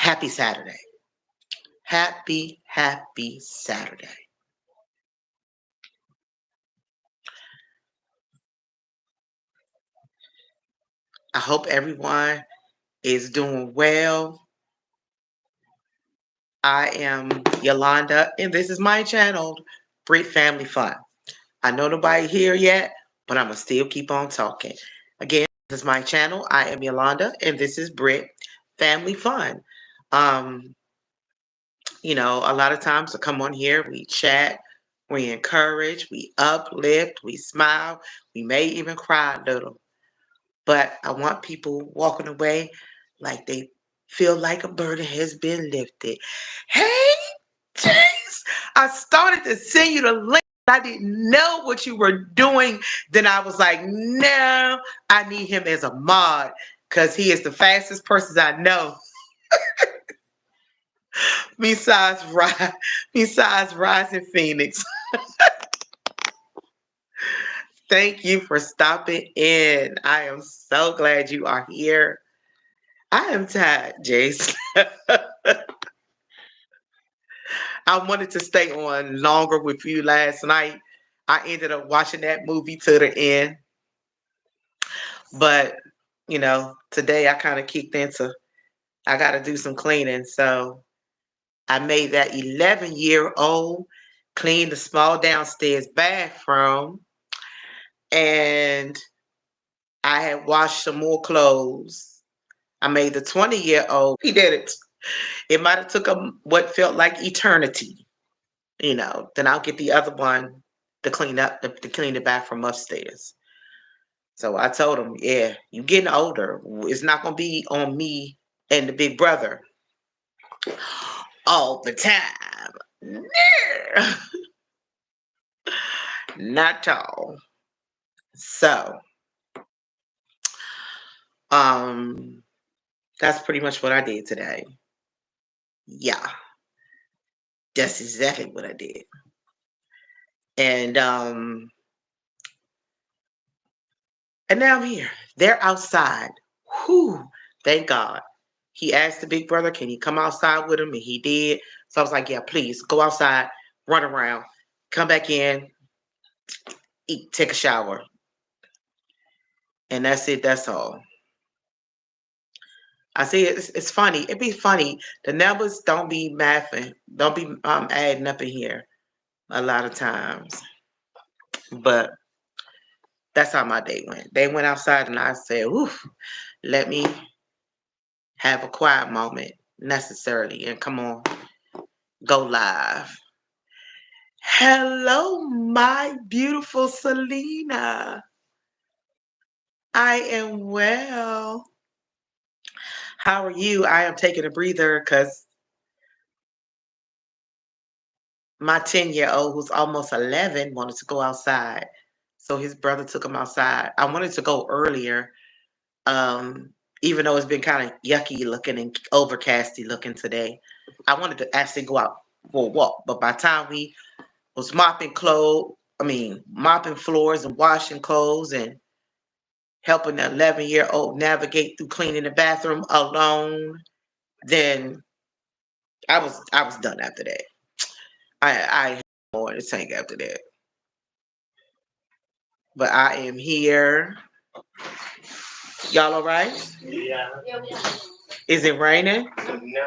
Happy Saturday. Happy Saturday. I hope everyone is doing well. I am Yolanda, and this is my channel, Britt Family Fun. I know nobody here yet, but I'm going to still keep on talking. Again, this is my channel. I am Yolanda, and this is Britt Family Fun. Um, a lot of times I come on here, we chat, we encourage, we uplift, we smile, we may even cry a little. But I want people walking away like they feel like a burden has been lifted. Hey, Jace, I started to send you the link. I didn't know what you were doing. Then I was like, no, I need him as a mod because he is the fastest person I know. besides Rising Phoenix. Thank you for stopping in. I am so glad you are here. I am tired, Jace. I wanted to stay on longer with you last night. I ended up watching that movie to the end. But, today I kind of kicked into, I got to do some cleaning. So I made that 11-year-old clean the small downstairs bathroom. And I had washed some more clothes. I made the 20-year-old. He did it. It might have took him what felt like eternity. Then I'll get the other one to clean the bathroom upstairs. So I told him, yeah, you getting older. It's not going to be on me and the big brother all the time. No. Not all. So, that's pretty much what I did today. Yeah, that's exactly what I did. And now I'm here. They're outside. Whew, thank God. He asked the big brother, can he come outside with him? And he did. So I was like, yeah, please go outside, run around, come back in, eat, take a shower. And that's it. That's all. I see it's funny. It'd be funny. The numbers don't be mathing. Don't be adding up in here a lot of times. But that's how my day went. They went outside and I said, oof, let me have a quiet moment necessarily and come on, go live. Hello, my beautiful Selena. I am well. How are you? I am taking a breather because my 10-year-old, who's almost 11, wanted to go outside. So his brother took him outside. I wanted to go earlier, even though it's been kind of yucky looking and overcasty looking today. I wanted to actually go out for a walk. But by the time we was mopping floors and washing clothes and helping the 11-year-old navigate through cleaning the bathroom alone, then I was done after that. I had more to take after that. But I am here. Y'all all right? Yeah. Is it raining? No.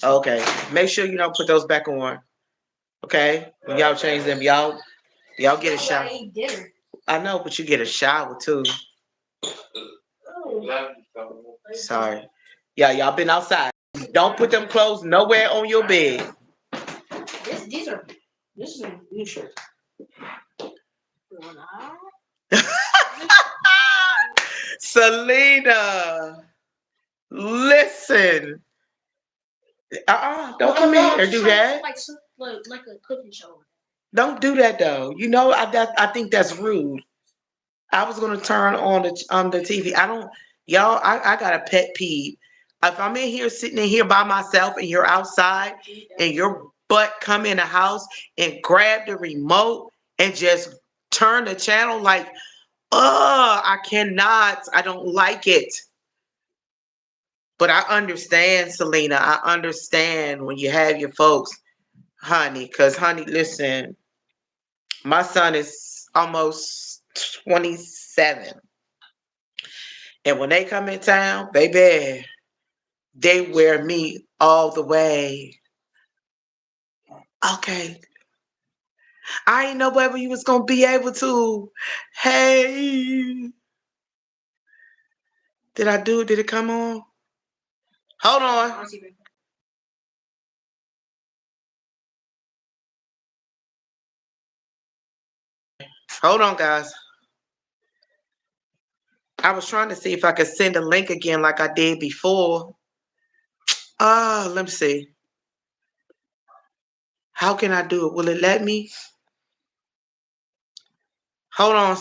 Okay. Make sure you don't put those back on. Okay? When y'all change them, y'all get a shower. I know, but you get a shower too. Sorry. Yeah, y'all been outside. Don't put them clothes nowhere on your bed. This is a new shirt. Selena, listen. Don't come in here and do that. Like a cooking show. Don't do that though. I think that's rude. I was gonna turn on the TV. I got a pet peeve. If I'm in here sitting in here by myself and you're outside and your butt come in the house and grab the remote and just turn the channel like, I cannot. I don't like it. But I understand, Selena. I understand when you have your folks, honey. Because, honey, listen, my son is almost 27. And when they come in town, baby, they wear me all the way. Okay. I didn't know whether you was going to be able to. Hey. Did I do it? Did it come on? Hold on. Hold on, guys. I was trying to see if I could send a link again like I did before. Let me see. How can I do it? Will it let me? Hold on.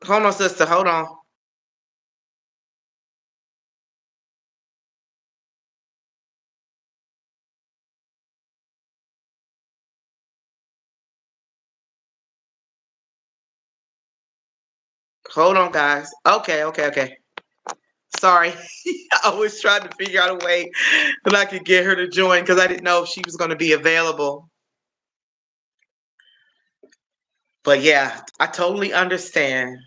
Hold on, sister. Hold on. Hold on, guys. Okay. Sorry. I was trying to figure out a way that I could get her to join because I didn't know if she was going to be available. But yeah, I totally understand.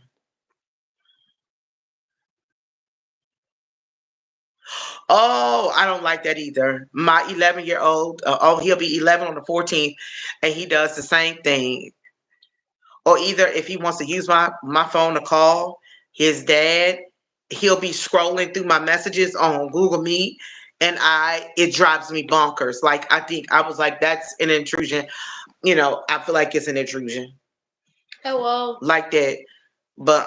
Oh, I don't like that either. My 11-year-old, he'll be 11 on the 14th, and he does the same thing. Or either if he wants to use my phone to call his dad, he'll be scrolling through my messages on Google Meet, and it drives me bonkers. Like I think I was like, that's an intrusion. I feel like it's an intrusion Hello. like that. But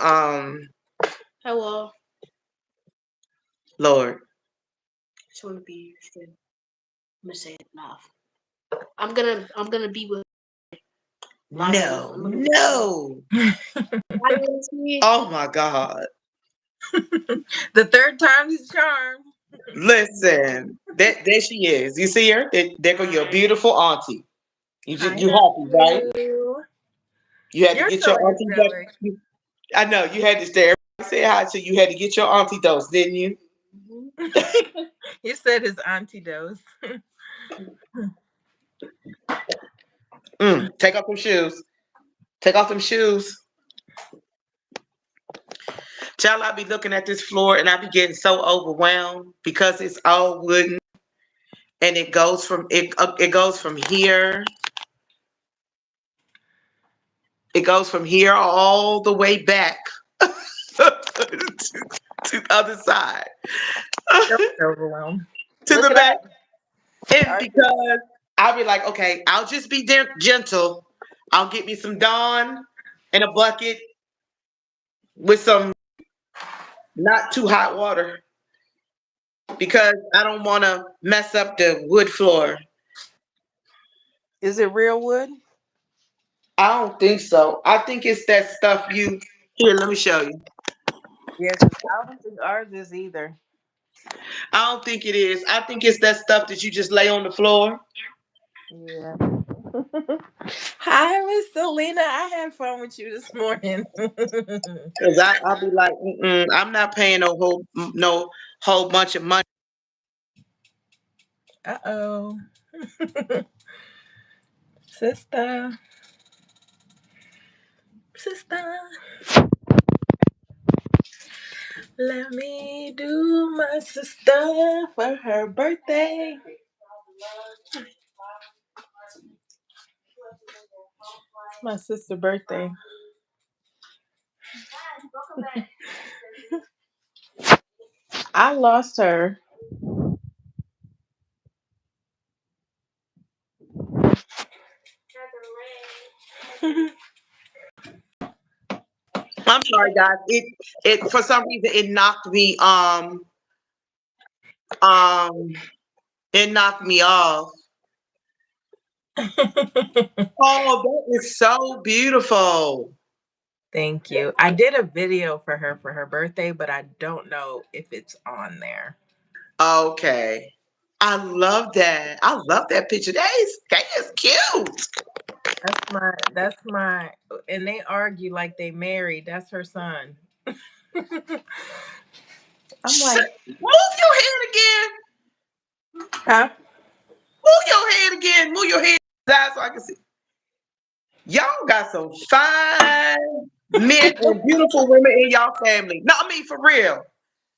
Hello. Lord, Just want to be straight. I'm gonna say it enough. I'm gonna be with. no. Oh my God. The third time's the charm. Listen, there she is. You see her? There go your beautiful auntie. I You know happy, right? you. You had to You're get so your auntie angelic. I know you had to stay. Everybody say hi, so you had to get your auntie dose, didn't you? You said his auntie dose. Take off them shoes. Take off them shoes. Child, I be looking at this floor and I be getting so overwhelmed because it's all wooden and it goes from it goes from here. It goes from here all the way back to the other side. Don't be overwhelmed. To Look the it back. up. And Artist. because I'll be like, okay, I'll just be gentle. I'll get me some Dawn in a bucket with some not too hot water because I don't want to mess up the wood floor. Is it real wood? I don't think so. I think it's that stuff you here. Let me show you. Yeah, because I don't think ours is either. I don't think it is. I think it's that stuff that you just lay on the floor. Yeah. Hi, Miss Selena. I had fun with you this morning. Cause I'll be like, I'm not paying no whole bunch of money. Uh-oh. Sister. Sister. Let me do my sister for her birthday. It's my sister's birthday. I lost her. I'm sorry, guys. It for some reason um it knocked me off. Oh, that is so beautiful. Thank you. I did a video for her birthday, but I don't know if it's on there. Okay. I love that. I love that picture. That is cute. That's my and they argue like they married. That's her son. I'm Shut, like, move your head again. Huh? Move your head again. Move your head down so I can see. Y'all got some fine men and beautiful women in y'all family. No, I mean for real.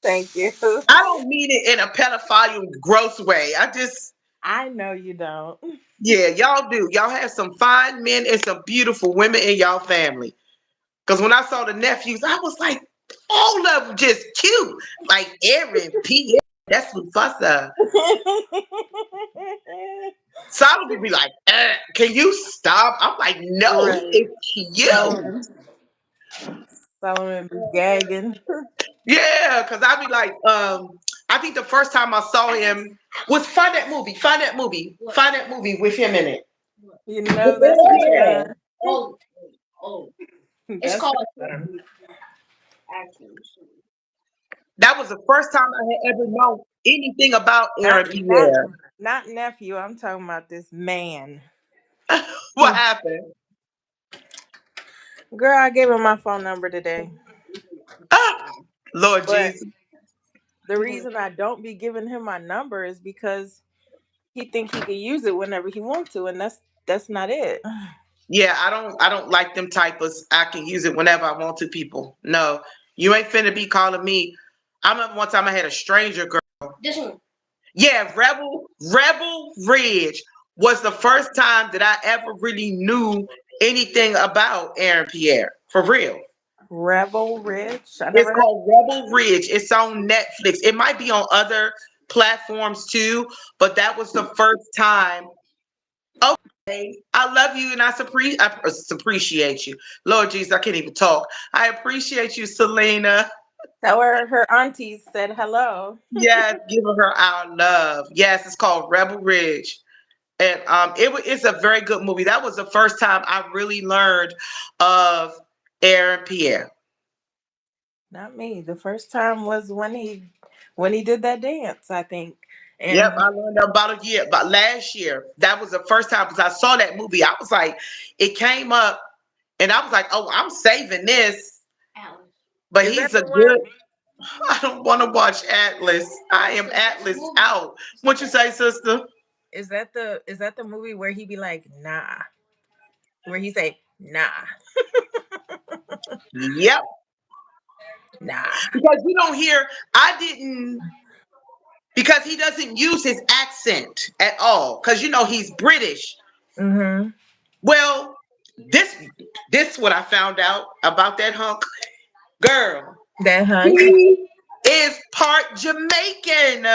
Thank you. I don't mean it in a pedophile gross way. I just I know you don't. yeah, y'all do. Y'all have some fine men and some beautiful women in y'all family. Because when I saw the nephews, I was like, all of them just cute. Like Aaron, P. That's Mufasa. Solomon would be like, can you stop? I'm like, no, he Right. is cute. Solomon. Solomon be gagging. Yeah, because I'd be like, I think the first time I saw him was find that movie, find that movie, find that movie with him in it. You With know that's red his hair. son. Oh, oh, it's That's his called son. actually. That was the first time I had ever known anything about Not Aaron not Pierre. not nephew. I'm talking about this man. What happened? Girl, I gave him my phone number today. Ah, Lord But Jesus. the reason I don't be giving him my number is because he think he can use it whenever he wants to, and that's not it. Yeah, I don't like them typos. I can use it whenever I want to, people. No. You ain't finna be calling me. I remember one time I had a stranger girl. This one. Yeah, Rebel Ridge was the first time that I ever really knew anything about Aaron Pierre. For real. Rebel Rich. I It's never heard. called Rebel Ridge. It's on Netflix. It might be on other platforms too, but that was the first time. Okay, I love you and I appreciate you. Lord Jesus, I can't even talk. I appreciate you, Selena. Tell her aunties said hello. Yes, giving her our love. Yes, it's called Rebel Ridge. And it's a very good movie. That was the first time I really learned of Aaron Pierre. Not me. The first time was when he did that dance, I think. Yep, And I learned about a year, about last year. That was the first time because I saw that movie. I was like, it came up, and I was like, oh, I'm saving this. Alice. But is that he's a the one? good. I don't want to watch Atlas. I am Atlas out. What you say, sister? Is that the movie where he be like, nah? Where he say, nah, Yep. nah. Because you don't hear. I didn't. Because he doesn't use his accent at all. Because he's British. Mm-hmm. Well, this this what I found out about that hunk girl. That hunk. He is part Jamaican.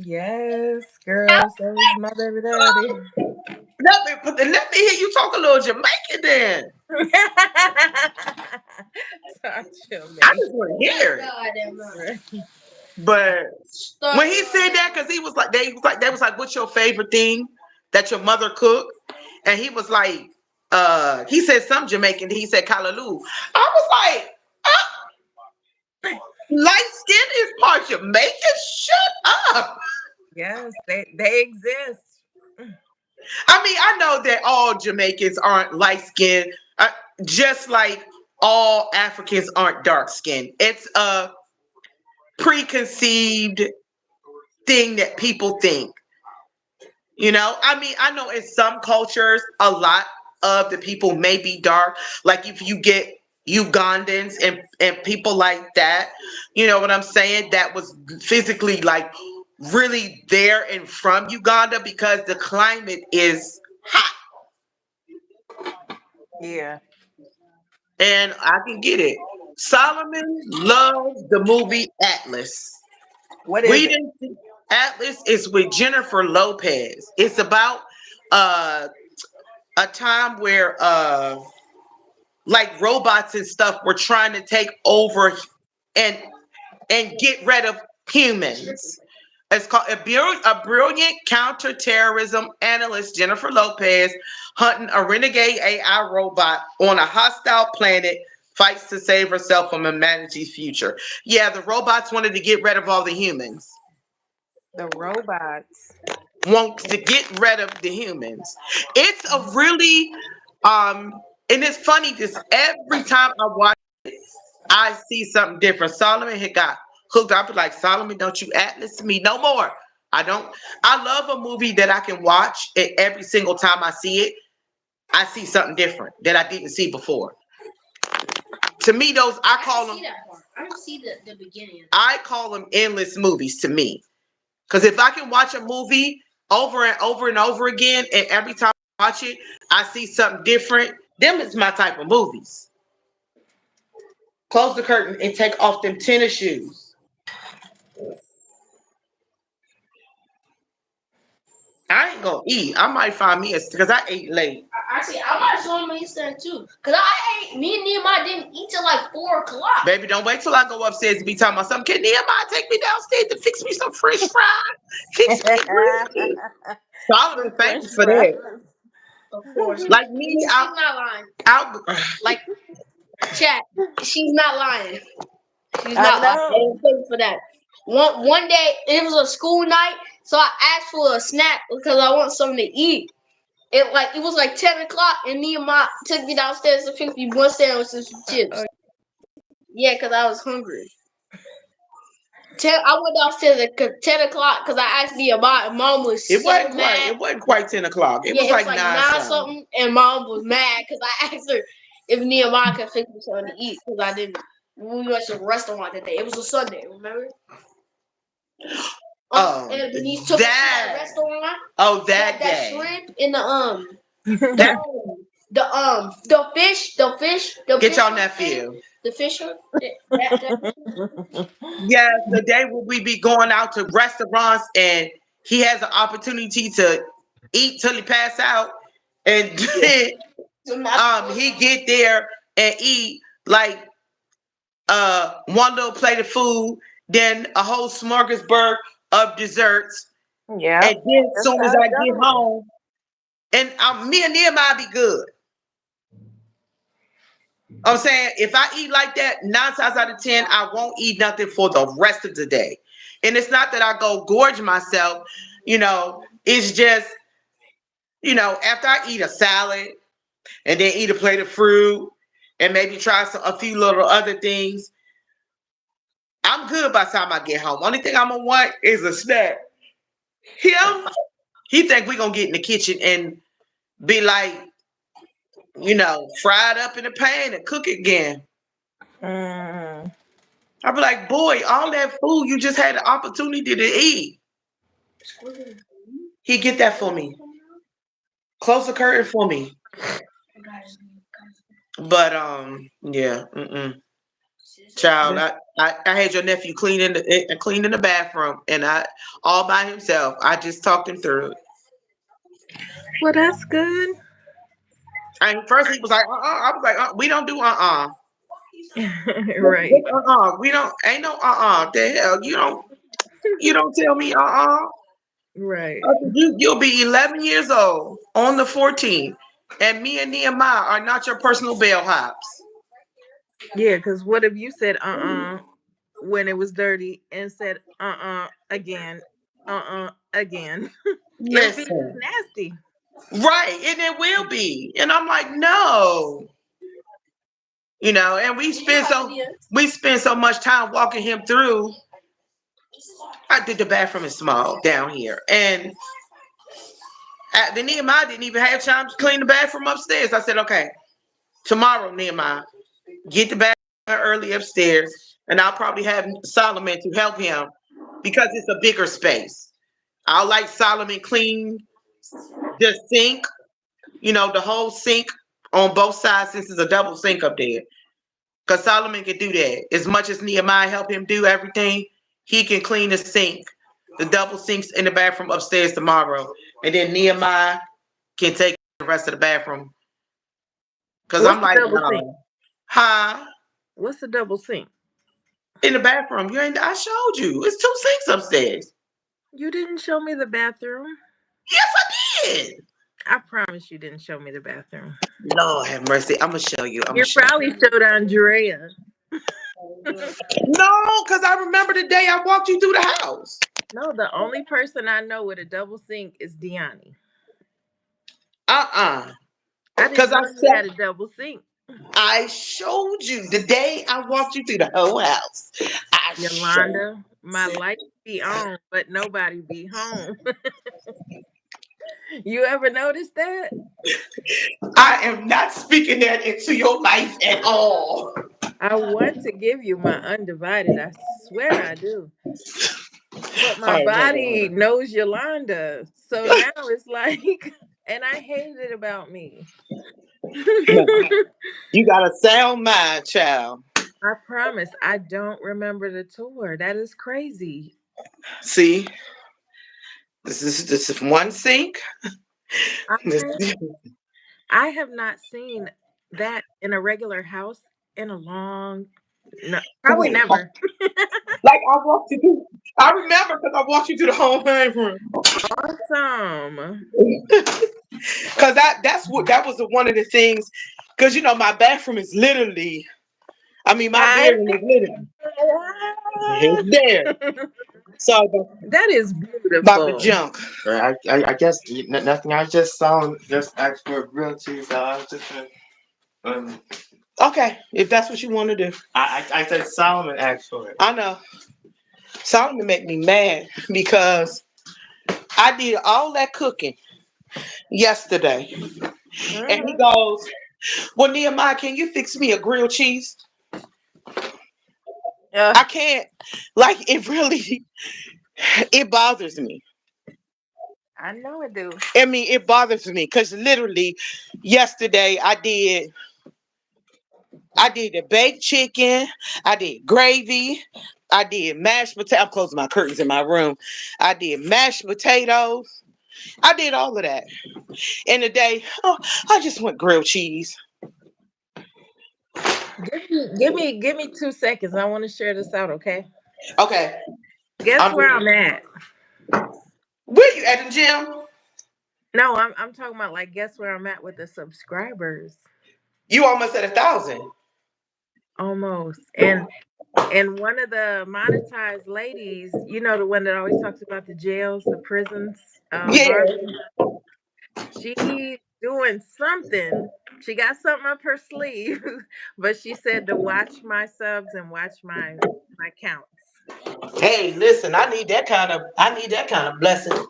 Yes, girl. So is my baby daddy. Let me hear you talk a little Jamaican then. Talk to I me. just want to hear it. God, am I? But Stop. when he said that, because they was like, what's your favorite thing that your mother cooked? And he was like, he said some Jamaican. He said callaloo. I was like, light skin is part Jamaican. Shut up. Yes, they exist. I mean, I know that all Jamaicans aren't light skinned, just like all Africans aren't dark skinned. It's a preconceived thing that people think. I mean, I know in some cultures, a lot of the people may be dark. Like if you get Ugandans and people like that, you know what I'm saying? That was physically like really there and from Uganda because the climate is hot. Yeah. And I can get it. Solomon loves the movie Atlas. What is We it? didn't see Atlas is with Jennifer Lopez. It's about uh a time where like robots and stuff were trying to take over and get rid of humans. It's called a brilliant counterterrorism analyst, Jennifer Lopez, hunting a renegade AI robot on a hostile planet, fights to save herself from humanity's future. Yeah, the robots wanted to get rid of all the humans. The robots. Wants to get rid of the humans. It's a really um and it's funny because every time I watch I see something different. Solomon had got hooked up like Solomon, don't you Atlas me no more. I love a movie that I can watch, and every single time I see it, I see something different that I didn't see before. To me, those I call them. See that part. I didn't see the beginning. I call them endless movies to me. Because if I can watch a movie over and over and over again, and every time I watch it, I see something different, them is my type of movies. Close the curtain and take off them tennis shoes. I ain't gonna eat. I might find me a because I ate late. Actually, I might show him Easter too. Cause me and Nehemiah didn't eat till like 4 o'clock. Baby, don't wait till I go upstairs to be talking about something. Can Nehemiah take me downstairs to fix me some French fries? Fix me green. Solomon Some French famous for fries. that. Of course. Like me, She's not lying. Like, chat, she's not lying. She's I not lying. know. Thank you for that. One day, it was a school night, so I asked for a snack because I want something to eat. It was like 10 o'clock, and Nehemiah took me downstairs to fix me one sandwich and some chips. Yeah, because I was hungry. I went downstairs at 10 o'clock because I asked Nehemiah, and Mom was it so wasn't mad. quite. It wasn't quite 10 o'clock. It Yeah, was it like was like 9 something, and Mom was mad because I asked her if Nehemiah could fix me something to eat because I didn't. We went to a restaurant that day. It was a Sunday, remember? And Denise took us to that restaurant. Oh, that that day. shrimp and That, the fish. get fish your nephew. The fish. Yes, the day will we be going out to restaurants and he has an opportunity to eat till he pass out, and he get there and eat like one little plate of food, then a whole smorgasbord of desserts, Yeah, and then as that's soon as how I it get goes. home, and me and Nehemiah be good. I'm saying if I eat like that, 9 times out of 10, I won't eat nothing for the rest of the day. And it's not that I go gorge myself, it's just, after I eat a salad and then eat a plate of fruit and maybe try a few little other things, I'm good by the time I get home. Only thing I'm gonna want is a snack. He think we gonna get in the kitchen and be like, fried up in the pan and cook again. Mm. I'll be like, boy, all that food you just had the opportunity to eat. He get that for me. Close the curtain for me. But yeah, child, I had your nephew cleaning the bathroom, and I all by himself. I just talked him through it. Well, that's good. And first he was like, I was like, we don't do Right. We don't. Ain't no The hell you don't tell me Right. You'll be 11 years old on the 14th, and me and Nehemiah are not your personal bellhops. Yeah, because what if you said when it was dirty and said again, again? It'll be just Listen, nasty. right, and it will be, and I'm like, no, and we spend so much time walking him through. I did the bathroom is small down here, and the Nehemiah didn't even have time to clean the bathroom upstairs. I said, okay, tomorrow, Nehemiah, get the bathroom early upstairs, and I'll probably have Solomon to help him because it's a bigger space. I'll like Solomon clean the sink, the whole sink on both sides since it's a double sink up there. Because Solomon can do that. As much as Nehemiah help him do everything, he can clean the sink, the double sinks in the bathroom upstairs tomorrow. And then Nehemiah can take the rest of the bathroom. Because What's I'm the like, double sink? no. Huh? What's the double sink? In the bathroom. I showed you. It's 2 sinks upstairs. You didn't show me the bathroom. Yes, I did. I promise you didn't show me the bathroom. Lord have mercy. I'm going to show you. You probably showed Andrea. No, because I remember the day I walked you through the house. No, the only person I know with a double sink is Deani. I didn't know you had a double sink. I showed you the day I walked you through the whole house. I showed. Yolanda, my light be on, but nobody be home. You ever noticed that? I am not speaking that into your life at all. I want to give you my undivided. I swear I do. But All my right, body knows Yolanda. So now it's like, and I hate it about me. no, you got a sound mind, child. I promise I don't remember the tour. That is crazy. See, this is one sink. This- I I have not seen that in a regular house in a long no, probably Wait, never. like I walked you through. I remember because I walked you through the whole room. Awesome. Because that was one of the things. Because my bathroom is literally. I mean, my I bedroom is literally. It's there. So that is about the beautiful. junk. I guess nothing. I just saw him just ask for a grilled cheese. So I was just um, Okay, if that's what you want to do. I said Solomon asked for it. I know. Solomon make me mad because I did all that cooking yesterday. And he Mhm. goes, well, Nehemiah, can you fix me a grilled cheese? Yeah, I can't. Like, it really, it bothers me. I know it do. I mean, it bothers me because literally yesterday I did the baked chicken, I did gravy, I did mashed potato. I'm closing my curtains in my room. I did mashed potatoes. I did all of that. In the day, oh, I just want grilled cheese. Give me 2 seconds. I want to share this out, okay? Okay. Guess I'm where I'm at? where you at the gym? No, I'm talking about like guess where I'm at with the subscribers. You almost at 1,000. Almost. And one of the monetized ladies, you know the one that always talks about the jails, the prisons, Yeah. Barbie, she doing something. She got something up her sleeve, but she said to watch my subs and watch my counts. Hey, listen, I need that kind of blessing.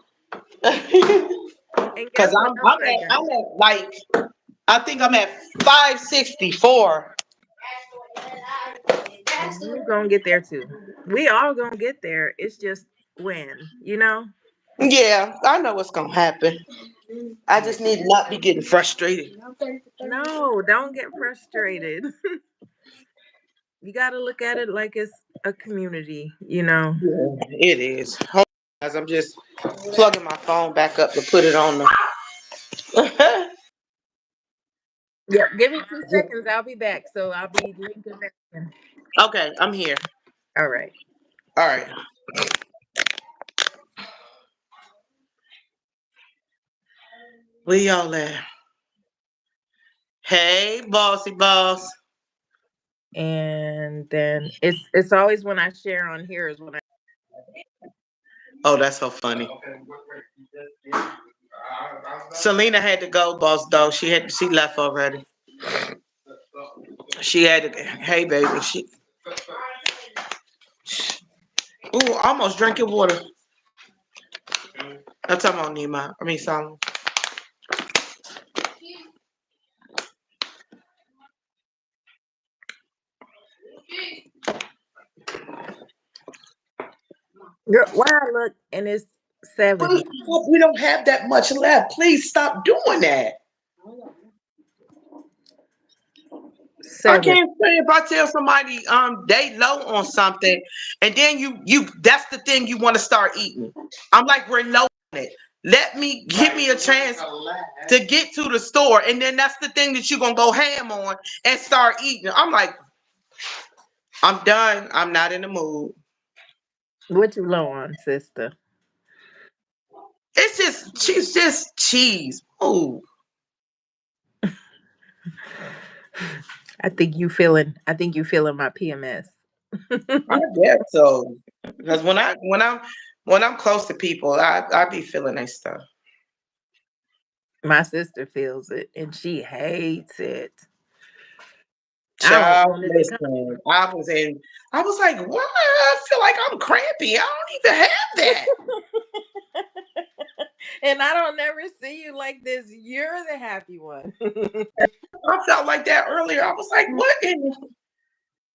And Cause guess what else I got? I'm at like I think I'm at 564. You gonna get there too. We all gonna get there. It's just when, you know? Yeah, I know what's gonna happen. I just need to not be getting frustrated. No, don't get frustrated. You gotta look at it like it's a community, you know. Yeah, it is. Hold on, guys, I'm just plugging my phone back up to put it on the. Yep. Give me 2 seconds. I'll be back. So I'll be linking that in. Okay, I'm here. All right. All right. Where y'all at? Hey, bossy boss. And then it's always when I share on here is when I Oh, that's so funny. Selena had to go, boss dog. She left already. She had to. Hey, baby. Ooh, almost drank your water. I'm talking about Nima. I mean, Solomon. Girl, why I look and it's Please 7. stop. We don't have that much left. Please stop doing that. I 7. can't say if I tell somebody they low on something, and then you that's the thing you want to start eating. I'm like, we're low on it. Let me give me a chance to get to the store, and then that's the thing that you're gonna go ham on and start eating. I'm like, I'm done. I'm not in the mood. What you low on, sister? She's just cheese. Ooh, I think you feeling my PMS. I guess so. Because when I'm close to people, I be feeling that stuff. My sister feels it and she hates it. I don't Child, want it to come. listen. I was like, what? I feel like I'm crampy. I don't even have that. And I don't never see you like this. You're the happy one. I felt like that earlier. I was like, what in the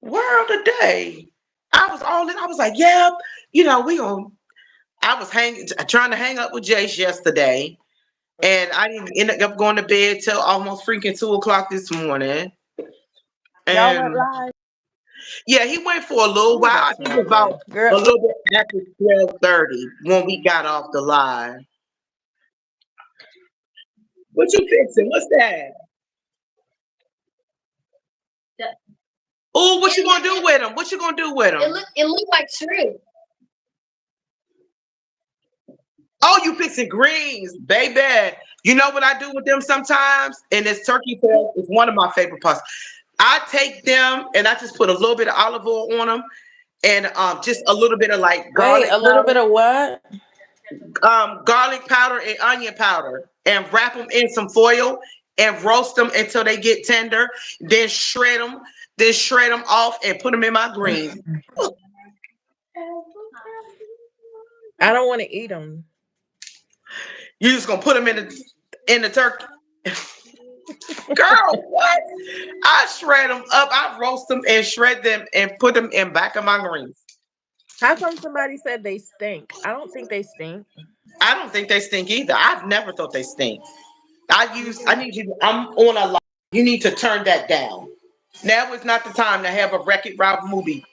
world today? I was all in. I was like, yeah, we gonna. I was trying to hang up with Jace yesterday, and I didn't end up going to bed till almost freaking 2 o'clock this morning. Y'all went And live. yeah, he went for a little Ooh, while. that I think smells about good, girl. a little bit after 12:30 when we got off the line. What you fixing? What's that? Oh, what you gonna do with him? What you gonna do with him? It looked like shrimp. Oh, you fixing greens, baby. You know what I do with them sometimes? And this turkey tail is one of my favorite parts. I take them and I just put a little bit of olive oil on them and just a little bit of like Wait, garlic a little bit powder, of what? garlic powder and onion powder, and wrap them in some foil and roast them until they get tender. Then shred them off and put them in my greens. I don't want to eat them. You just gonna put them in the turkey. Girl, what? I shred them up. I roast them and shred them and put them in back of my greens. How come somebody said they stink? I don't think they stink. I don't think they stink either. I've never thought they stink. I need you. I'm on a line. You need to turn that down. Now is not the time to have a Wreck-It Ralph movie.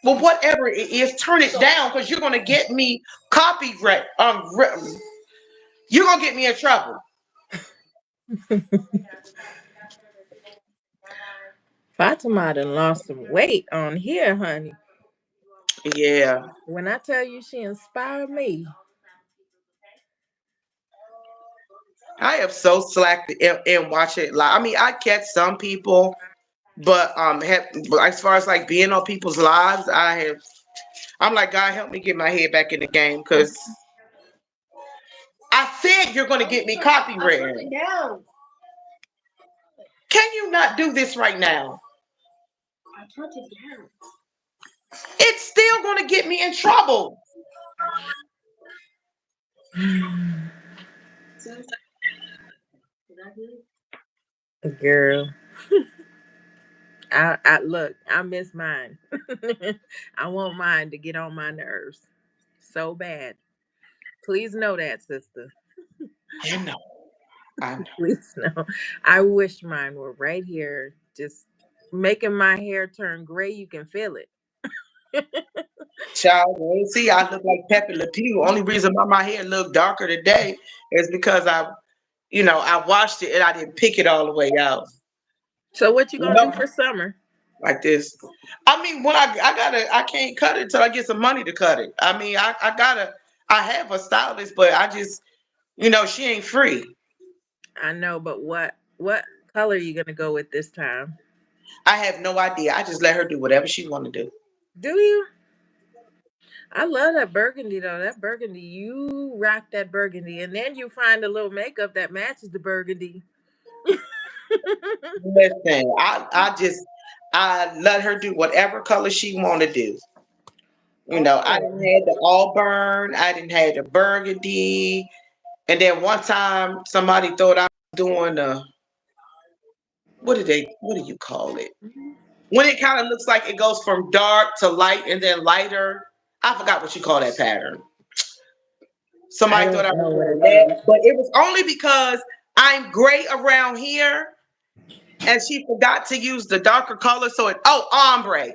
Well, whatever it is, turn it down because you're gonna get me copyright. You're gonna get me in trouble. Fatima done lost some weight on here, honey. Yeah, When I tell you she inspired me, I have so slacked in watching it live. I mean, I catch some people, but as far as like being on people's lives, I have. I'm like, God, help me get my head back in the game because I said you're gonna get me copyrighted. Down. Can you not do this right now? I turned it down. It's still gonna get me in trouble. girl, I look, I miss mine. I want mine to get on my nerves so bad. Please know that, sister. I know. I know. Please know. I wish mine were right here, just making my hair turn gray. You can feel it. Child, see, I look like Pepe Le Pew. Only reason why my hair look darker today is because I washed it and I didn't pick it all the way out. So what you You gonna do know, for summer? like this. I mean, when I can't cut it until I get some money to cut it. I mean, I have a stylist, but I just, she ain't free. I know, but what color are you gonna go with this time? I have no idea. I just let her do whatever she want to do. Do you? I love that burgundy though. That burgundy, you rock that burgundy, and then you find a little makeup that matches the burgundy. Listen, I let her do whatever color she want to do. I Oh, didn't have the auburn, I didn't have the burgundy, and then one time somebody thought I was doing the what do you call it? When it kind of looks like it goes from dark to light and then lighter. I forgot what you call that pattern. I Somebody thought I don't was know what doing it that, is. but it was only because I'm gray around here and she forgot to use the darker color. So ombre.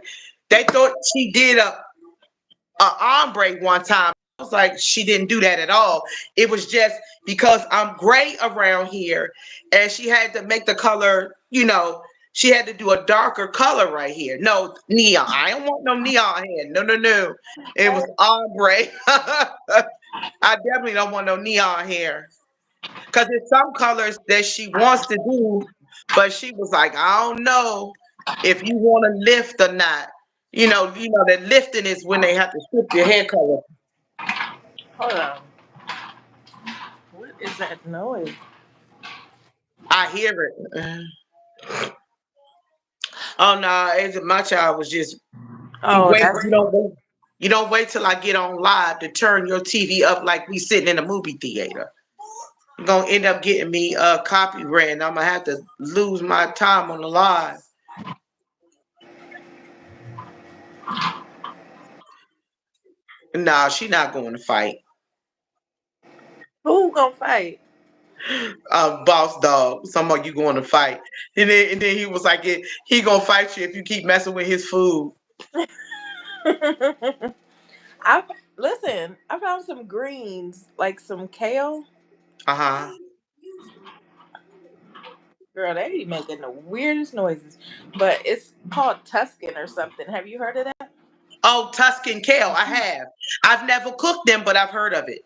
They thought she did a ombre one time. I was like, she didn't do that at all. It was just because I'm gray around here, and she had to make the color. She had to do a darker color right here. No neon. I don't want no neon here. No, no, no. It was ombre. I definitely don't want no neon hair because there's some colors that she wants to do, but she was like, I don't know if you want to lift or not. That lifting is when they have to strip your hair color. Hold on. What is that noise? I hear it. Oh no, as my child was just you Oh, wait, that's you don't wait till I get on live to turn your TV up like we sitting in a movie theater. You're gonna end up getting me copyright and I'm gonna have to lose my time on the live. Nah, she not going to fight. who gonna fight. Boss dog. Some of you going to fight. And then he was like, he gonna fight you if you keep messing with his food. I listen. I found some greens, like some kale. Uh-huh. Girl, they be making the weirdest noises, but it's called Tuscan or something. Have you heard of that? Oh, Tuscan kale. I have. I've never cooked them, but I've heard of it.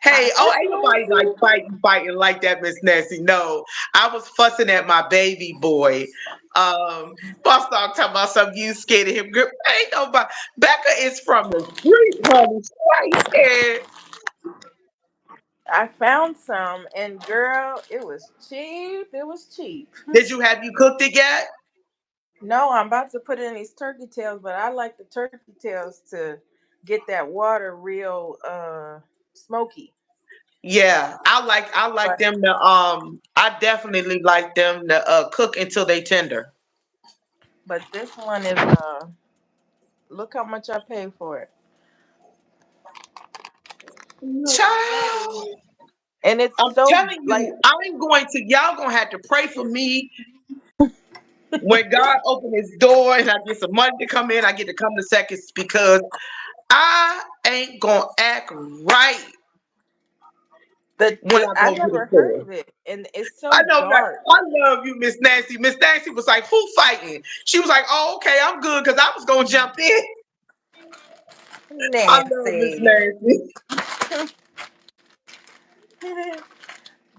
Hey, oh, It's ain't nobody like nasty. fighting like that, Miss Nancy. No, I was fussing at my baby boy. Boss dog talking about something you scared of him. Girl, ain't nobody. Becca is from the street, honey. She ain't scared. I found some, and girl, it was cheap. It was cheap. Did you have you cooked it yet? No, I'm about to put in these turkey tails, but I like the turkey tails to get that water real smoky. Yeah, I like But them to I definitely like them to cook until they tender. this one is look how much I paid for it. Child, And it's I'm so telling like you, I'm going to y'all gonna have to pray for me when God open his door and I get some money to come in, I get to come to seconds because I ain't gonna act right when I I go to the never heard store. of it. And it's I so know, right? dark. I love you, Miss Nancy. Miss Nancy was like, "Who fighting?" She was like, "Oh, okay, I'm good," because I was gonna jump in. I love Miss Nancy. Nancy.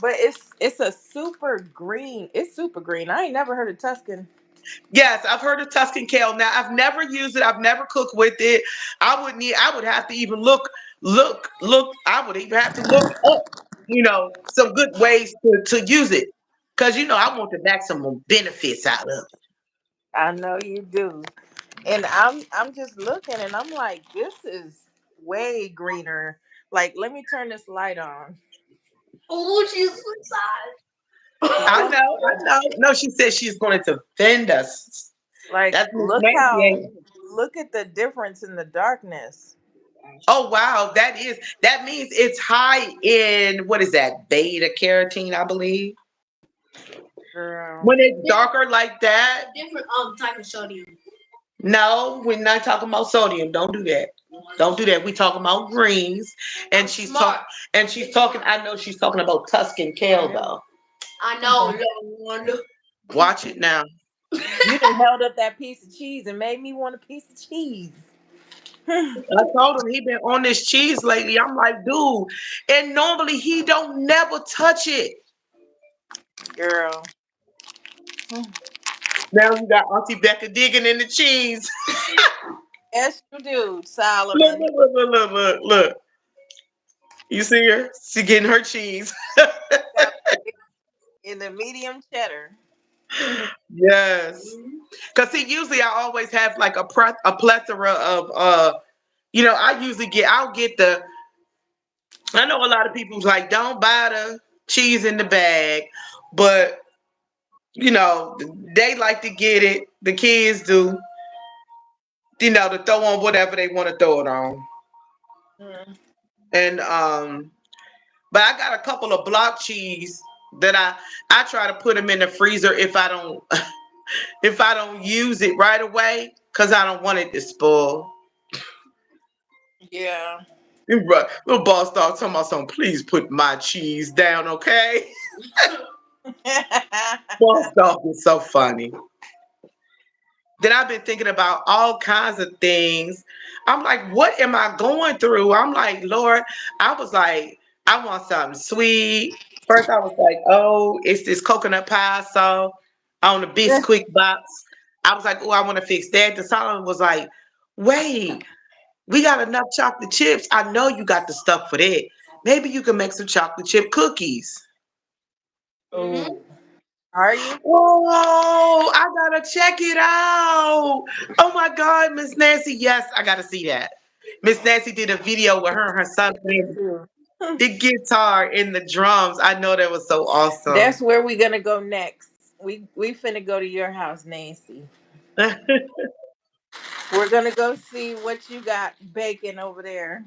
But it's a super green. It's super green. I ain't never heard of Tuscan. Yes, I've heard of Tuscan kale. Now I've never used it. I've never cooked with it. I would need. I would have to even look. I would even have to look up, some good ways to use it, because I want the maximum benefits out of it. I know you do. And I'm just looking and I'm like, this is way greener. Like, let me turn this light on. Oh, she's inside. I Look, know. I know. No, she said she's going to defend us. like, That's Miss Nancy. Ain't. look at the difference in the darkness. Oh wow, that means it's high in what is that? Beta carotene, I believe. Girl. When it's darker like that. Different type of sodium. No, we're not talking about sodium. Don't do that. Don't do that. We talking about greens, and she's talking. And she's talking. I know she's talking about Tuscan kale though. I know, little one. Watch it now. You done held up that piece of cheese and made me want a piece of cheese. I told him he been on this cheese lately. I'm like, dude, and normally he don't never touch it. Girl. Now you got Auntie Becca digging in the cheese. Yes, you do, Look, Solomon. look, look, look, look, look, look. You see her? She getting her cheese. Got in the medium cheddar. Yes. Cause see, usually I always have like a plethora of I'll get the I know a lot of people's like don't buy the cheese in the bag, but they like to get it. The kids do, to throw on whatever they want to throw it on. Mm. And but I got a couple of block cheese that I try to put them in the freezer if I don't if I don't use it right away because I don't want it to spoil. Yeah. Little boss dog talking about something. Please put my cheese down, okay? Boss dog is so funny. Then I've been thinking about all kinds of things. I'm like, what am I going through? I'm like, Lord, I was like, I want something sweet. First, I was like, oh, it's this coconut pie sauce on the Bisquick box. I was like, oh, I want to fix that. The Solomon was like, wait, we got enough chocolate chips. I know you got the stuff for that. Maybe you can make some chocolate chip cookies. Oh, I Are you? Oh, I gotta check it out. Oh my God, Miss Nancy. Yes, I gotta see that. Miss Nancy did a video with her and her son Me playing too. the guitar and the drums. I know that was so awesome. That's where we gonna go next. We finna go to your house, Nancy. We're gonna go see what you got baking over there.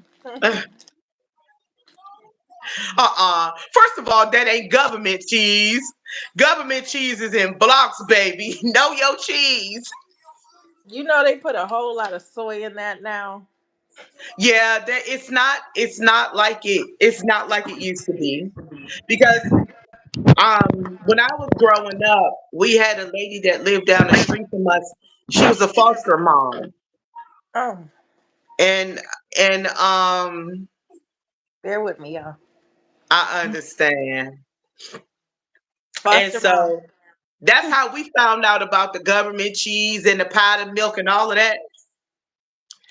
First of all, that ain't government cheese. Government cheese is in blocks, baby. Know your cheese. You know they put a whole lot of soy in that now. Yeah, that it's not like it used to be. Because when I was growing up, we had a lady that lived down the street from us. She was a foster mom. Oh, And and bear with me, y'all. I understand. And Foster mom. so that's how we found out about the government cheese and the powdered milk and all of that.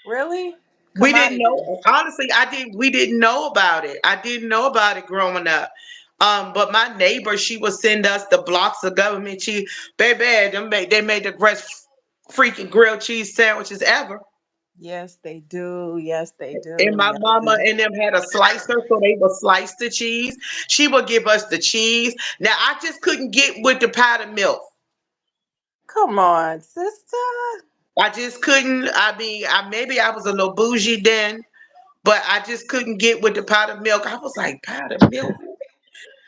Really? We didn't Commodity. know. Honestly, we didn't know about it. I didn't know about it growing up. But my neighbor, she would send us the blocks of government cheese. Baby, they made the best freaking grilled cheese sandwiches ever. Yes, they do. Yes, they And do. my Yes, they mama do. and them had a slicer, so they would slice the cheese. She would give us the cheese. Now I just couldn't get with the powdered milk. Come on, sister. I just couldn't. I mean, maybe I was a little bougie then, but I just couldn't get with the powdered milk. I was like, powdered milk.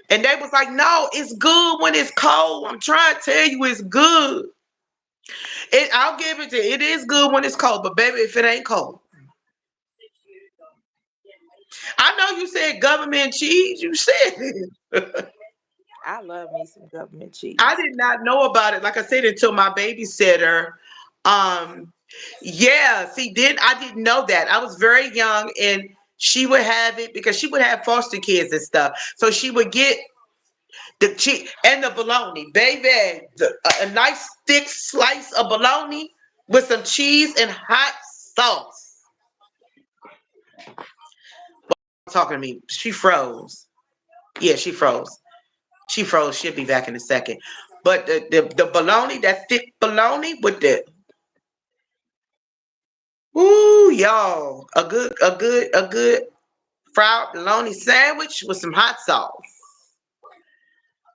And they was like, no, it's good when it's cold. I'm trying to tell you it's good. I'll give it to you. It is good when it's cold, but baby, if it ain't cold. I know you said government cheese. You said it. I love me some government I cheese. did not know about it. Like I said, until my babysitter. Um, yeah, see, then I didn't know that. I was very young and she would have it because she would have foster kids and stuff. So she would get the cheese and the bologna, baby. A nice thick slice of bologna with some cheese and hot sauce. Talking to me, she froze. Yeah, she froze. She froze. She'll be back in a second. But the bologna, that thick bologna with the ooh, y'all, a good fried bologna sandwich with some hot sauce.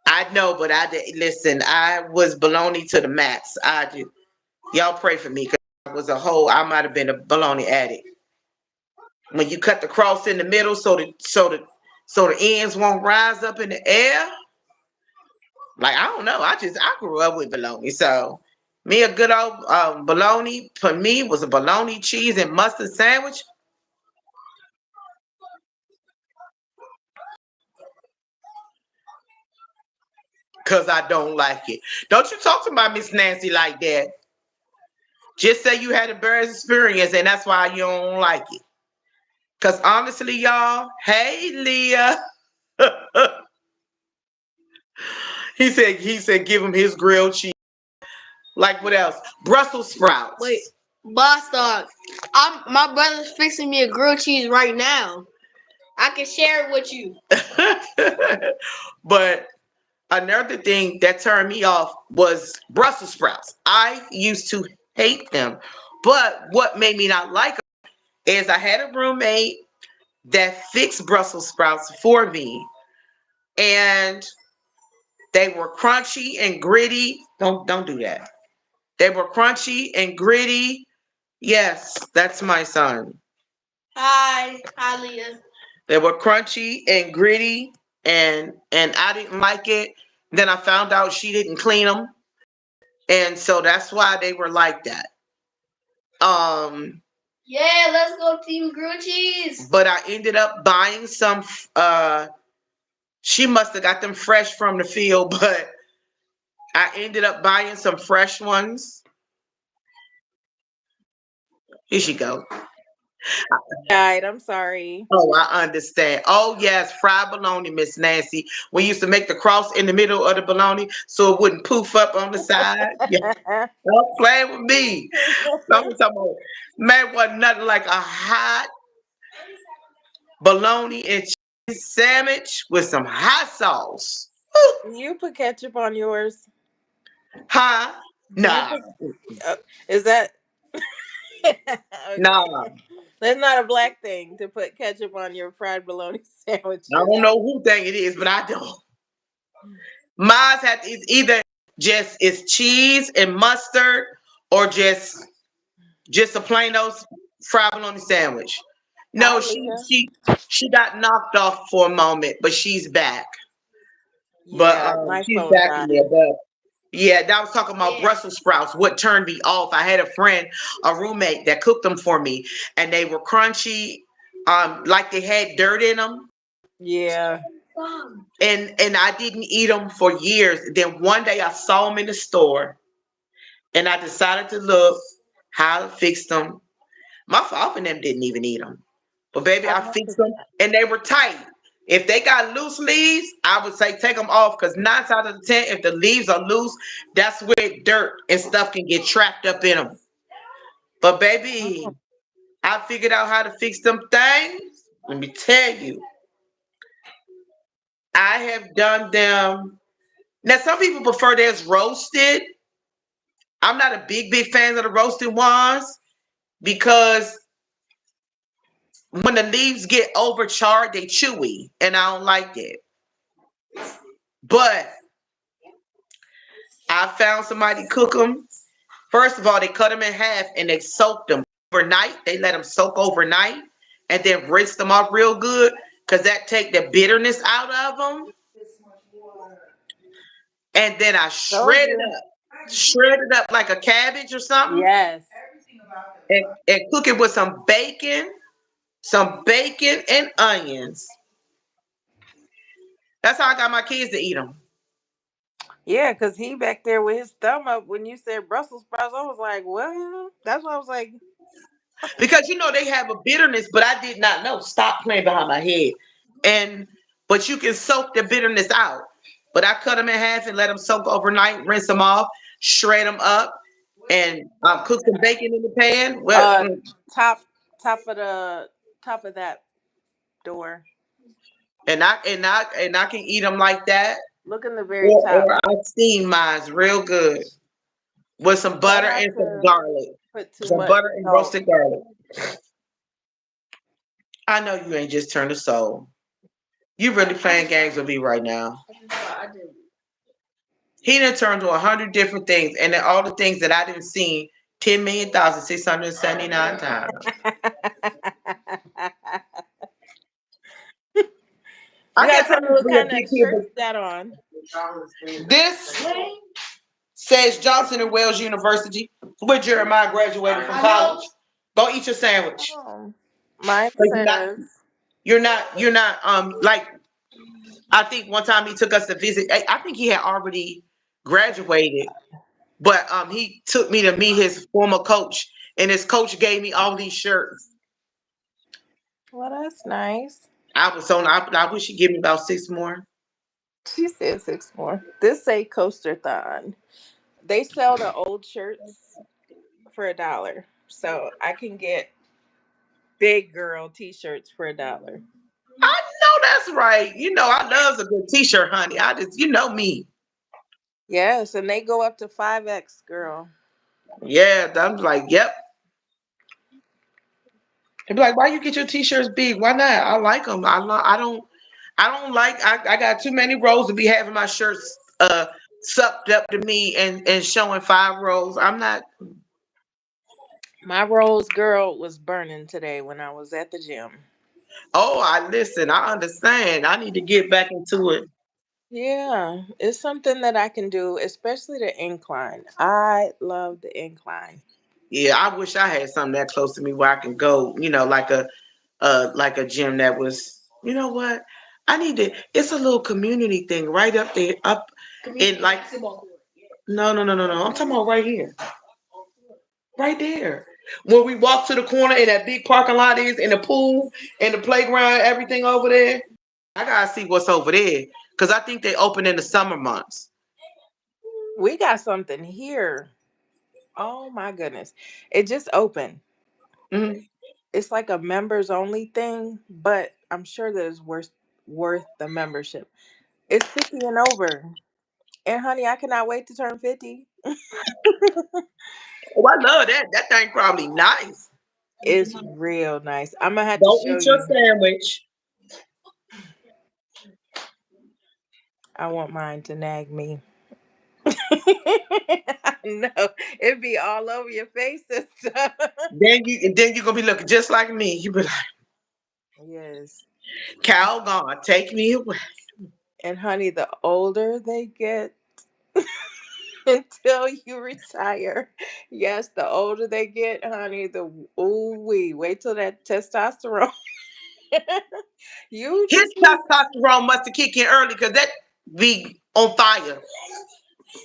I know, but I did listen. I was bologna to the max. I just y'all pray for me because I was a whole. I might have been a bologna addict. When you cut the cross in the middle, so the ends won't rise up in the air. Like I don't know. I grew up with bologna, so me a good old bologna for me was a bologna cheese and mustard sandwich. Cause I don't like it. Don't you talk to my Miss Nancy like that. Just say you had a bad experience and that's why you don't like it. Cause honestly, y'all, hey Leah. he said give him his grilled cheese. Like what else? Brussels sprouts. Wait, boss dog. My brother's fixing me a grilled cheese right now. I can share it with you. But another thing that turned me off was Brussels sprouts. I used to hate them. But what made me not like them is I had a roommate that fixed Brussels sprouts for me. And they were crunchy and gritty. Don't do that. They were crunchy and gritty. Yes, that's my son. Hi, Leah. They were crunchy and gritty, and I didn't like it. Then I found out she didn't clean them, and so that's why they were like that. Um, Yeah, let's go team grilled cheese. but I ended up buying some. She must have got them fresh from the field, but I ended up buying some fresh ones. Here she go. Died. I'm sorry. Oh, I understand. Oh, yes, fried bologna, Miss Nancy. We used to make the cross in the middle of the bologna so it wouldn't poof up on the side. Yeah, don't play with me. I'm talking about, man, wasn't nothing like a hot bologna and cheese sandwich with some hot sauce. Do you put ketchup on yours? Huh? Do you Nah, put? Is that okay? nah. That's not a black thing to put ketchup on your fried bologna I sandwiches. don't know who thing it is, but I don't. Mine's have is either just it's cheese and mustard or just a plain old fried bologna sandwich. No, Hi, she Leah. she she got knocked off for a moment, but she's back. But Yeah, my she's phone back in died. there. But yeah, that was talking about Brussels sprouts. What turned me off? I had a friend, a roommate that cooked them for me, and they were crunchy, like they had dirt in them. Yeah. And I didn't eat them for years. Then one day I saw them in the store, and I decided to look how to fix them. My father and them didn't even eat them. But baby, I I have to. fixed them and they were tight. If they got loose leaves, I would say take them off because 9 out of 10, if the leaves are loose, that's where dirt and stuff can get trapped up in them. But baby, Oh, I figured out how to fix them things. Let me tell you, I have done them. Now, some people prefer theirs roasted. I'm not a big fan of the roasted ones because when the leaves get overcharred, they chewy, and I don't like it. But I found somebody cook them. First of all, they cut them in half and they soaked them overnight. They let them soak overnight and then rinse them off real good because that take the bitterness out of them. And then I told you. shred it up like a cabbage or something, Yes. and cook it with some bacon and onions. That's how I got my kids to eat them. Yeah, because he back there with his thumb up when you said Brussels sprouts. I was like, what? That's why I was like, Because they have a bitterness, but I did not know. Stop playing behind my head. And but you can soak the bitterness out. But I cut them in half and let them soak overnight, rinse them off, shred them up, and cook some bacon in the pan. Well, uh, top, top of the top of that door. and I can eat them like that, Look in the very top. or I steam mine real good with some Try butter not and some to garlic, put too some much butter and salt. roasted garlic. I know you ain't just turned a soul. You really playing games with me right now. He done turned to 100 different things, and then all the things that I didn't see 10,679 times. You I gotta guess I tell me need to what be a kind big of kid, shirt but is that on. this says Johnson and Wales University, where Jeremiah graduated from college. Go eat your sandwich. Oh, mine But you're not, says. like, I think one time he took us to visit. I think he had already graduated, but he took me to meet his former coach, and his coach gave me all these shirts. Well, that's nice. I wish he'd give me about 6 more. She said 6 more. This say Coaster Thon. They sell the old shirts for $1, so I can get big girl T-shirts for $1. I know that's right. I love a good t-shirt, honey. I just, me. Yes, and they go up to 5X, girl. Yeah, I'm like, yep. They'd be like, why you get your t-shirts big? Why not? I like them. I don't like. I got too many rows to be having my shirts sucked up to me and showing 5 rows. I'm not. My rose girl was burning today when I was at the gym. Oh, I listen. I understand. I need to get back into it. Yeah, it's something that I can do, especially the incline. I love the incline. Yeah, I wish I had something that close to me where I can go. Like a gym that was. You know what? I need to. It's a little community thing right up there, up in like. No, no, no, no, no. I'm talking about right here, right there. When we walk to the corner and that big parking lot is, and the pool and the playground, everything over there. I gotta see what's over there because I think they open in the summer months. We got something here. Oh my goodness. It just opened. Hmm. It's like a members only thing, but I'm sure that it's worth the membership. It's 50 and over. And honey, I cannot wait to turn 50. Oh, I love that. That thing probably nice. It's real nice. I'm gonna have to Don't show eat your you. sandwich. I want mine to nag me. No, it'd be all over your face and stuff. Then you gonna be looking just like me. You be like, Yes. Cal gone, take me away. And honey, the older they get until you retire. Yes, the older they get, honey, the ooh wee. Wait till that testosterone. You His just keep testosterone must have kicked in early because that be on fire.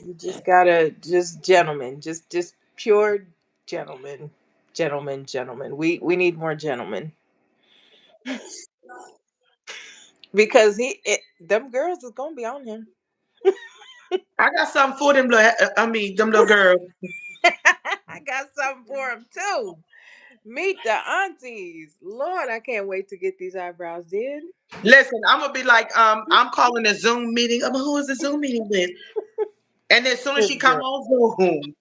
you just gotta just gentlemen. Just pure gentlemen. Gentlemen, gentlemen. We need more gentlemen. Because them girls is gonna be on him. I got something for them little, them little girls. I got something for him too. Meet the aunties. Lord, I can't wait to get these eyebrows did. Listen, I'm gonna be like, I'm calling a Zoom meeting. Who is the Zoom meeting with? And then as soon as she This come girl. on Zoom,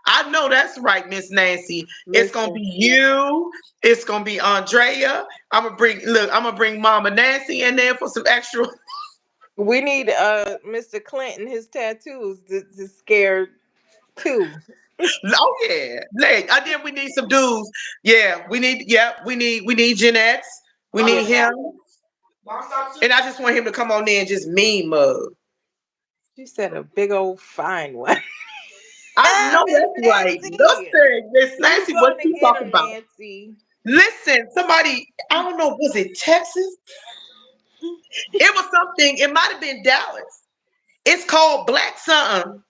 I know that's right, Miss Nancy. It's gonna Listen, be you. It's gonna be Andrea. I'm gonna bring Mama Nancy in there for some extra. we need Mr. Clinton, his tattoos to scare too. Oh yeah, like, and then we need some dudes. Yeah, we need Gen X. We need him, and I just want him to come on there and just meme mug. She said a big old fine one. I know Miss that's right. Nancy. Listen, Miss You Nancy, what gonna you get talking him, about? Nancy. Listen, somebody, I don't know, was it Texas? It was something. It might have been Dallas. It's called Black something.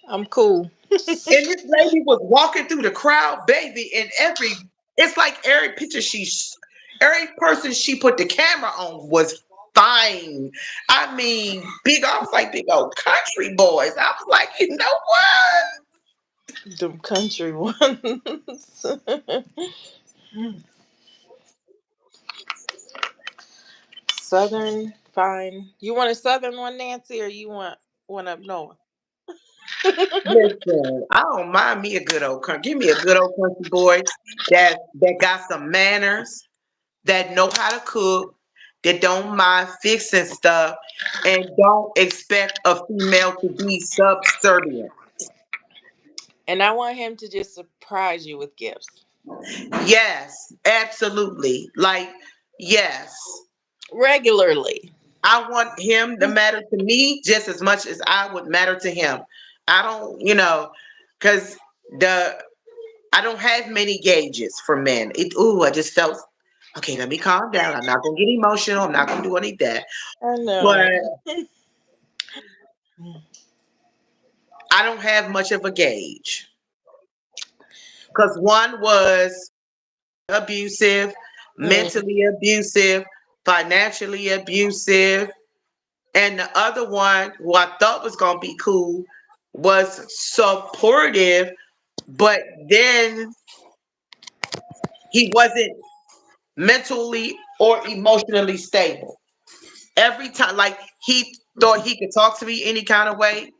I'm cool. And this lady was walking through the crowd, baby, and it's like every person she put the camera on was fine. I mean, I was like, big old country boys. I was like, you know what? Them country ones. Southern, fine. You want a southern one, Nancy, or you want one up north? Listen, I don't mind me a good old country. Give me a good old country boy that got some manners, that know how to cook, that don't mind fixing stuff, and don't expect a female to be subservient. And I want him to just surprise you with gifts Yes, absolutely. Like, yes. regularly. I want him to matter to me just as much as I would matter to him. I don't, because the I don't have many gauges for men. I just felt okay, let me calm down. I'm not gonna get emotional. I'm not gonna do any of that. I know. But I don't have much of a gauge. Because one was abusive, Mm. mentally abusive, financially abusive. And the other one, who I thought was gonna be cool, was supportive, but then he wasn't mentally or emotionally stable. Every time, like he thought he could talk to me any kind of way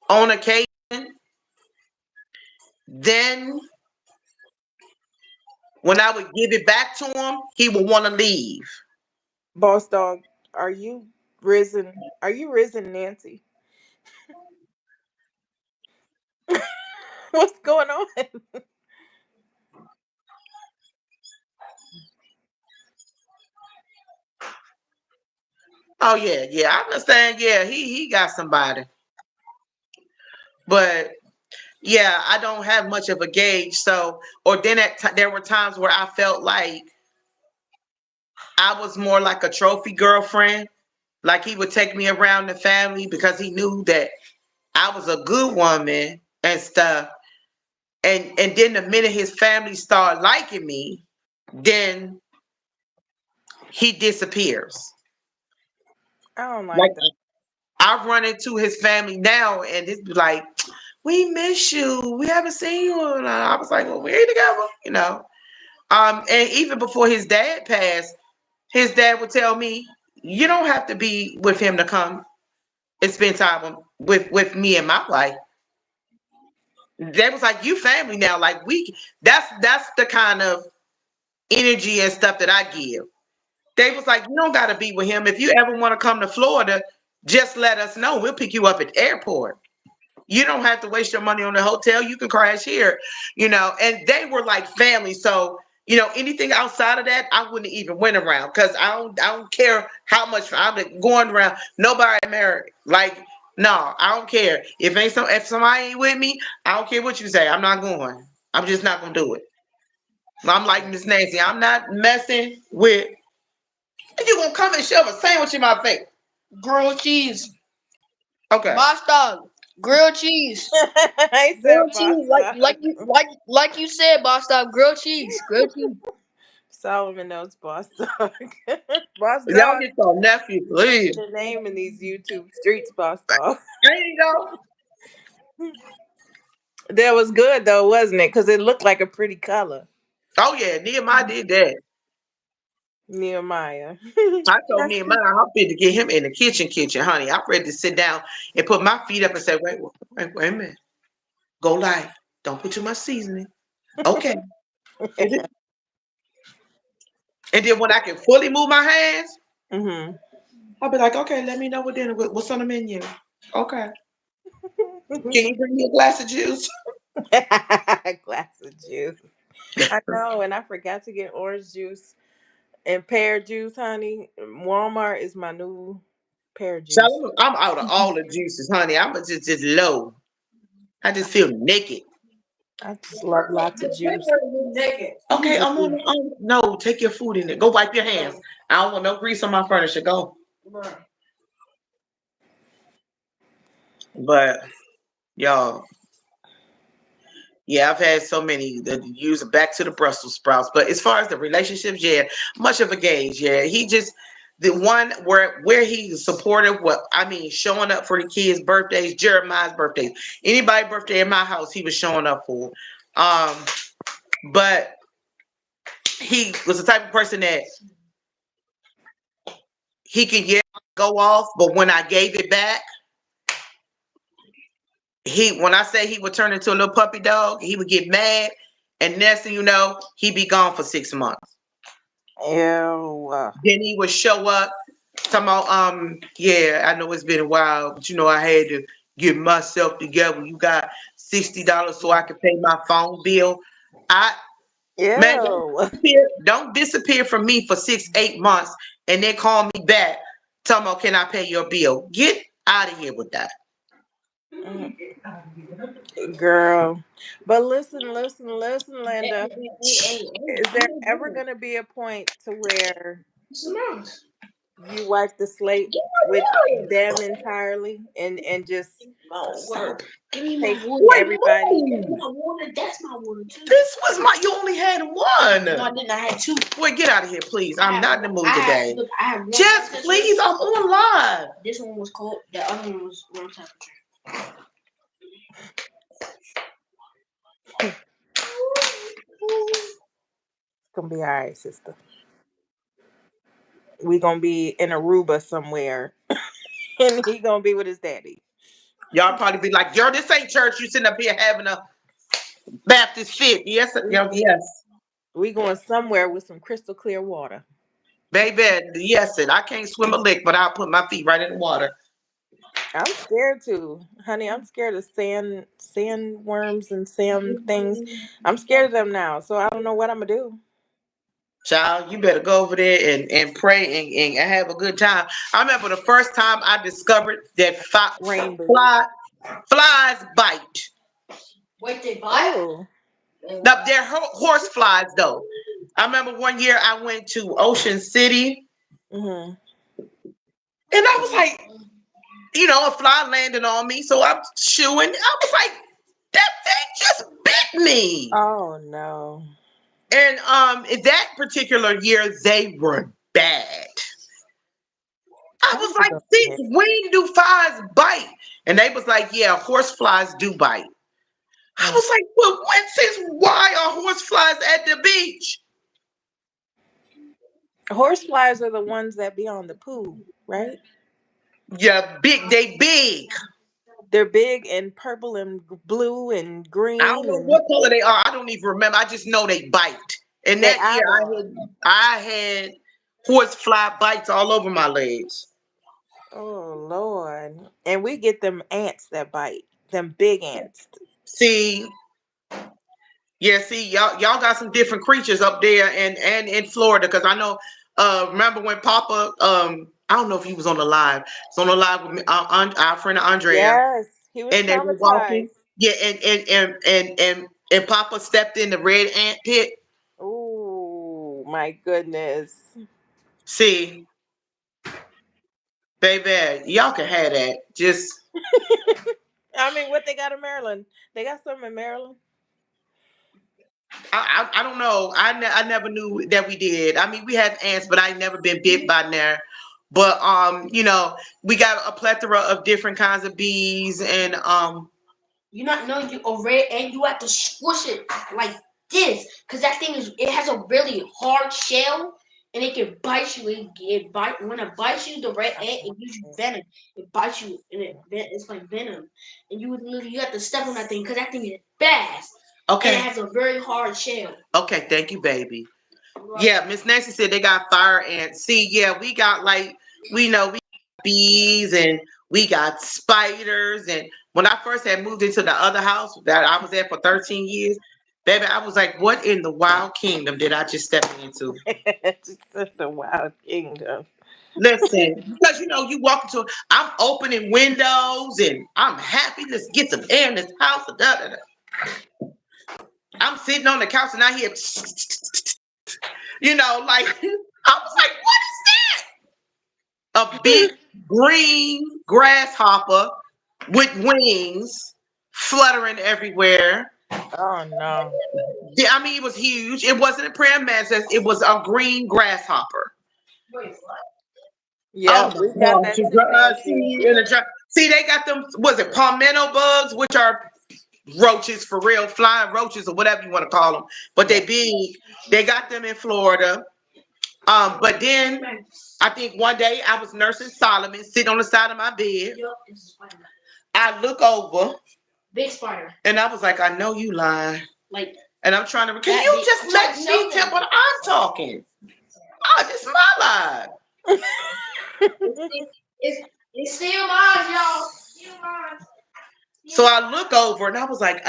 on occasion, then when I would give it back to him, he would want to leave. Boss dog, are you risen? Are you risen, Nancy? What's going on? Oh yeah, yeah, I understand. Yeah, he got somebody, but yeah, I don't have much of a gauge. So, or then there were times where I felt like I was more like a trophy girlfriend. Like he would take me around the family because he knew that I was a good woman and stuff. And then the minute his family started liking me, then he disappears. I don't Like like that. I run into his family now, and it's like, "We miss you. We haven't seen you." And I was like, "Well, we're together." And even before his dad passed, his dad would tell me, "You don't have to be with him to come. and spend time with me and my wife. They was like, you family now. Like that's the kind of energy and stuff that I give. They was like, you don't gotta be with him. If you ever want to come to Florida, just let us know. We'll pick you up at the airport. You don't have to waste your money on the hotel. You can crash here, And they were like family. So, anything outside of that, I wouldn't even went around because I don't care how much I'm going around. Nobody married. Like, no, I don't care. If somebody ain't with me, I don't care what you say. I'm not going. I'm just not gonna do it. I'm like Miss Nancy. I'm not messing with. You gonna come and shove a sandwich in my face? Grilled cheese. Okay. Boss dog. Grilled cheese. I said Grilled boss cheese. Like dog. like you like like you said, boss dog. Grilled cheese. Grilled cheese. Solomon knows boss dog. Boss Y'all dog. get your nephew, please. The name in these YouTube streets, boss dog. There you go. That was good though, wasn't it? Because it looked like a pretty color. Oh yeah, Nehemiah did that. Nehemiah. I told That's Nehemiah I'm fit to get him in the kitchen, honey. I'm ready to sit down and put my feet up and say, wait a minute. Go light. Don't put too much seasoning. Okay. And then when I can fully move my hands, hmm I'll be like, okay, let me know what's on the menu. Okay. Can you bring me a glass of juice? Glass of juice. I know, and I forgot to get orange juice and pear juice, honey. Walmart is my new pear So juice. I'm out of all the juices, honey. I'm just low. I just feel naked. I just love lots of juice. Okay, I'm on. No, take your food in there. Go wipe your hands. I don't want no grease on my furniture. Go. But y'all, yeah, I've had so many that use back to the Brussels sprouts. But as far as the relationships, yeah, much of a gauge. Yeah, he just the one where he supported what I mean, showing up for the kids' birthdays, Jeremiah's birthdays, anybody birthday in my house, he was showing up for. Um, but he was the type of person that he could go off, but when I gave it back, when I say he would turn into a little puppy dog, he would get mad, and next thing you know, he'd be gone for 6 months. Ew. Then he would show up, talking about, yeah, I know it's been a while, but I had to get myself together. You got $60 so I could pay my phone bill. I Man, Ew. don't disappear from me for 6, 8 months and then call me back. Tell me, can I pay your bill? Get out of here with that. Mm, girl. But listen, Linda. Is there ever going to be a point to where you wipe the slate with them entirely and just Give me my take water. Wait, everybody? move. My water. That's my water too. This was you only had one. No, I didn't. I had two. Wait, get out of here, please. I'm not in the mood I had, today. look, I had one. Just please, I'm on live. This one was cold. The other one was room temperature. It's gonna be all right, sister. We gonna be in Aruba somewhere, and he gonna be with his daddy. Y'all probably be like, "Girl, this ain't church. You sitting up here having a Baptist fit." Yes, We yes, we going somewhere with some crystal clear water. baby. Yes, and I can't swim a lick, but I'll put my feet right in the water. I'm scared too, honey. I'm scared of sandworms and sand things. I'm scared of them now, so I don't know what I'm gonna do. Child, you better go over there and pray and have a good time. I remember the first time I discovered that Rain boots. flies bite. Wait, they bite? Oh. Now, they're horse flies, though. I remember one year I went to Ocean City Mhm. and I was like, a fly landed on me. So I'm shooing. I was like, that thing just bit me. Oh no. And in that particular year, they were bad. I How was you like, gonna since get? when do flies bite? And they was like, yeah, horse flies do bite. I Mm. was like, well, since why are horse flies at the beach? Horseflies are the ones that be on the pool, right? Yeah, big. They big. They're big and purple and blue and I don't green know and what color they are. I don't even remember. I just know they bite. And they that year, eyeball. I had horsefly bites all over my legs. Oh Lord. And we get them ants that bite. Them big ants. See, yeah, see, y'all got some different creatures up there and in Florida because I know. Remember when Papa? I don't know if he was on the live. It's on the live with me, our friend Andrea, Yes. He was and they were walking. traumatized. Yeah, and Papa stepped in the red ant pit. Oh my goodness. See, baby, y'all can have that. Just I mean, what they got in Maryland? They got some in Maryland. I don't know. I never knew that we did. I mean, we had ants, but I never been bit by there. But we got a plethora of different kinds of bees, and You not know you a red and you have to squish it like this because that thing it has a really hard shell and it can bite you. It bite when it bites you, the red ant it gives you venom. It bites you and it's like venom, and you have to step on that thing because that thing is fast and it okay, has a very hard shell. okay, thank you, baby. Yeah, Miss Nancy said they got fire ants. See, yeah, we got like we got bees and we got spiders. And when I first had moved into the other house that I was at for 13 years, baby, I was like, what in the wild kingdom did I just step into? It's such a wild kingdom. Listen, because you walk into, I'm opening windows and I'm happy. Let's get some air in this house. Da, da, da. I'm sitting on the couch and I hear, like I was like, a big green grasshopper with wings fluttering everywhere. Oh no. Yeah, I mean, it was huge. It wasn't a prayer mantis. It was a green grasshopper. Oh Yep, my we got gosh! that too, Nancy. See, they got them. Was it palmetto bugs, which are roaches for real, flying roaches or whatever you want to call them? But they Yeah. big. They got them in Florida. But then I think one day I was nursing Solomon, sitting on the side of my bed. I look over Big spider. and I was like, I know you lying. Like And I'm trying to. Can you just let me tell what I'm talking? Oh, this is my life. it's still mine, y'all. Still mine. So I look over and I was like,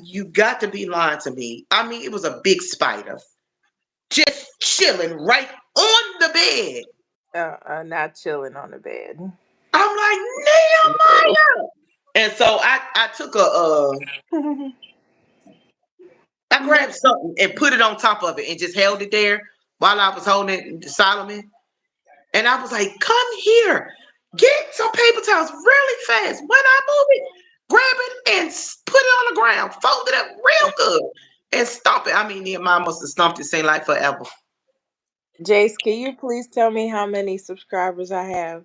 you got to be lying to me. I mean, it was a big spider just chilling right on the bed. Not chilling on the bed. I'm like, No. Nehemiah. And so I took I grabbed something and put it on top of it and just held it there while I was holding it to Solomon. And I was like, come here, get some paper towels really fast. When I move it, grab it and put it on the ground, fold it up real good and stomp it. I mean, Nehemiah must have stomped it, seemed like forever. Jace, can you please tell me how many subscribers I have?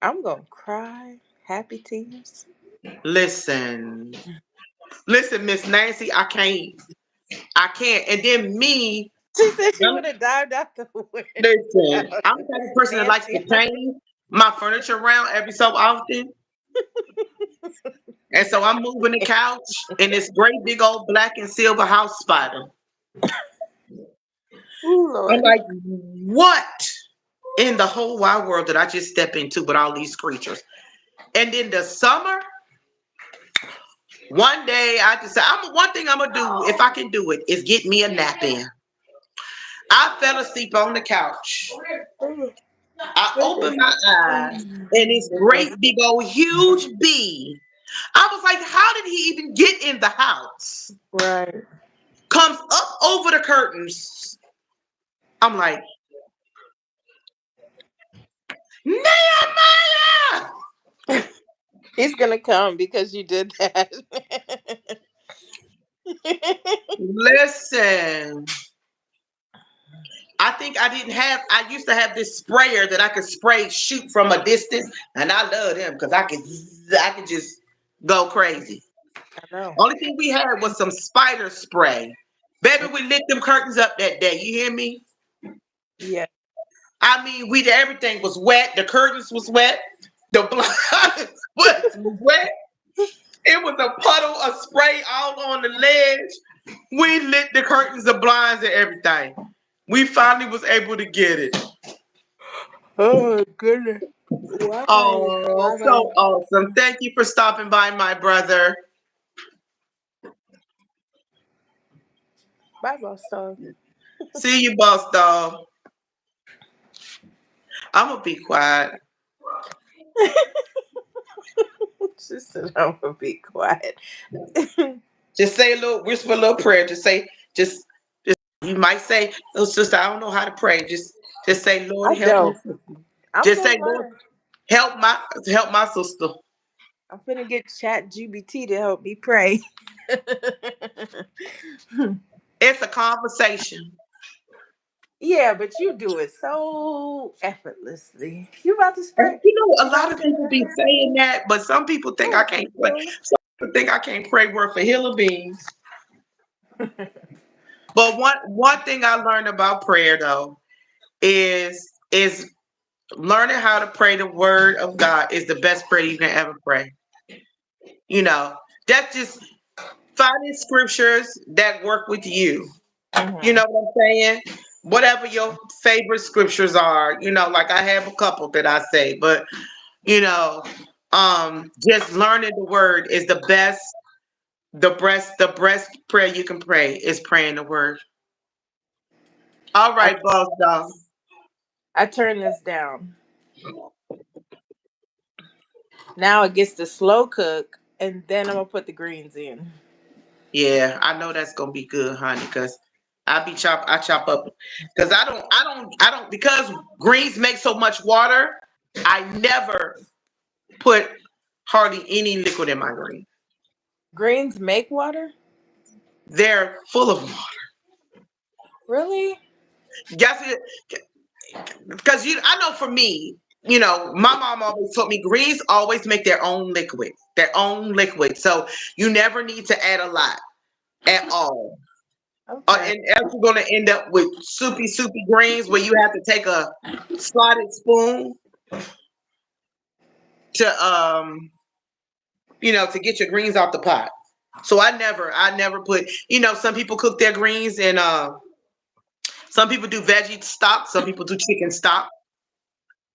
I'm gonna cry. Happy tears. listen, listen, Miss Nancy, I can't. And then me, She said she I'm- would have dived out the listen, window. I'm the type of person that likes to Nancy. change my furniture around every so often. And so I'm moving the couch in this great big old black and silver house spider. Oh I'm Lord. like, what in the whole wide world did I just step into with all these creatures? And in the summer, one day I decided one thing I'm gonna do if I can do it is get me a nap in. I fell asleep on the couch. I opened my eyes and this great big old huge bee. I was like, how did he even get in the house? Right. Comes up over the curtains. I'm like, Nehemiah! He's gonna come because you did that. Listen, I think I used to have this sprayer that I could spray shoot from a distance, and I love him because I could just go crazy. I know. Only thing we had was some spider spray. Baby, we lit them curtains up that day. You hear me? Yeah. I mean, we everything was wet. The curtains was wet. The blinds was wet. It was a puddle of spray all on the ledge. We lit the curtains, the blinds, and everything. We finally was able to get it. Oh goodness. Why? Oh, Why, so why? awesome. Thank you for stopping by, my brother. Bye, boss dog. See you, boss dog. I'm going to be quiet. She said, "I'm gonna be quiet." Just say a little, whisper a little prayer. Just, you might say, oh, sister, I don't know how to pray. Just say, I Lord, help my don't. sister. I'm Just gonna say, Lord, learn. help my, help my sister. I'm finna get Chat GBT to help me pray. It's a conversation. Yeah, but you do it so effortlessly. You about to And spray? you know, You a about lot to of say people be prayer? saying that, but some people think I Oh, can't pray. no. Some people think I can't pray worth a hill of beans. But one thing I learned about prayer though is learning how to pray the word of God is the best prayer you can ever pray. You know, that's just finding scriptures that work with you. You Hmm. know what I'm saying? Whatever your favorite scriptures are, like I have a couple that I say, but you know, just learning the word is the best prayer you can pray is praying the word. All I right, boss dog. I turn this down. Now it gets to slow cook, and then I'm gonna put the greens in. Yeah, I know that's gonna be good, honey, because I chop up because I don't because greens make so much water. I never put hardly any liquid in my green. Greens make water? They're full of water. Really? Guess it because I know for me, my mom always told me greens always make their own liquid. So you never need to add a lot at all. Okay. And else you're gonna end up with soupy greens where you have to take a slotted spoon to get your greens off the pot. So I never put. Some people cook their greens and some people do veggie stock, some people do chicken stock.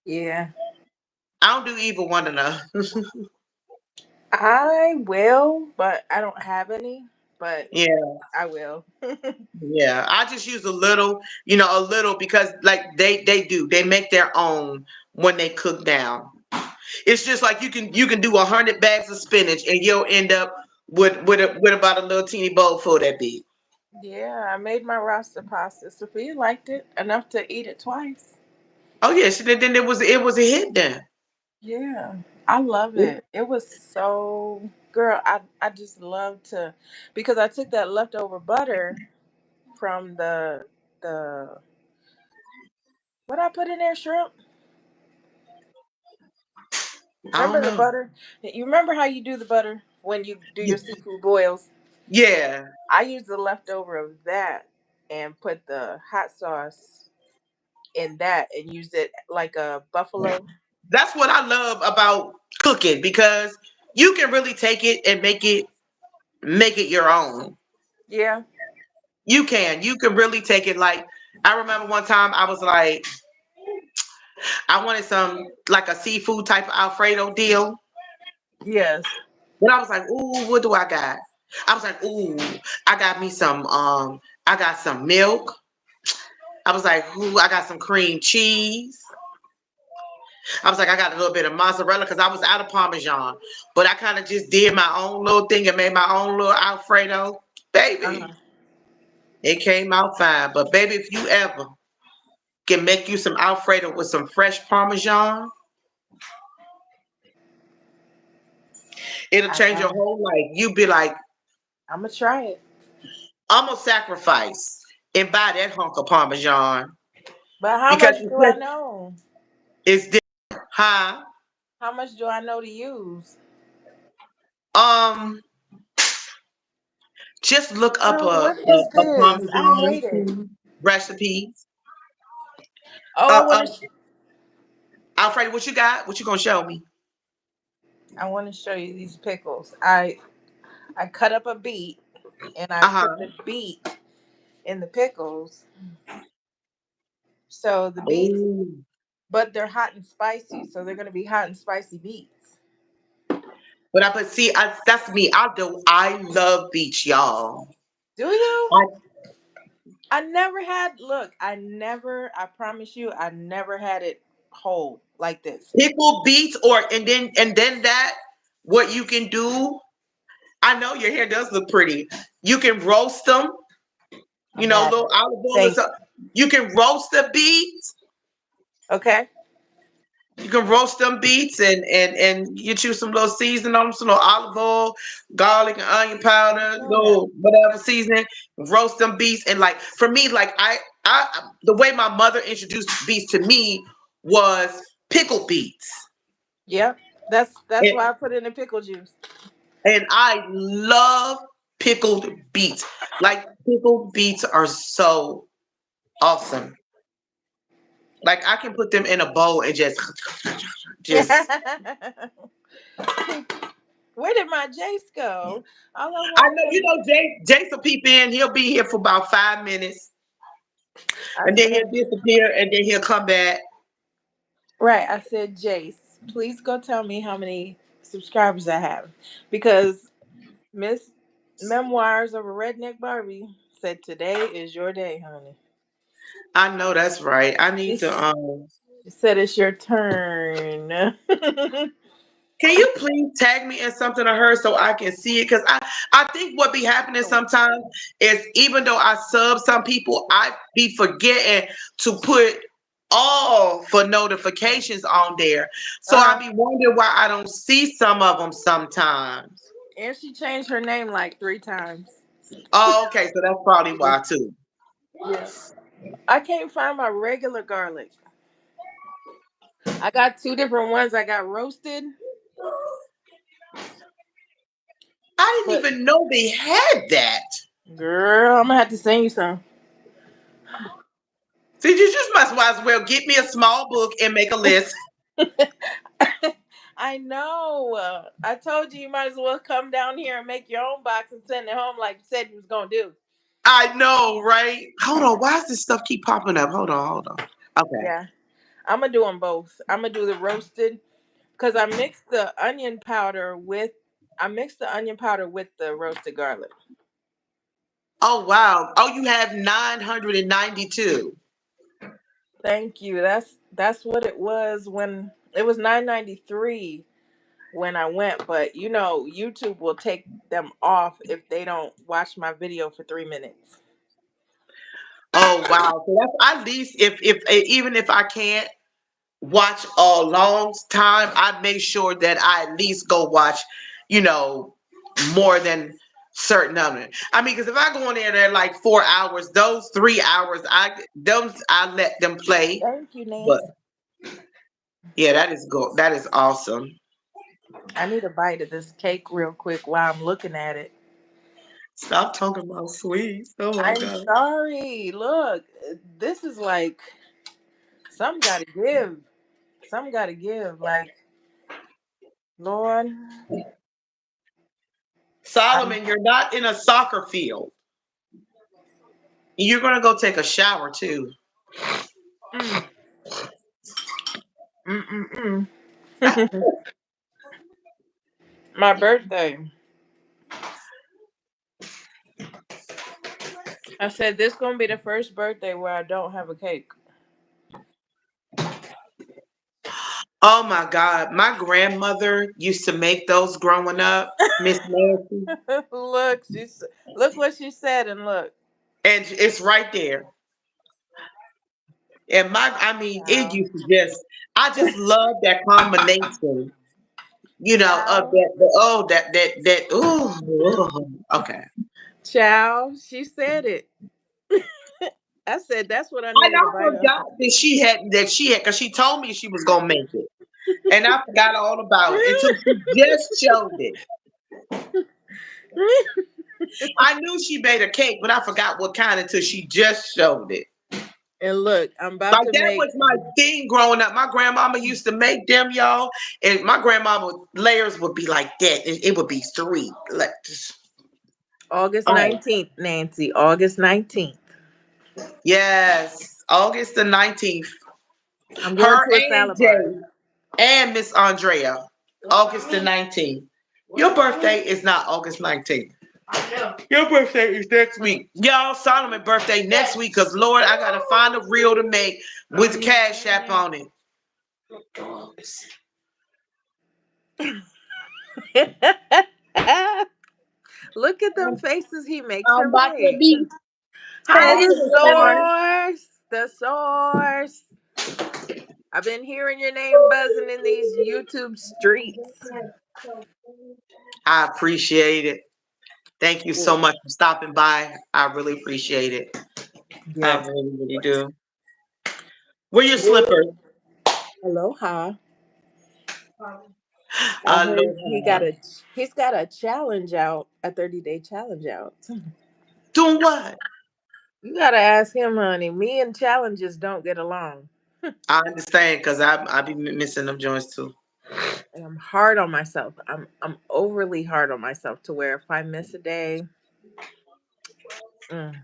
Yeah. I don't do either one of those. I will, but I don't have any. But Yeah, I will. yeah. I just use a little because like they make their own when they cook down. It's just like you can do 100 bags of spinach and you'll end up with about a little teeny bowl full that big. Yeah, I made my roster pasta. Sophia liked it enough to eat it twice. Oh yeah, then it was a hit then. Yeah, I love it. It was so girl. I just love to because I took that leftover butter from the what I put in there shrimp. I don't Remember the know. butter? You remember how you do the butter when you do your seafood boils? Yeah, I used the leftover of that and put the hot sauce in that and used it like a buffalo. that's what I love about cooking because you can really take it and make it your own. Yeah. You can really take it. Like I remember one time I was like I wanted some like a seafood type of Alfredo deal. Yes. But I was like, ooh, what do I got? I was like, ooh, I got me I got some milk. I was like, ooh, I got some cream cheese. I was like, I got a little bit of mozzarella because I was out of Parmesan. But I kind of just did my own little thing and made my own little Alfredo. Uh-huh. Baby, it came out fine. But baby, if you ever can make you some Alfredo with some fresh Parmesan, it'll I change your know. whole life. You be like, I'm gonna try it. I'm gonna sacrifice and buy that hunk of Parmesan But how because much do I know? it's different. Huh? How much do I know to use? Um, just look up Girl, a, what a, is a this? I Parmesan hate it. recipe. Oh, Uh, uh, Alfred, what you got? What you gonna show me? I want to show you these pickles. I cut up a beet and I Uh put huh. the beet in the pickles. So the beets, Oh, but they're hot and spicy, so they're gonna be hot and spicy beets. but I but see, that's me. I do. I love beach, y'all. Do you? I I never had. Look, I never. I promise you, I never had it whole like this. pickle beets, or and then that what you can do. I know your hair does look pretty. You can roast them. I'm Little having. olive oil or Thank something. You can roast the beets. you. Okay. You can roast them beets and you choose some little seasoning on them, some little olive oil, garlic and onion I powder, know that. little whatever seasoning. Roast them beets and like for me, like I the way my mother introduced beets to me was pickled beets, Yep. That's and why I put it in pickle juice. and I love pickled beets. Like pickled beets are so awesome. Like I can put them in a bowl and just Where did my Jace go? All I I want know him. Jason peep in. He'll be here for about 5 minutes, I and then said he'll disappear, and then he'll come back. right. I said Jace, please go tell me how many subscribers I have, because Miss Memoirs of a Redneck Barbie said today is your day, honey. I know that's right. I She need to. s- she said it's your turn. Can you please tag me in something of hers so I can see it? Because I think what be happening sometimes is even though I sub some people, I be forgetting to put all for notifications on there. So I Uh-huh. be wondering why I don't see some of them sometimes. And she changed her name like 3 times. Oh, okay, so that's probably why too. Yeah. I can't find my regular garlic. I got two different ones. I got roasted, I didn't but even know they had that. girl, I'm gonna have to send you some. See, you just must as well get me a small book and make a list. I know. I told you might as well come down here and make your own box and send it home like you said you was gonna do. I know, right? Hold on. Why does this stuff keep popping up? Hold on, hold on. Okay. Yeah, I'm gonna do them both. I'm gonna do the roasted because I mixed the onion powder with the roasted garlic. Oh wow. Oh, you have 992. Thank you. That's what it was when it was 993 when I went, but YouTube will take them off if they don't watch my video for 3 minutes. Oh wow. So that's at least if even if I can't watch a long time, I make sure that I at least go watch, you know, more than certain number. I mean, because if I go in there like 4 hours, those 3 hours, I let them play. Thank you, But Nancy. yeah, that is go. That is awesome. I need a bite of this cake real quick while I'm looking at it. Stop talking about sweets. Oh my I'm god. sorry. Look, this is like some got to give. Some got to give. Like, Lord, I'm. Solomon, you're not in a soccer field. You're gonna go take a shower too. Mm, mm. My birthday. I said this gonna be the first birthday where I don't have a cake. Oh my God. My grandmother used to make those growing up, Miss Nancy. Look, look what she said, and look. And it's right there. And I mean, it Ciao. used to I just love that combination, of Ciao. okay. Ciao. She said it. I said that's what I And needed a I bite of. forgot because she told me she was gonna make it. And I forgot all about it until she just showed it. I knew she made a cake, but I forgot what kind until she just showed it. And look, I'm about Like to that make. was my thing growing up. My grandmama used to make them, y'all, and my grandmama layers would be like that. It would be three. Like, August oh 19th, Nancy. August 19th. yes, August the 19th. I'm going Her to a and salad bar. Jay and Miss Andrea, August the 19th. Your birthday is not August 19th. Your birthday is next week. Y'all, Solomon birthday next week because, Lord, I got to find a reel to make with Cash App on it. Look at them faces he makes I'm her about to make. be Hi, talking the on. source. The source. I've been hearing your name buzzing in these YouTube streets. I appreciate it. Thank you so much for stopping by. I really appreciate it. I Yes. really, Of really course. do. Where your slippers? Aloha. I heard Aloha. he's got a challenge out, a 30-day challenge out. Doing what? You gotta ask him, honey. Me and challenges don't get along. I understand because I be missing them joints too. And I'm hard on myself. I'm overly hard on myself to where if I miss a day, mm,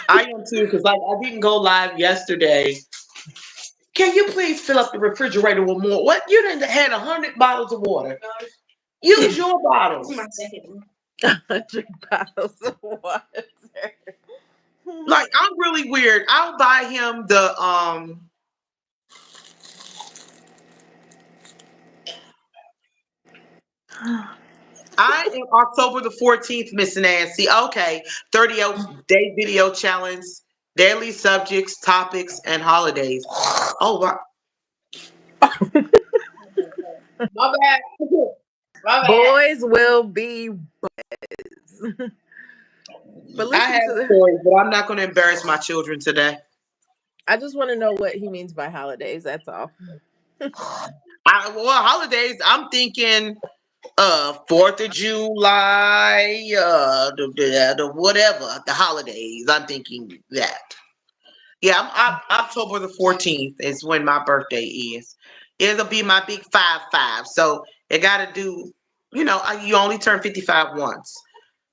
I am too because like I didn't go live yesterday. Can you please fill up the refrigerator with more? What you done had 100 bottles of water? Use your bottles. 100 bottles of water. Like I'm really weird. I'll buy him the I am October the 14th, Miss Nancy. Okay. 30-day video challenge, daily subjects, topics, and holidays. Oh wow. My bad. My bad. Boys will be but I listen have to the stories, but I'm not gonna embarrass my children today. I just want to know what he means by holidays, that's all. Holidays, I'm thinking 4th of July, the whatever, the holidays. I'm thinking that. Yeah, October the 14th is when my birthday is. It'll be my big 5-5. So it got to do, you only turn 55 once.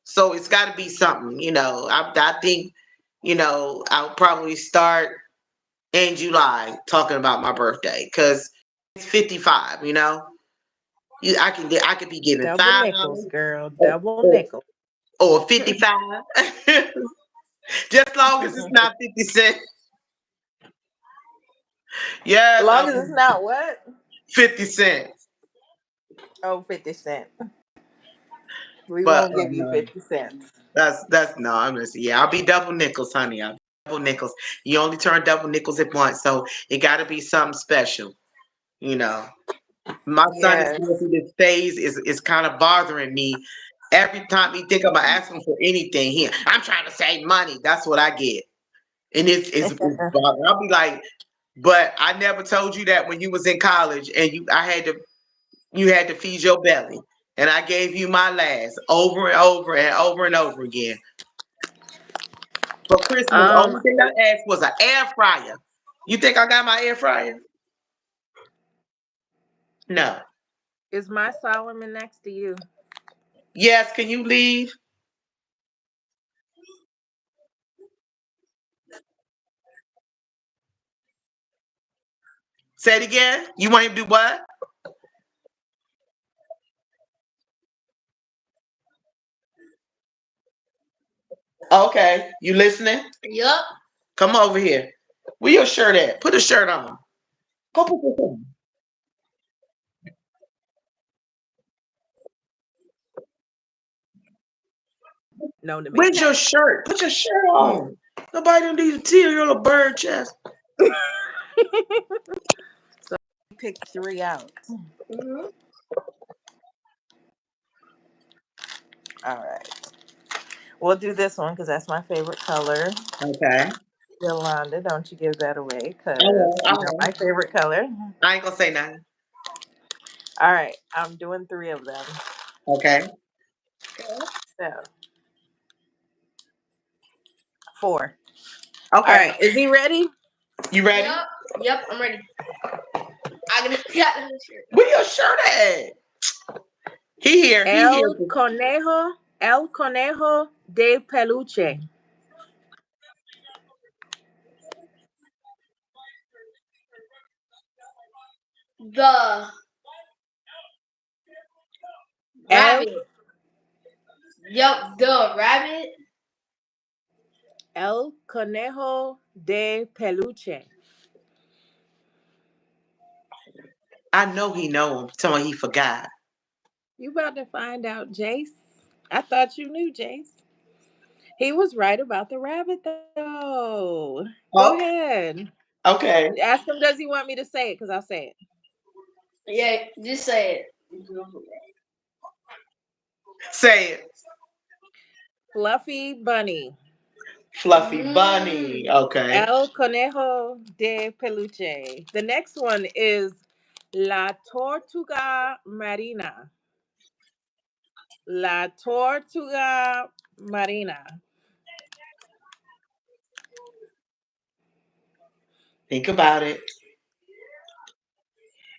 So it's got to be something, I think, I'll probably start in July talking about my birthday because it's 55, I could be giving Double nickels, $5 girl. or, Double or, nickel. or 55. Just long as it's not 50 cents. As Yes, long I'll as it's be not what? 50 cents. Oh, 50 cents. We But won't give you no, 50 cents. that's no. I'm just yeah. I'll be double nickels, honey. I'll be double nickels. You only turn double nickels at once, so it got to be something special. You know, my son is going Yes. through this phase. Is kind of bothering me. Every time he think I'm gonna ask him for anything, I'm trying to save money. That's what I get, and it's bothering. I'll be like, but I never told you that when you was in college, and you had to feed your belly. And I gave you my last over and over and over and over again. For Christmas, the um, only thing I asked was an air fryer. You think I got my air fryer? No. is my Solomon next to you? Yes, can you leave? Say it again. You want him to do what? Okay. You listening? Yup. Come over here. Where your shirt at? Put a shirt on. Go put this on. Known to make Where's me. your shirt? Put your shirt on. Nobody don't need to tear your little bird chest. So pick three out. Mm-hmm. All right. We'll do this one because that's my favorite color. Okay. Yolanda, don't you give that away I because won't. I you know my won't. favorite color. I ain't gonna say nothing. All right. I'm doing three of them. Okay. So, four. All Okay. right, is he ready? You ready? Yep. Yep. I'm ready. I got this shirt. Where your shirt at? He here. He here. El Conejo de Peluche. The El rabbit. Yep. The rabbit. El Conejo de Peluche. I know he know him. Tell me he forgot. You about to find out, Jace. I thought you knew, Jace. He was right about the rabbit, though. Go Okay. ahead. Okay. Ask him, does he want me to say it? Because I'll say it. Yeah. Just say it. Say it. Fluffy Bunny. Fluffy bunny. Mm. Okay. El Conejo de Peluche. The next one is La Tortuga Marina. La Tortuga Marina. Think about it.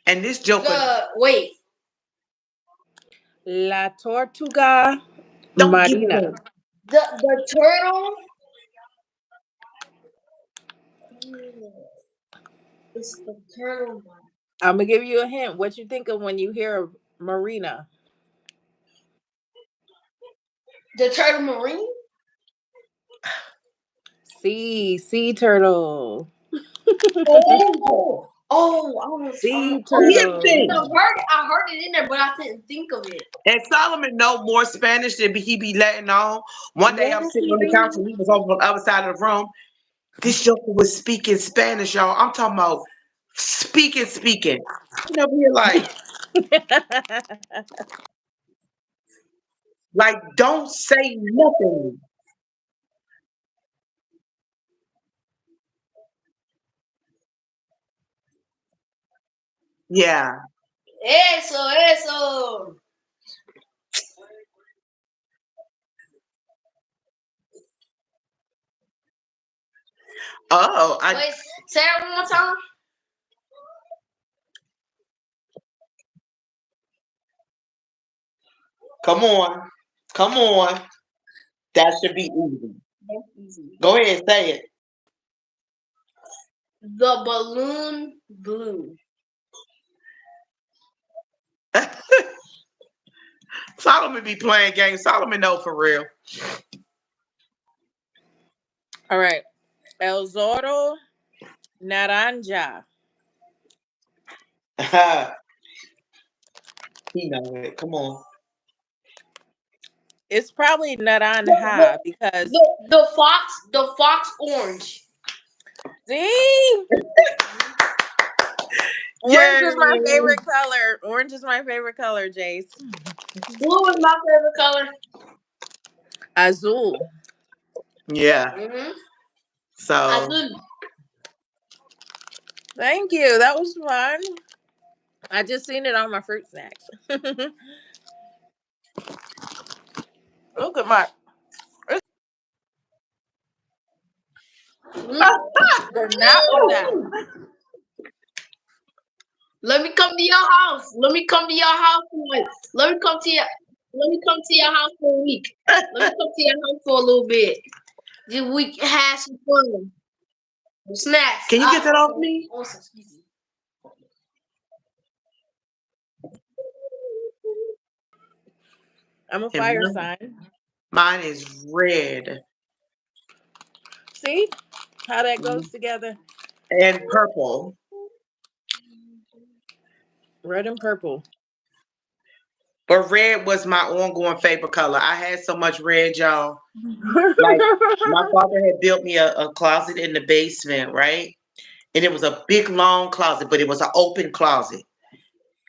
And this joker, The wait. La Tortuga don't give it Marina. up. The turtle. It's the turtle one. I'm gonna give you a hint. What you think of when you hear Marina? The turtle marine. Sea turtle. Oh. Oh. I was. Sea Oh, here's the turtle. thing. I heard it in there, but I didn't think of it. And Solomon know more Spanish than he be letting on. One day I'm Yes, sitting he on the couch and do. he was over on the other side of the room. This joker was speaking Spanish, y'all. I'm talking about speaking. You know, we're like, don't say nothing. Yeah. Eso. Oh, I Wait, say it one more time. come on. Come on. That should be easy. That's easy. Go ahead, say The balloon blue. it. Solomon be playing games. Solomon know for real. All right. El Zorro Naranja. He know it. Come on. It's probably The, naranja the, because the fox orange. see, orange is my Yay. favorite color. Orange is my favorite color, Jace. Blue is my favorite color. Azul. Yeah. Mm-hmm. So Azul. Thank you. That was fun. I just seen it on my fruit snacks. Look at my. Mm. They're not enough. Let me come to your house. Let me come to your house. Let me come to your. Let me come to your house for a week. Let me come to your house for a little bit. Then we can have some fun. Some snacks. can you get that off me? Excuse me. I'm a And fire sign. mine is red See how that goes together? and purple. Red and purple. But red was my ongoing favorite color. I had so much red, y'all. Like my father had built me a closet in the basement, right? And it was a big long closet, but it was an open closet.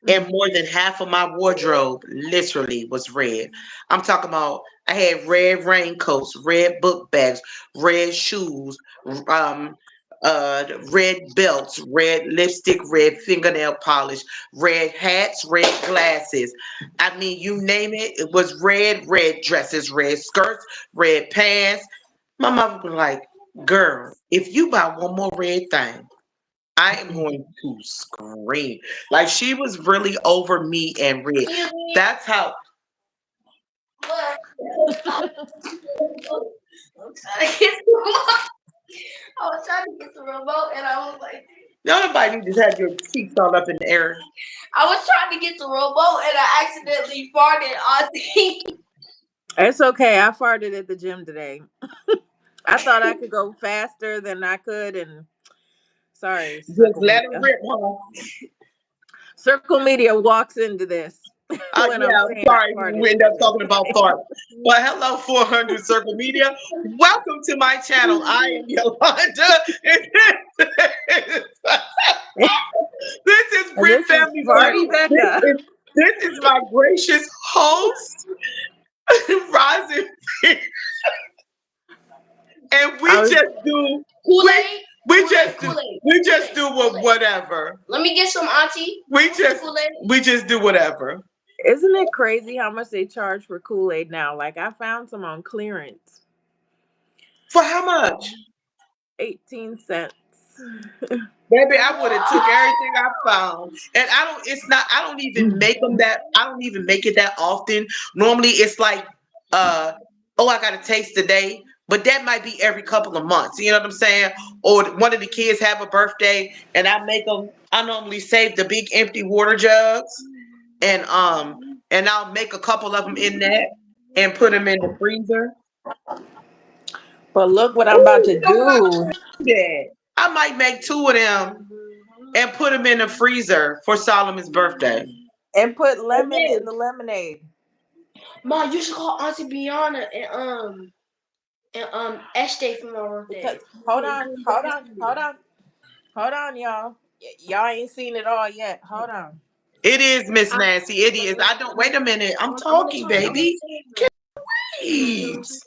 And more than half of my wardrobe literally was red. I'm talking about I had red raincoats, red book bags, red shoes, um, red belts, red lipstick, red fingernail polish, red hats, red glasses. I mean, you name it, it was red, red dresses, red skirts, red pants. My mother was like, Girl, if you buy one more red thing, I am going to scream. Like she was really over me and red. Excuse me. That's how Look. I'm trying to get the remote. I was trying to get the remote and I was like, nobody need to have your cheeks all up in the air. I was trying to get the remote and I accidentally farted on the. It's okay. I farted at the gym today. I thought I could go faster than I could, and sorry, Just Circle let them Media. rip, huh? Circle Media walks into this when I'm Yeah, I'm saying I sorry farted we at end the up gym talking about today. fart. But hello, 400 Circle Media. Welcome to my channel. I am Yolanda. And this is And Britt this is Family Fun. Farty Becca. This is my gracious host, Rising. And I we was. just do Kool we Aid. we Kool just Aid. do Kool Aid. we just do whatever. Let me get some, Auntie. We What's the just Kool Aid? we just do whatever. Isn't it crazy how much they charge for Kool Aid now? Like I found some on clearance, For how much? 18 cents. Baby, I would have took everything I found. And I don't it's not I don't even make them that I don't even make it that often. Normally it's like uh oh I got a taste today, but that might be every couple of months. You know what I'm saying? Or one of the kids have a birthday and I normally save the big empty water jugs and I'll make a couple of them in that and put them in the freezer. But look what I'm about Oh, to you know what? I do. might do that. I might make two of them and put them in the freezer for Solomon's birthday. And put lemon in Okay. the lemonade. Ma, you should call Auntie Biana and Estee for my birthday. Because hold on, y'all. Y'all ain't seen it all yet. Hold on. It is, Miss I'm, Nancy. It is. I don't wait a minute. I'm I'm gonna talking, tell you. I'm gonna baby. tell Please.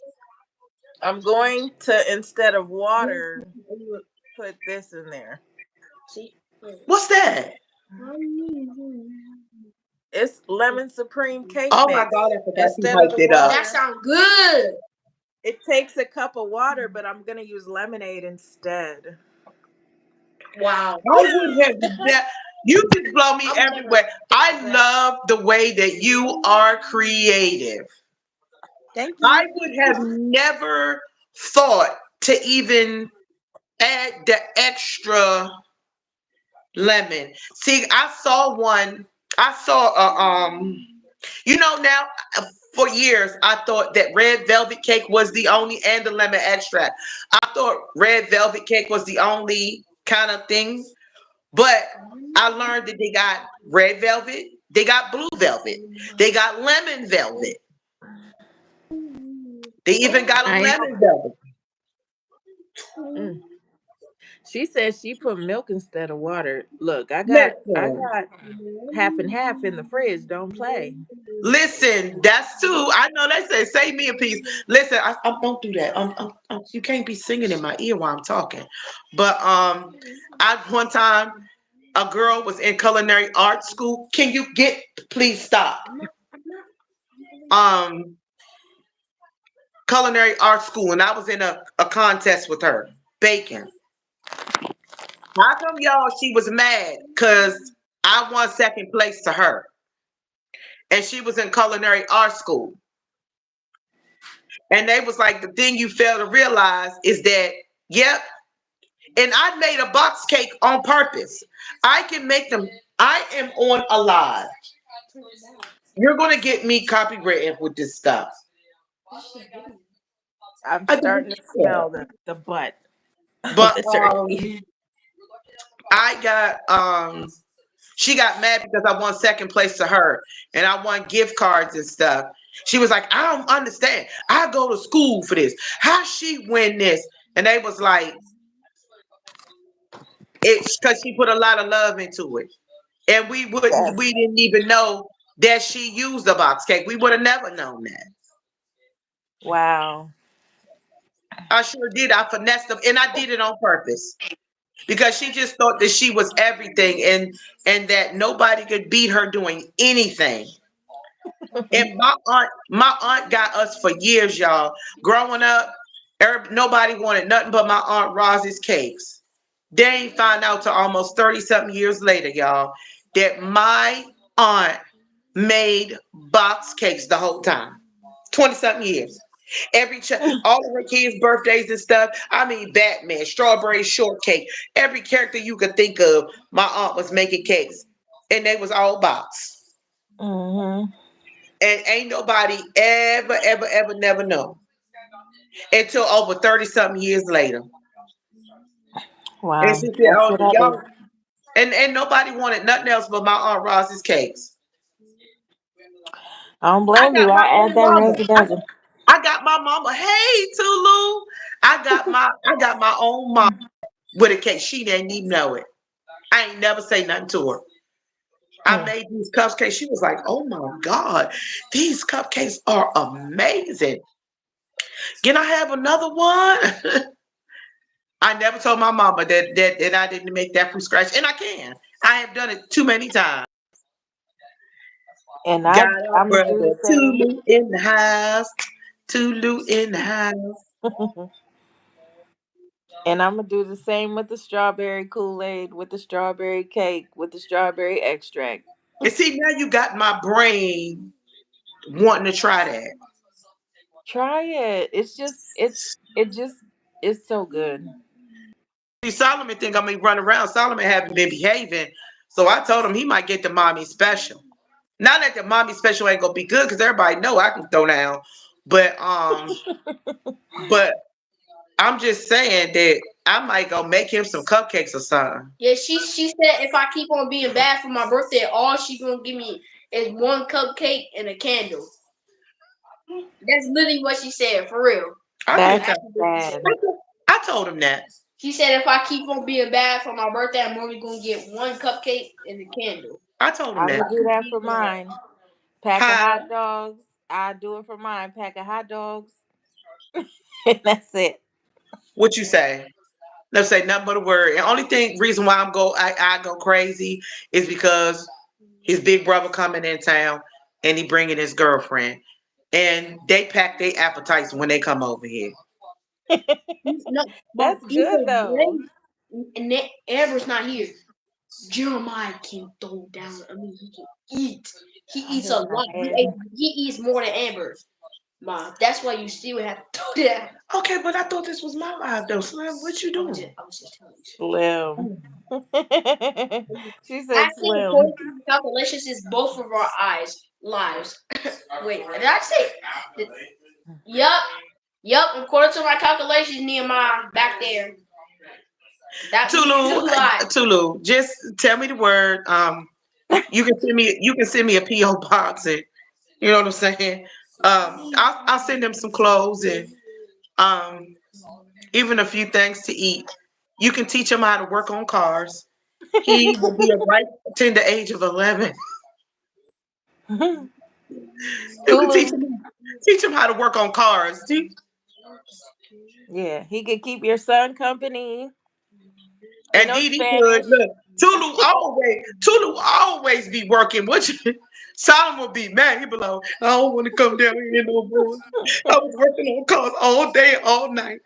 I'm going to, instead of water, you. put this in there. See? What's that? It's lemon supreme cake Oh my mix. God, I forgot you Instead of hyped the it up. That water, sounds good. it takes a cup of water, but I'm gonna use lemonade instead. Wow. I would have that. You just blow me I'm gonna everywhere. take I the bath. love the way that you are creative. Thank I you. would have never thought to even add the extra lemon. See, I saw one. I saw a now for years I thought that red velvet cake was the only and the lemon extract. I thought red velvet cake was the only kind of thing, but I learned that they got red velvet, they got blue velvet, they got lemon velvet, they even got a I lemon velvet. mm. She says she put milk instead of water. Look, I Listen, got half and half in the fridge. Don't play. listen, that's too. I know they say save me a piece. Listen, I don't do that. You can't be singing in my ear while I'm talking. But I one time a girl was in culinary art school. Can you get please stop? Um, culinary art school, and I was in a contest with her baking. How come y'all? She was mad because I won second place to her, and she was in culinary art school. And they was like, the thing you fail to realize is that, yep. And I made a box cake on purpose. I can make them. I am on a live. You're gonna get me copywritten with this stuff. I'm I don't starting to care. smell the butt of But the turkey. I got she got mad because I won second place to her and I won gift cards and stuff. She was like, I don't understand. I go to school for this. How she win this? And they was like, it's because she put a lot of love into it. And we Yes. didn't even know that she used a box cake. We would have never known that. Wow. I sure did. I finessed them and I did it on purpose. Because she just thought that she was everything and that nobody could beat her doing anything. And my aunt got us for years, y'all. Growing up, Nobody wanted nothing but my Aunt Rosie's cakes. They ain't find out till almost 30 something years later, y'all, that my aunt made box cakes the whole time. 20 something years. All of her kids' birthdays and stuff. I mean, Batman, strawberry shortcake, every character you could think of, my aunt was making cakes, and they was all box. Mm-hmm. And ain't nobody ever never know until over 30 something years later. And Wow, she said, that's "Oh, what I did. y'all," and nobody wanted nothing else but my aunt Ross's cakes. I don't I blame got you. my I add own that mama. razzle dazzle. I got my mama. Hey, Tulu. I got my own mom with a cake. She didn't even know it. I ain't never say nothing to her. I Mm. made these cupcakes. She was like, "Oh my God, these cupcakes are amazing. Can I have another one?" I never told my mama that I didn't make that from scratch, and I can. I have done it too many times. And Got our I'm gonna do the brother same. Tulu in the house. Tulu in the house. And I'm gonna do the same with the strawberry Kool-Aid, with the strawberry cake, with the strawberry extract. And see, now you got my brain wanting to try that. Try it. It just it's so good. See, Solomon think I'm gonna run around. Solomon haven't been behaving, so I told him he might get the mommy special. Not that the mommy special ain't gonna be good, because everybody know I can throw down. But but I'm just saying that I might go make him some cupcakes or something. Yeah, she said if I keep on being bad for my birthday, all she gonna give me is one cupcake and a candle. That's literally what she said, for real. I And did That's tell. that's what she said. sad. I told him that. She said if I keep on being bad for my birthday, I'm only gonna get one cupcake and a candle. I told him I'm that. gonna do I'm that being for bad. mine. Pack of Hi. hot dogs. I do it for mine. Pack of hot dogs. And that's it. What you say? No, say nothing but a word. And only thing reason why I go crazy is because his big brother coming in town and he bringing his girlfriend, and they pack their appetites when they come over here. No, but That's good even though. when Amber's not here, Jeremiah can throw down. I mean, he can eat. He I eats a hit my lot. head. He eats more than Amber. Ma, that's why you still have to do that. Okay, but I thought this was my live though. Slim, what you doing? I was just telling Slim. you. She said Actually, slim. according to the calculations, is both of our eyes lives. Wait, did I say? Did, yup, yup. According to my calculations, Nehemiah back there. That means Tulu, two lives. Tulu, just tell me the word. You can send me a PO box, and you know what I'm saying. I'll send him some clothes and um even a few things to eat. You can teach him how to work on cars. He will be a right tender age of 11. You can teach Tulu. him teach him how to work on cars. Yeah, he could keep your son company. He And knows Didi could Spanish. look. Tulu always be working. What you, Solomon will be mad. He be like, I don't want to come down here no more. I was working on cars all day, all night.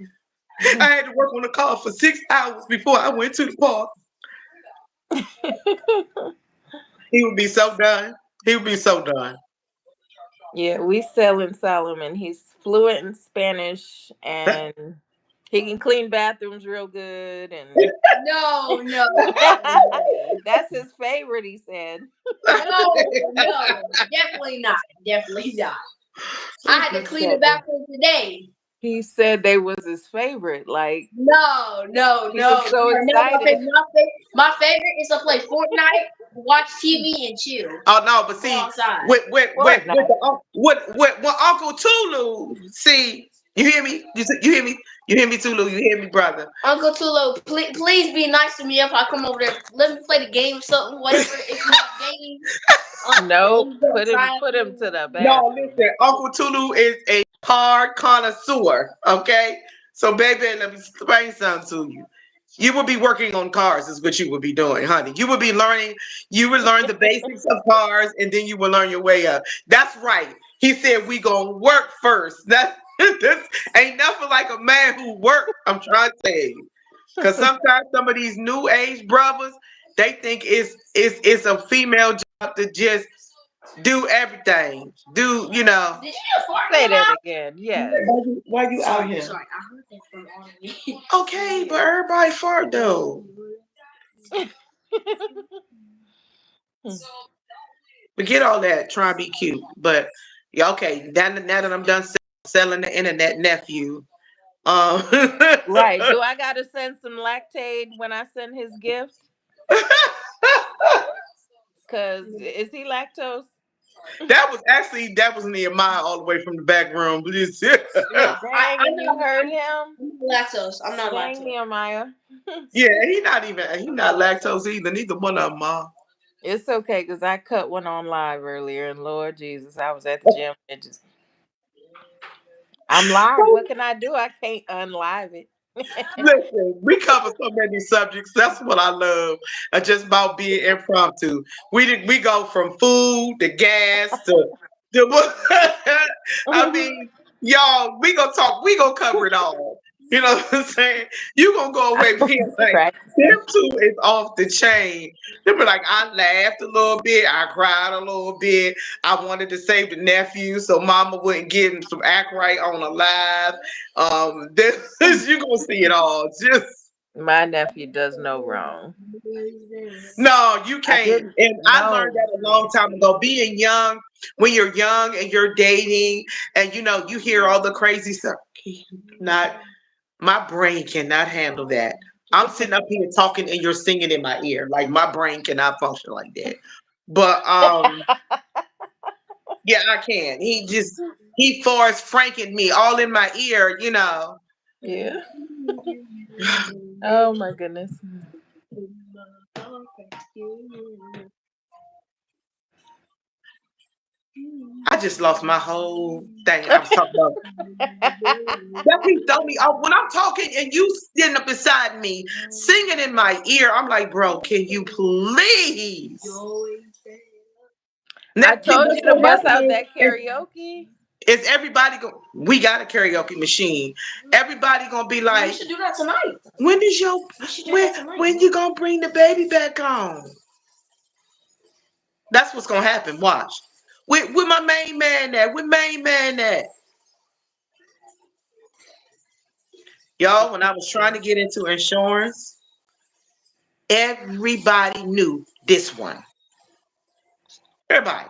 I had to work on the car for 6 hours before I went to the park. He would be so done. He would be so done. Yeah, we selling Solomon. He's fluent in Spanish and he can clean bathrooms real good and No, no, no, no, that's his favorite, he said. no, no. Definitely not. Definitely not. I had He to clean the said bathroom today. he said they was his favorite. Like No, no, he no. was so No, my excited. favorite, my favorite is to play Fortnite, watch TV, and chill. Oh no, but Go see, outside. with Uncle Tulu, see, you hear me? You hear me? You hear me, Tulu? You hear me, brother? Uncle Tulo, please be nice to me if I come over there. Let me play the game or something, whatever. If you have games, let Nope. me go outside. Put him to the No, bathroom. listen, Uncle Tulu is a hard connoisseur. Okay, so baby, let me explain something to you. You will be working on cars, is what you will be doing, honey. You will be learning. You will learn the basics of cars, and then you will learn your way up. That's right. He said we gonna work first. That's This ain't nothing like a man who worked. I'm trying to tell you. Cause sometimes some of these new age brothers, they think it's a female job to just do everything. Do you know? Did you just fart Say real that loud? again. Why Yes. you out Sorry, here? sorry. I heard that from all of you. Okay, but everybody fart though. Forget all that. Try to be cute. But yeah, okay. Now that I'm done selling the internet, nephew. Um, Right. Do I gotta send some lactate when I send his gift? Cause is he lactose? that was Nehemiah all the way from the back room. No, Dang, I'm and you not. heard him? I'm not lactose. I'm not Dang, lactose. Nehemiah. Yeah, he not lactose either. Neither one of them are. It's okay, cause I cut one on live earlier, and Lord Jesus, I was at the gym and just I'm live. What can I do? I can't unlive it. Listen, we cover so many subjects. That's what I love. Just about being impromptu. We go from food to gas to I mean, y'all, we gonna talk. We gonna cover it all. You know what I'm saying? You gonna go away being like them Practicing. two is off the chain. They be like, I laughed a little bit, I cried a little bit. I wanted to save the nephew so Mama wouldn't give him some act right on a live. This you gonna see it all. Just My nephew does no wrong. no, you I can't. didn't And I learned know. that a long time ago. Being young, when you're young and you're dating, and you hear all the crazy stuff. Not my brain cannot handle that. I'm sitting up here talking and you're singing in my ear. Like my brain cannot function like that. But yeah, I can. He forced Franking me all in my ear. Yeah. Oh my goodness. I just lost my whole thing. I was talking about that he throw me off when I'm talking and you sitting up beside me singing in my ear. I'm like, bro, can you please? I Nephew, told what's you to gonna bust happen out that karaoke. is everybody go? We got a karaoke machine. Everybody gonna be We like, should do that tonight. when is your We should do that tonight. when you gonna bring the baby back home? That's what's gonna happen. Watch. With my main man there. With main man there. Y'all, when I was trying to get into insurance, everybody knew this one. Everybody.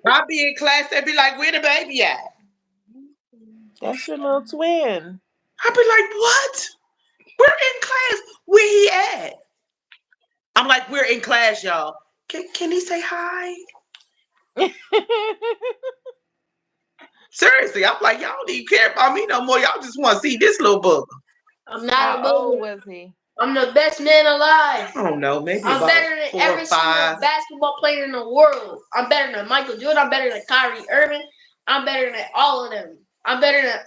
I'll be in class, they'd be like, where the baby at? That's your little twin. I'd be like, what? We're in class. Where he at? I'm like, we're in class, y'all. Can he say hi? Seriously, I'm like, y'all don't even care about me no more. Y'all just want to see this little booger. I'm not a How old booger. was he? I'm the best man alive. I don't know, maybe I'm about better than 4 or every single 5. basketball player in the world. I'm better than Michael Jordan. I'm better than Kyrie Irving. I'm better than all of them. I'm better than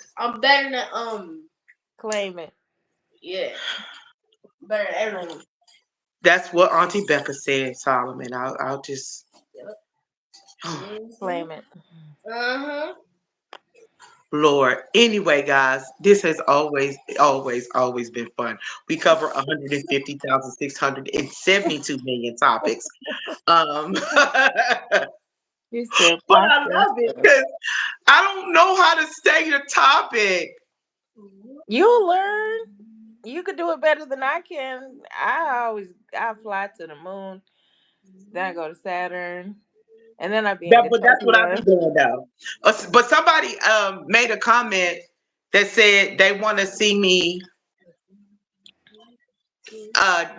Claim it. yeah. Better than everyone. That's what Auntie Becca said, Solomon. I'll just Claim it. Uh-huh. Lord. Anyway, guys, this has always been fun. We cover 150,672 million topics. But You said I podcast. love it because I don't know how to stay the topic. You'll learn. You could do it better than I can. I fly to the moon, then I go to Saturn, and then I be in But that's what I be Utopia. doing though. But somebody made a comment that said they want to see me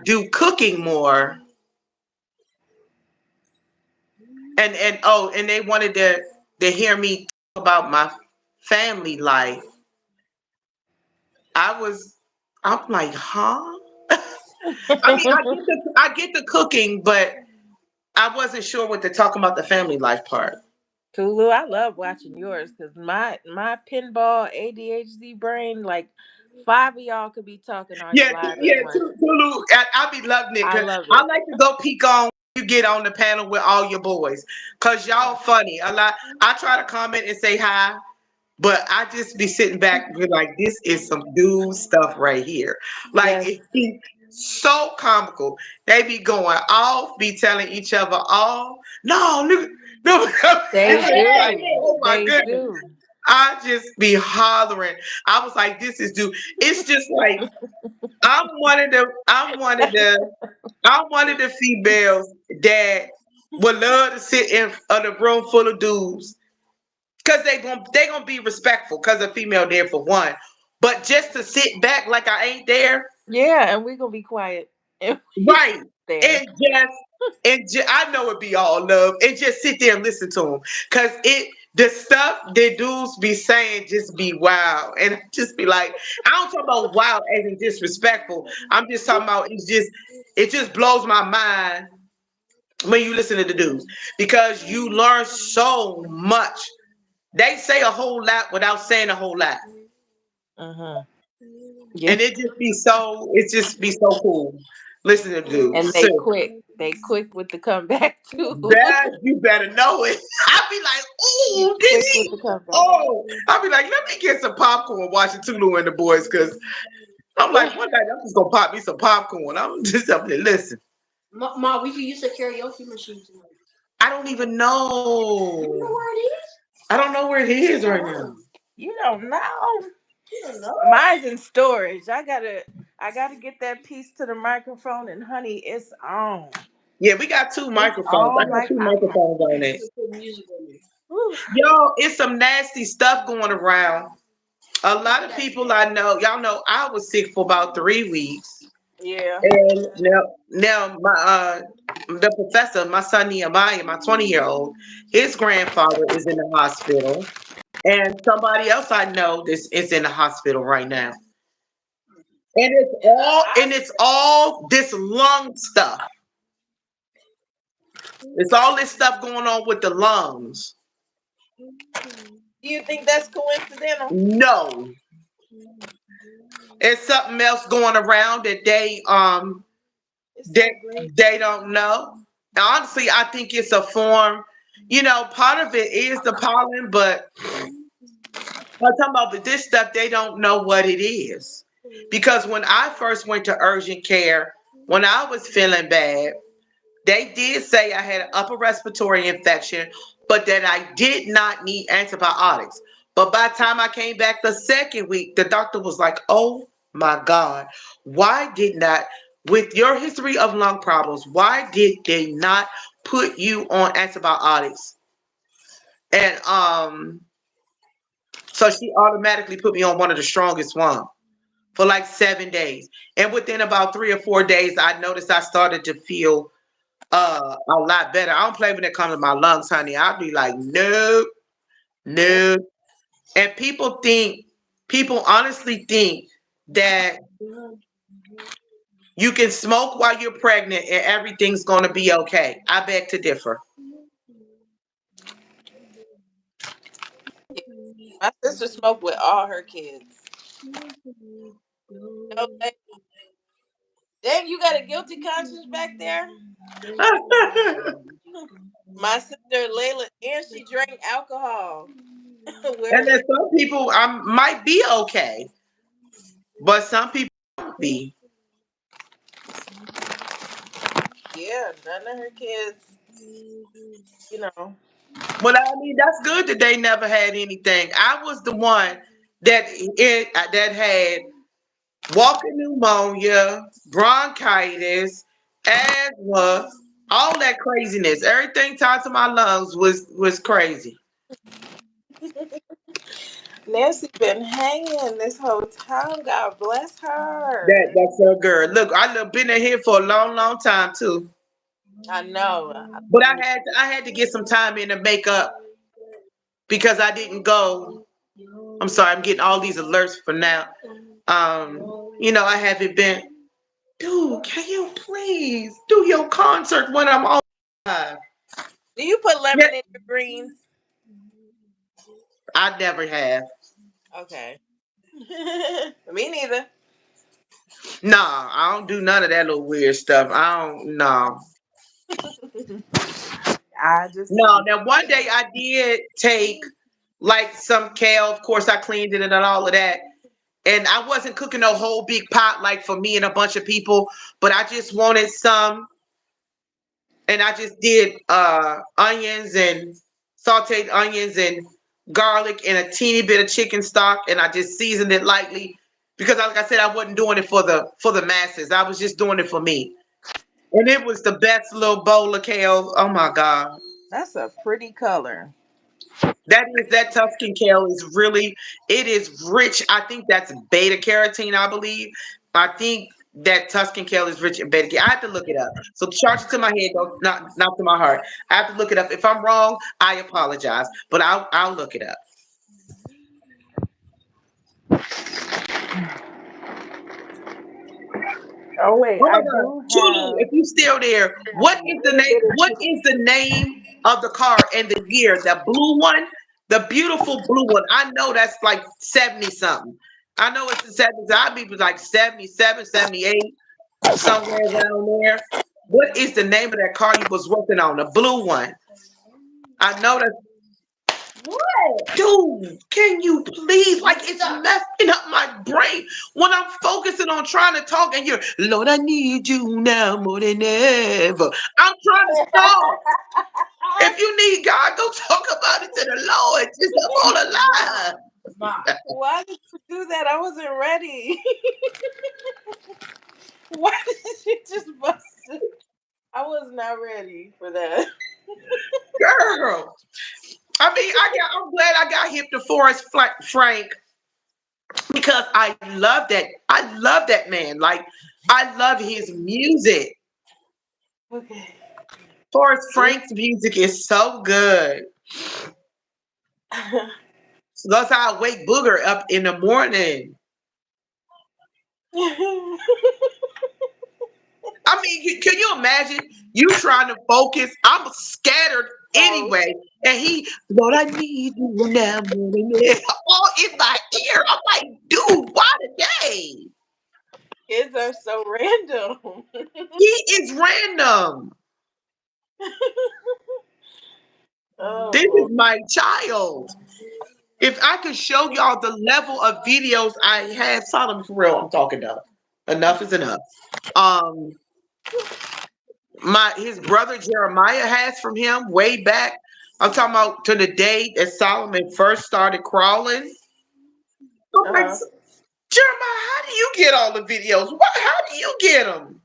do cooking more, and they wanted to hear me talk about my family life. I was, I'm like, huh? I mean, I get the cooking, but I wasn't sure what to talk about the family life part. Tulu, I love watching yours because my pinball ADHD brain, like 5 of y'all could be talking on your live at once. Tulu, I be loving it I because love I it. like to go peek on you get on the panel with all your boys, cause y'all funny a lot. I try to comment and say hi, but I just be sitting back and be like, this is some dude stuff right here. Like Yes, it be so comical. They be going off, be telling each other, "Oh no, look, no." they Like, do. oh my They goodness. do. I just be hollering. I was like, this is dude. It's just like I'm one of the females that would love to sit in a room full of dudes because they gonna be respectful because a female there for one. But just to sit back like I ain't there, Yeah, and we're gonna be quiet and we sit right? there. And just I know it be all love, and just sit there and listen to them, cause the stuff that dudes be saying just be wild, and I just be like, I don't talk about wild as in disrespectful. I'm just talking about it just blows my mind when you listen to the dudes because you learn so much. They say a whole lot without saying a whole lot. Uh-huh. Yeah. And it just be so cool. Listen to And dudes. they So quick. They quick with the comeback too. you better know it. I be like, You ooh, did quick with he? the comeback. Oh, I be like, let me get some popcorn watching Tulu and the boys, cause I'm like, one night I'm just gonna pop me some popcorn. I'm just up there listen. Ma, we could use a karaoke machine tonight. I don't even You know know. where it is? I don't know where it is right now. You don't know. You don't know? Mine's in storage. I gotta get that piece to the microphone and honey, it's on. Yeah, we got two It's microphones. I on got like two popcorn. microphones on You it. could put music on it. Whew. Yo, it's some nasty stuff going around. A lot of people I know, y'all know, I was sick for about 3 weeks, Yeah. and now the professor, my son Nehemiah, my 20-year-old, his grandfather is in the hospital, and somebody else I know this is in the hospital right now, and it's all this lung stuff. It's all this stuff going on with the lungs. Do you think that's coincidental? No, it's something else going around that It's they so great. they don't know. Honestly, I think it's a form. Part of it is the pollen, but I'm talking about this stuff. They don't know what it is because when I first went to urgent care, when I was feeling bad, they did say I had an upper respiratory infection, but that I did not need antibiotics. But by the time I came back the second week, the doctor was like, oh my God, why did not, with your history of lung problems, why did they not put you on antibiotics? And so she automatically put me on one of the strongest ones for like 7 days. And within about 3 or 4 days, I noticed I started to feel a lot better. I don't play when it comes to my lungs, honey. I'll be like, nope, Yeah. nope. And people honestly think that you can smoke while you're pregnant and everything's gonna be okay. I beg to differ. Yeah. My sister smoked with all her kids. No, dang, you got a guilty conscience back there? My sister Layla, and she drank alcohol with her And then kids. some people might be okay, but some people won't be. Yeah, none of her kids, you know. Well, I mean, that's good that they never had anything. I was the one that had walking pneumonia, bronchitis, asthma, all that craziness. Everything tied to my lungs was crazy. Nancy been hanging this whole time. God bless her. That's a girl. Look, I've been in here for a long, long time too. I know. But I had to get some time in to make up because I didn't go. I'm sorry, I'm getting all these alerts for now. I haven't been. Dude, can you please do your concert when I'm on live? Do you put Yeah, lemon in your greens? I never have. Okay. Me neither. Nah, I don't do none of that little weird stuff. I don't. No. I just No, see. now one day I did take like some kale. Of course, I cleaned it and all of that. And I wasn't cooking no whole big pot like for me and a bunch of people, but I just wanted some, and I just did onions and sauteed onions and garlic and a teeny bit of chicken stock, and I just seasoned it lightly because, like I said, I wasn't doing it for the masses. I was just doing it for me, and it was the best little bowl of kale. Oh my god, That's a pretty color. that Tuscan kale is really, it is rich. I think that's beta carotene. I believe. I think that Tuscan kale is rich in beta. I have to look it up. So charge it to my head, don't not to my heart. I have to look it up. If I'm wrong, I apologize, but I'll look it up. Oh wait, Oh my I God, do Chulu, have if you still there, a what is the little name? bit of What chicken. is the name of the car and the year? The blue one, the beautiful blue one. I know that's like 70 something. I know it's the 70s. I'd be like 77, 78, somewhere around there. What is the name of that car you was working on? The blue one. I know that. What? Dude, can you please? Like, it's messing up my brain when I'm focusing on trying to talk and you're, Lord, I need you now more than ever. I'm trying to talk. If you need God, go talk about it to the Lord. Just I'm on a line. Why did you do that? I wasn't ready. Why did you just bust it? I was not ready for that. Girl. I'm glad I got hip to Frank because I love that man. Like, I love his music. Okay. Forrest Frank's music is so good. So that's how I wake Booger up in the morning. I mean, can you imagine you trying to focus? I'm scattered Oh, anyway. And Lord, I need you now more than ever. All in my ear. I'm like, dude, why today? kids are so random. He is random. Oh This is Lord. my child. If I could show y'all the level of videos I have, Solomon, for real, I'm talking though. Enough is enough. Um, his brother Jeremiah has from him way back. I'm talking about to the day that Solomon first started crawling. I'm like, Uh-huh. Jeremiah, how do you get all the videos? How do you get them?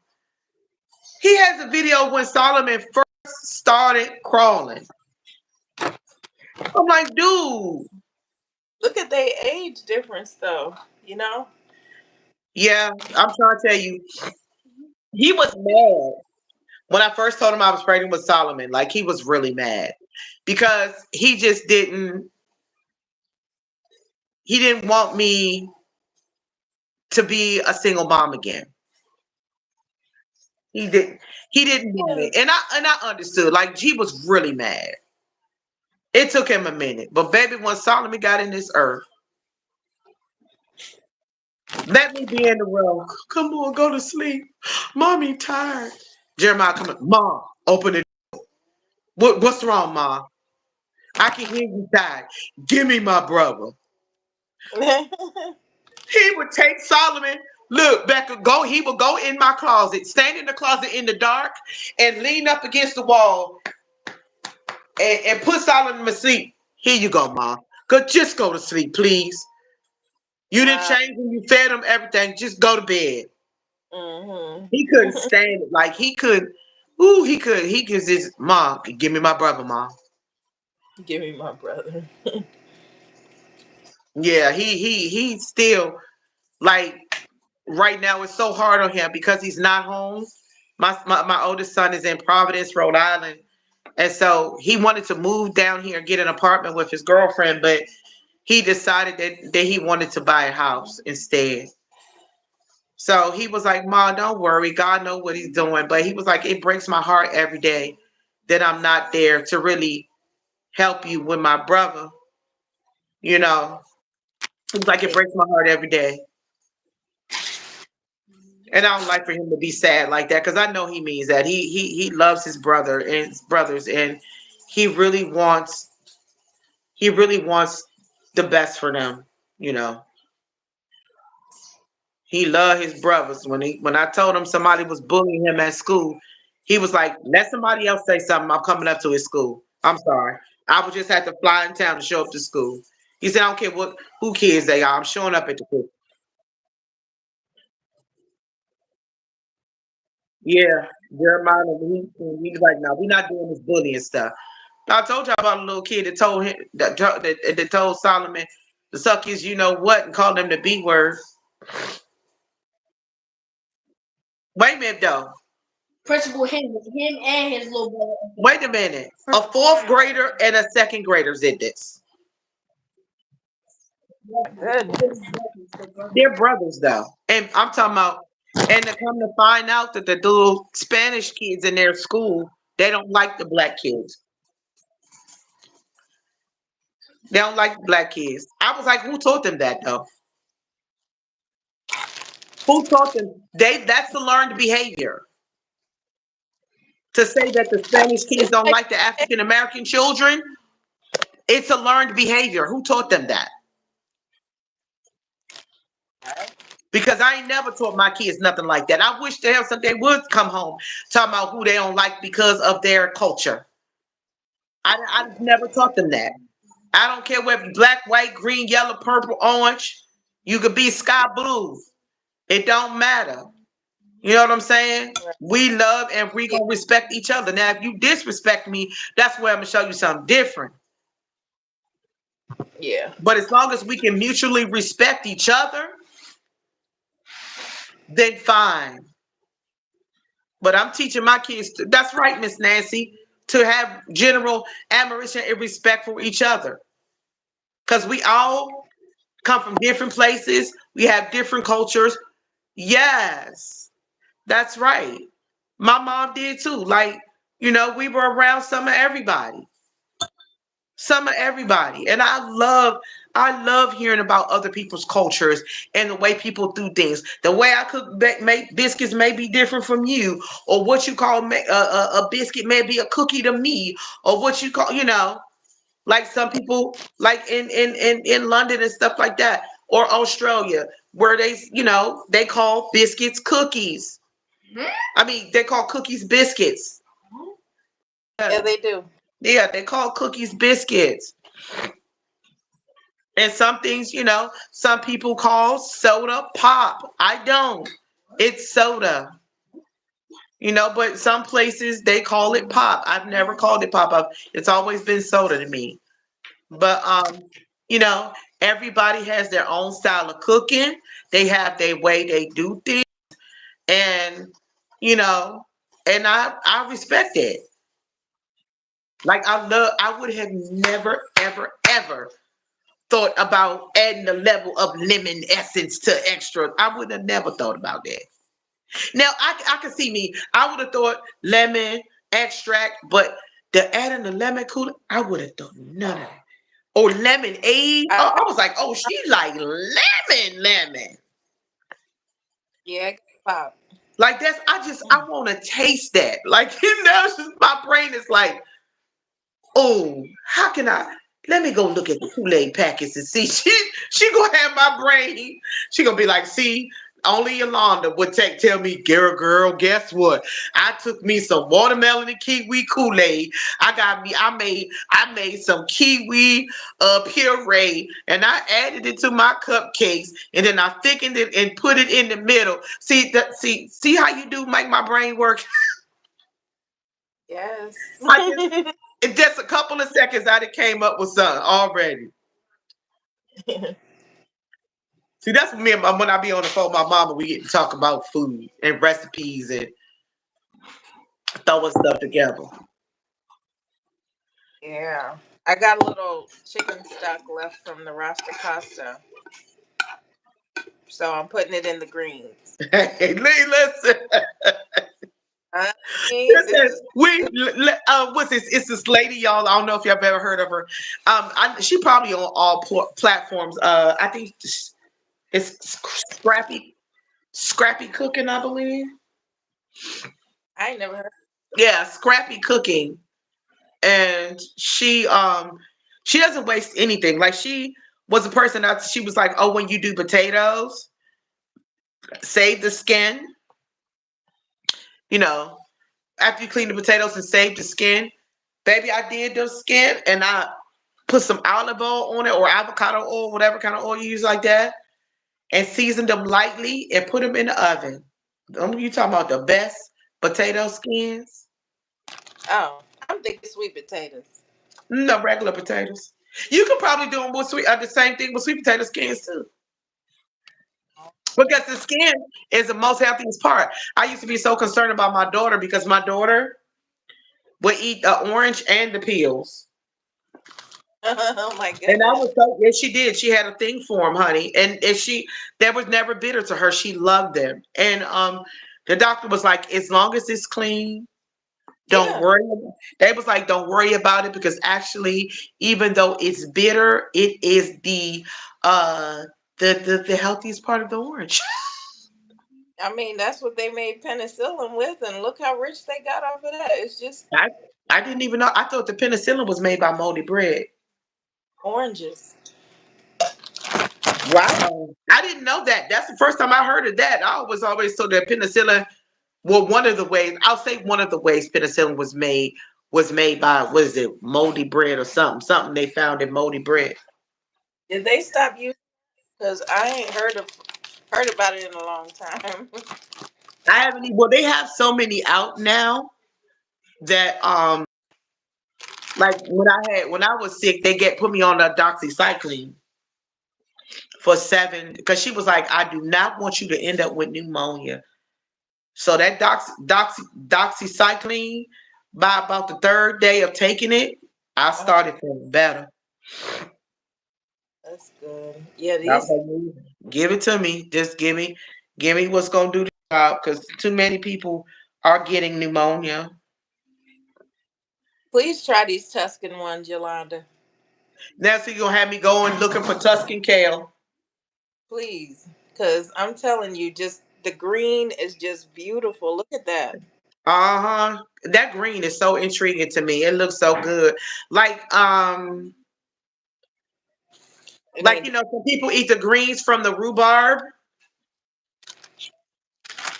He has a video when Solomon first started crawling. I'm like, dude, Look at their age difference though, you know? yeah, I'm trying to tell you, he was mad when I first told him I was pregnant with Solomon. Like, he was really mad because he didn't want me to be a single mom again. He did. He didn't want And it, and I understood. Like, he was really mad. It took him a minute, but baby, when Solomon got in this earth, let me be in the room. Come on, go to sleep. Mommy tired. Jeremiah, come on. Mom, open it. What's wrong, Mom? I can hear you tired. Give me my brother. He would take Solomon. Look, Becca, go. He would go in my closet, stand in the closet in the dark, and lean up against the wall and put Solomon to sleep. Here you go, Mom. Just go to sleep, please. You didn't Wow. change when you fed him everything. Just go to bed. Hmm. He couldn't stand it. Like, he could. Ooh, he could. He could just, Mom, give me my brother, Mom. Give me my brother. Yeah, he still, like, right now it's so hard on him because he's not home. My oldest son is in Providence, Rhode Island. And so he wanted to move down here and get an apartment with his girlfriend, but he decided that he wanted to buy a house instead. So he was like, Ma, don't worry. God knows what he's doing. But he was like, it breaks my heart every day that I'm not there to really help you with my brother. You know, he was like, it breaks my heart every day. And I don't like for him to be sad like that because I know he means that. He loves his brother and his brothers, and he really wants he really wants the best for them. You know, he loved his brothers. When I told him somebody was bullying him at school, he was like, "Let somebody else say something. I'm coming up to his school. I'm sorry. I would just have to fly in town to show up to school." He said, "I don't care what who kids they are. I'm showing up at the school." Yeah, Jeremiah, he was like, "No, we're not doing this bullying stuff." I told y'all about a little kid that told him that told Solomon to suck his you know what and called him the B word. Wait a minute though. Principal him and his little brother. Wait a minute. A fourth grader and a second grader did this. Goodness. They're brothers though, and I'm talking about. And to come to find out that the little Spanish kids in their school, they don't like the black kids. They don't like the black kids. I was like, who taught them that though? Who taught them? That's the learned behavior. To say that the Spanish kids It's don't like like the African American children, it's a learned behavior. Who taught them that? Because I ain't never taught my kids nothing like that. I wish the hell they would come home talking about who they don't like because of their culture. I never taught them that. I don't care whether you're black, white, green, yellow, purple, orange. You could be sky blue. It don't matter. You know what I'm saying? right. We love and we Yeah. gonna respect each other. Now, if you disrespect me, that's where I'm gonna show you something different. Yeah. But as long as we can mutually respect each other, then fine. But I'm teaching my kids that's right, Miss Nancy, to have general admiration and respect for each other. Because we all come from different places, we have different cultures. Yes, that's right. My mom did too. Like, we were around some of everybody. Some of everybody. And I love hearing about other people's cultures and the way people do things. The way I cook make biscuits may be different from you, or what you call a biscuit may be a cookie to me, or what you call, like some people like in London and stuff like that, or Australia, where they call biscuits cookies. I mean, they call cookies biscuits. Yeah, Yeah, they do. yeah, they call cookies biscuits. And some things, some people call soda pop. I don't. It's soda. But some places they call it pop. I've never called it pop up. It's always been soda to me. But you know, everybody has their own style of cooking. They have their way they do things, and you know, and I respect it. Like I would have never, ever, ever thought about adding a level of lemon essence to extra. I would have never thought about that. Now I can see me. I would have thought lemon extract, but the adding the lemon cooler, I would have thought none of that. Or lemonade. I, Oh, I was like, oh, she like lemon. yeah, I got pop. Like I want to taste that. Like it's just my brain is like, oh, how can I? Let me go look at the Kool-Aid packets and see. She gonna have my brain. She gonna be like, see, only Yolanda would tell me, girl, guess what? I took me some watermelon and kiwi Kool-Aid. I made some kiwi puree and I added it to my cupcakes and then I thickened it and put it in the middle. See how you do make my brain work? Yes. I just in just a couple of seconds, I done came up with something already. See, that's what me and when I be on the phone with my mama, we get to talk about food and recipes and throwing stuff together. Yeah. I got a little chicken stock left from the Rasta Costa, so I'm putting it in the greens. Hey, listen, I mean, this is what's this? It's this lady, y'all. I don't know if y'all have ever heard of her. She probably on all platforms. I think it's Scrappy Cooking, I believe. I ain't never heard. Yeah, Scrappy Cooking. and she doesn't waste anything. Like she was a person that she was like, oh, when you do potatoes, save the skin. You know, after you clean the potatoes and save the skin, baby, I did the skin and I put some olive oil on it or avocado oil, whatever kind of oil you use like that, and seasoned them lightly and put them in the oven. You talking about the best potato skins? Oh, I'm thinking sweet potatoes. No, regular potatoes. You could probably do them with the same thing with sweet potato skins too. Because the skin is the most healthiest part. I used to be so concerned about my daughter because my daughter would eat the orange and the peels. Oh my And I goodness. was so, yes, she did. She had a thing for them, honey. And she, that was never bitter to her. She loved them. And the doctor was like, as long as it's clean, don't Yeah. worry. They was like, don't worry about it because actually, even though it's bitter, it is the healthiest part of the orange. I mean, that's what they made penicillin with, and look how rich they got off of that. It's just I I didn't even know. I thought the penicillin was made by moldy bread. oranges. Wow. I didn't know that. That's the first time I heard of that. I was always told that penicillin, well, one of the ways, I'll say one of the ways penicillin was made by, what is it, moldy bread or something. Something they found in moldy bread. Did they stop using? Because I ain't heard about it in a long time. I haven't well, they have so many out now that like when I was sick, they get put me on the doxycycline for 7 because she was like, I do not want you to end up with pneumonia. So that doxycycline, by about the third day of taking it, I Oh, started feeling better. that's good. Yeah, I was these. like, give it to me. Just give me what's gonna do the job because too many people are getting pneumonia. Please try these Tuscan ones, Yolanda. Now, so you're gonna have me going looking for Tuscan kale. Please, because I'm telling you, just the green is just beautiful. Look at that. Uh-huh. That green is so intriguing to me. It looks so good. It Like ain't some people eat the greens from the rhubarb.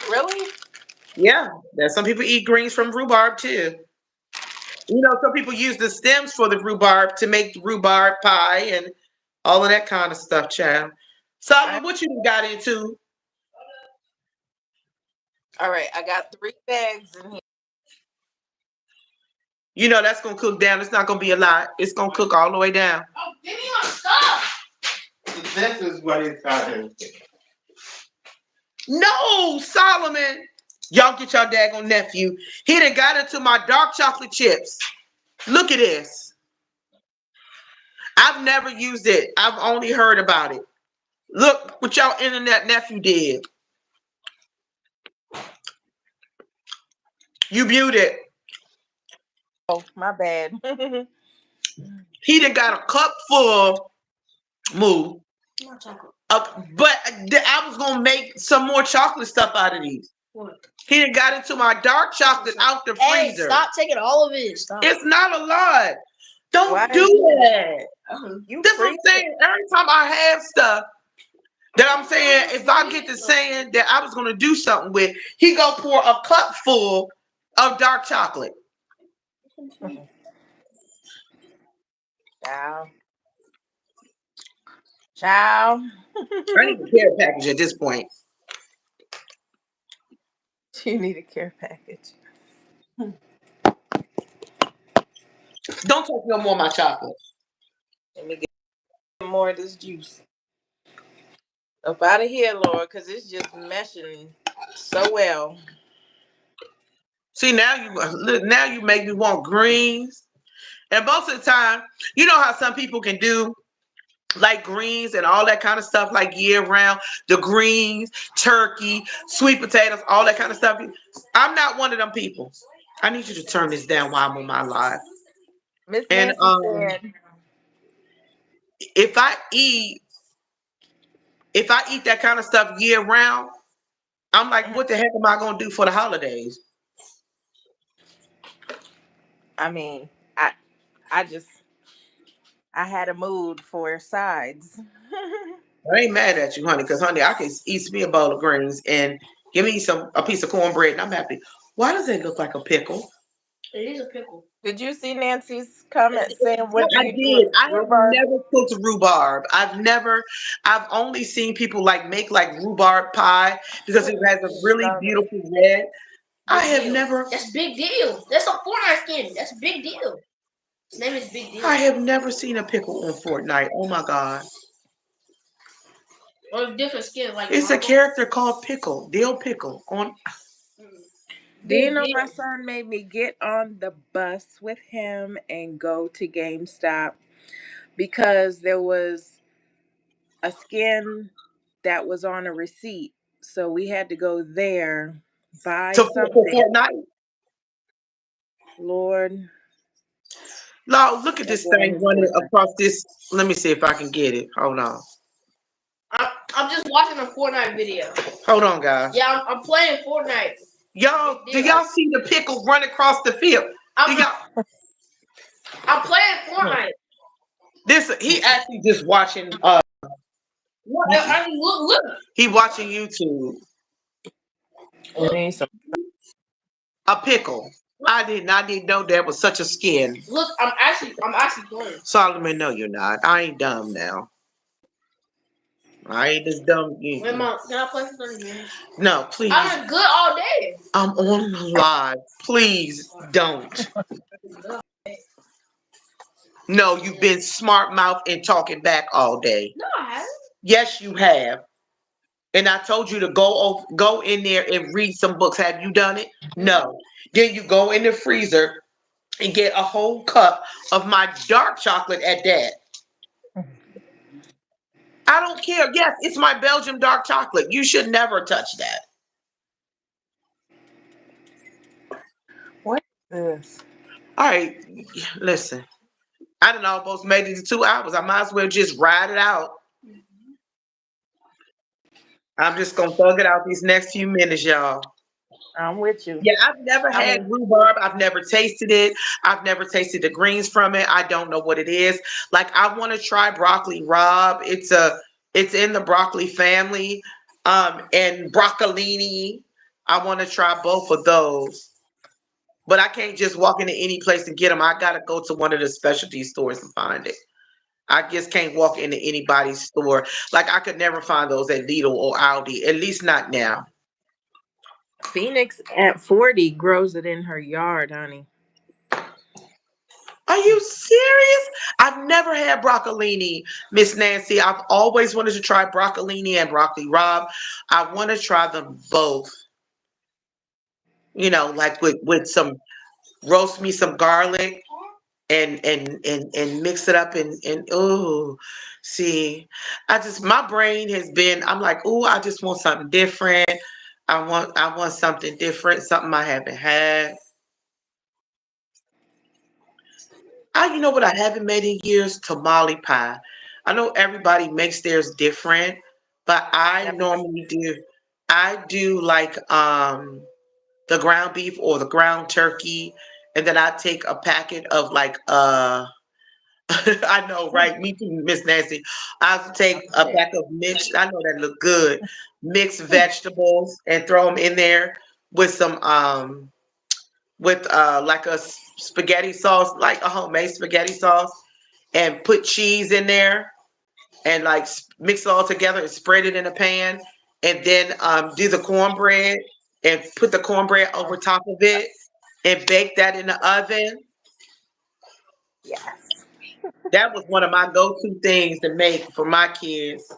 really. Yeah, there's some people eat greens from rhubarb too. Some people use the stems for the rhubarb to make the rhubarb pie and all of that kind of stuff, child. I, Solomon, what you got into? all right, I got 3 bags in here. That's gonna cook down. It's not gonna be a lot. It's gonna cook all the way down. Oh, give me my stuff. This is what it's got. No, Solomon. Y'all get your daggone nephew. He done got into my dark chocolate chips. Look at this. I've never used it. I've only heard about it. Look what y'all internet nephew did. You viewed it. Oh, my bad. He done got a cup full. Move. More chocolate. But I was gonna make some more chocolate stuff out of these. What? He done got into my dark chocolate out the Hey, freezer. stop taking all of it. Stop. It's not a lot. Why Don't do is that. you That's what I'm freeze it? saying. Every time I have stuff that I'm saying, if I get to saying that I was gonna do something with, he go pour a cup full of dark chocolate. Ciao. Ciao. I need a care package at this point. You need a care package. Don't take no more of my chocolate. Let me get some more of this juice. Up out of here, Lord, because it's just meshing so well. See, now you make me want greens. And most of the time, you know how some people can do like greens and all that kind of stuff like year round, the greens, turkey, sweet potatoes, all that kind of stuff. I'm not one of them people. I need you to turn this down while I'm on my live. Miss And Nancy said, if I eat that kind of stuff year round, I'm like, mhm. what the heck am I gonna do for the holidays? I mean, I I just I had a mood for sides. I ain't mad at you, honey, because honey, I can eat me a bowl of greens and give me a piece of cornbread, and I'm happy. Why does it look like a pickle? It is a pickle. Did you see Nancy's comment saying, It's "What do I you do with did. I have rhubarb?" never cooked rhubarb. I've only seen people like make like rhubarb pie because it has a really Stunning. beautiful red. I big have deal. never, That's big deal. That's a Fortnite skin. That's a big deal. His name is Big Deal. I have never seen a pickle on Fortnite. Oh my God. Or different skin like It's a Marvel. character called Pickle, Dill Pickle on. Mm. Do you Big know my deal. son made me get on the bus with him and go to GameStop because there was a skin that was on a receipt. So we had to go there, buy For something. Fortnite. Lord, Lord, look at that this boy and thing his running boyfriend. across this. Let me see if I can get it. Hold on. I'm just watching a Fortnite video. Hold on, guys. Yeah, I'm playing Fortnite. Y'all, Big do deal. y'all see the pickle run across the field? Do I'm y'all? I'm playing Fortnite. This he actually just watching. Look, I mean, look. He watching YouTube. We Look, need some. A pickle. I didn't know there was such a skin. look. I'm actually playing. Solomon, no, you're not. I ain't dumb now. I ain't as dumb. Wait, Mom, can I play for 30 minutes? No, please. I've been good all day. I'm on the live. Please don't. No, you've been smart mouth and talking back all day. No, I haven't. Yes, you have. And I told you to go in there and read some books. Have you done it? No. Then you go in the freezer and get a whole cup of my dark chocolate at that. I don't care. Yes, it's my Belgium dark chocolate. You should never touch that. What is this? All right, listen. I done almost made it to 2 hours. I might as well just ride it out. I'm just gonna thug it out these next few minutes, y'all. I'm with you. Yeah, I've never I had mean, rhubarb. I've never tasted it. I've never tasted the greens from it. I don't know what it is. Like I want to try broccoli rabe. It's in the broccoli family. And broccolini. I want to try both of those. But I can't just walk into any place and get them. I gotta go to one of the specialty stores and find it. I just can't walk into anybody's store. Like I could never find those at Lidl or Aldi. At least not now. Phoenix at 40 grows it in her yard, honey. Are you serious? I've never had broccolini, Miss Nancy. I've always wanted to try broccolini and broccoli rabe. I want to try them both. Like with some roast me some garlic and mix it up and oh, see, my brain has been. I'm like, oh, I just want something different. I want something different, something I haven't had. You know what I haven't made in years? Tamale pie. I know everybody makes theirs different, but I Yep. normally do. I do like the ground beef or the ground turkey, and then I take a packet of like I know, right? Me too, Miss Nancy. I'll take a Okay. pack of mixed. I know that look good. Mixed vegetables and throw them in there with some with like a spaghetti sauce, like a homemade spaghetti sauce, and put cheese in there and like mix it all together and spread it in a pan, and then do the cornbread and put the cornbread over top of it and bake that in the oven. Yes. That was one of my go-to things to make for my kids.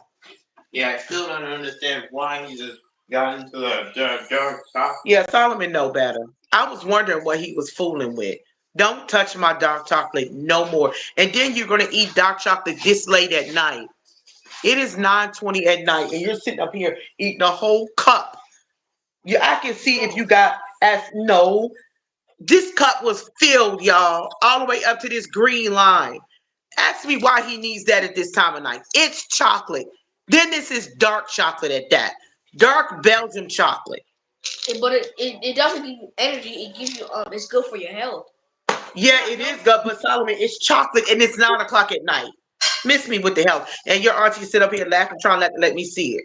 Yeah, I still don't understand why he just got into the dark chocolate. Yeah, Solomon know better. I was wondering what he was fooling with. Don't touch my dark chocolate no more. And then you're gonna eat dark chocolate this late at night. It is 9:20 at night, and you're sitting up here eating a whole cup. I can see if you got as no. This cup was filled, y'all, all the way up to this green line. Ask me why he needs that at this time of night. It's chocolate. Then this is dark chocolate at that. Dark Belgian chocolate. But it doesn't give you energy. It gives you it's good for your health. Yeah, it is good, but Solomon, it's chocolate and it's 9 o'clock at night. Miss me with the hell. And your auntie sit up here laughing, trying to let me see it.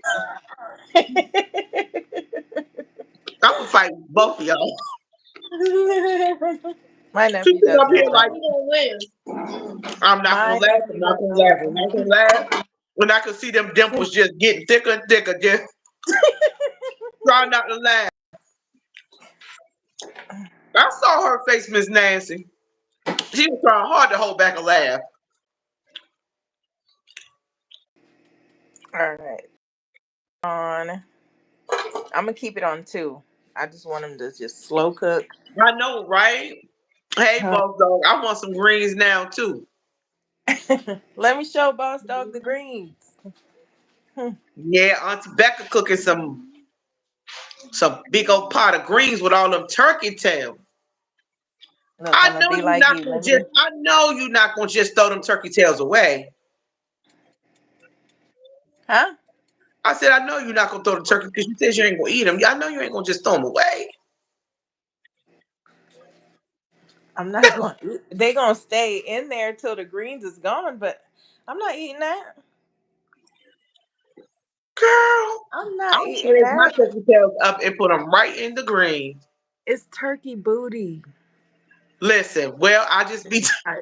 I'm gonna fight both of y'all. My She nephew sit does up here that though. like, Who gonna win? I'm not gonna My laugh. I'm nephew not does gonna laugh. that. I'm not gonna laugh. When I could see them dimples just getting thicker and thicker, just trying not to laugh. I saw her face, Miss Nancy. She was trying hard to hold back a laugh. All right. On. I'm gonna keep it on 2. I just want them to just slow cook. I know, right? Hey, Uh, boss dog, I want some greens now too. Let me show Boss Dog the greens. Yeah, Auntie Becca cooking some big old pot of greens with all them turkey tails. Look, I'm gonna be like you. Let me. I know you're not gonna just throw them turkey tails away. Huh? I said, I know you're not gonna throw the turkey because you said you ain't gonna eat them. I know you ain't gonna just throw them away. I'm not going. They gonna stay in there till the greens is gone. But I'm not eating that. Girl, I'm not I'll eating shred my that. turkey tails up and put them right in the greens. It's turkey booty. Listen, well, I just be I-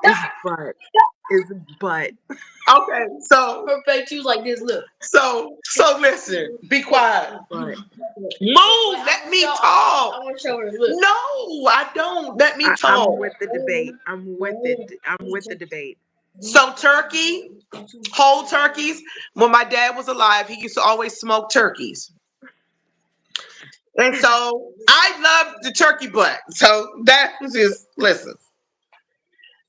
It's butt. It's butt. okay. So, Her face, she was like this. Look. so listen. Be quiet. But Move. Let me I talk. want to show her. Look. No, I don't. Let me I'm talk. with the debate. I'm with it. I'm with the debate. So turkey, whole turkeys. When my dad was alive, he used to always smoke turkeys. And so I love the turkey butt. So that was just listen.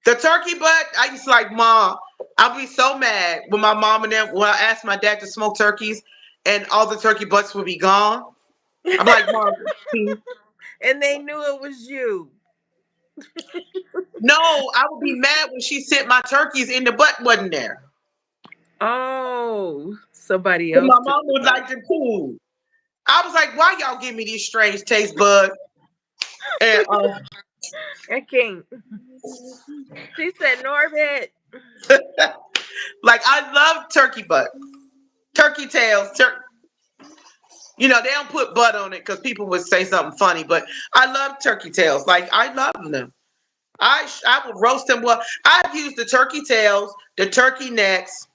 The turkey butt, I used to like mom. I'll be so mad when my mom and them when I asked my dad to smoke turkeys and all the turkey butts would be gone. I'm like, Mom, please. And they knew it was you. No, I would be mad when she sent my turkeys and the butt wasn't there. Oh, somebody But else my took mom the would butt. like them too. I was like, why y'all give me these strange taste buds? And I can't. She said, Norbit. like I love turkey butt, turkey tails. They don't put butt on it because people would say something funny. But I love turkey tails. Like I love them. I would roast them. Well, I've used the turkey tails, the turkey necks,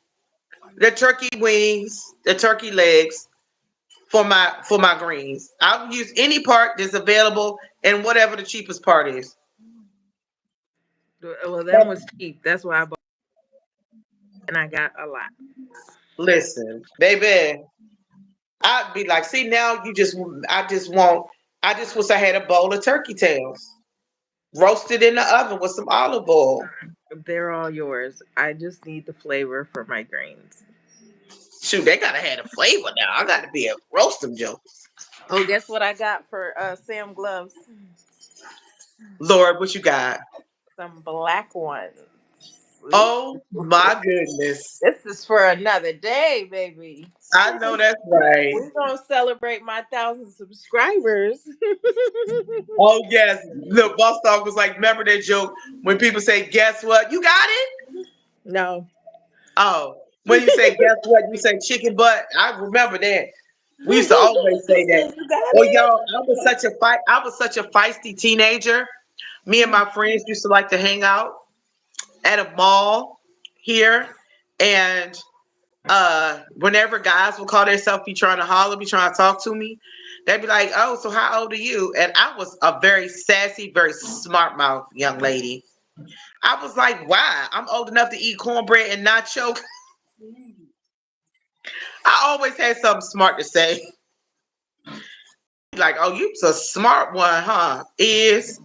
the turkey wings, the turkey legs for my greens. I'll use any part that's available and whatever the cheapest part is. Well, them was cheap. That's why I bought, and I got a lot. Listen, baby, I'd be like, see now I just wish I had a bowl of turkey tails. Roasted in the oven with some olive oil. They're all yours. I just need the flavor for my greens. Shoot, they gotta have a flavor now. I gotta be able to roast them, Joe. Oh, guess what I got for Sam gloves? Lord, what you got? Some black ones. Oh my goodness. This is for another day, baby. I know that's right. We're gonna celebrate my 1,000 subscribers. Oh yes. Look, Boss Dog was like, remember that joke when people say, guess what? You got it? No. Oh. When you say guess what, you say chicken butt. I remember that. We used to always say She that. said, "You got Oh y'all, it." I was such a feisty teenager. Me and my friends used to like to hang out at a mall here. And whenever guys would call themselves be trying to holler, be trying to talk to me, they'd be like, oh, so how old are you? And I was a very sassy, very smart mouth young lady. I was like, why? I'm old enough to eat cornbread and not choke. I always had something smart to say. Like, oh, you's a smart one, huh? Is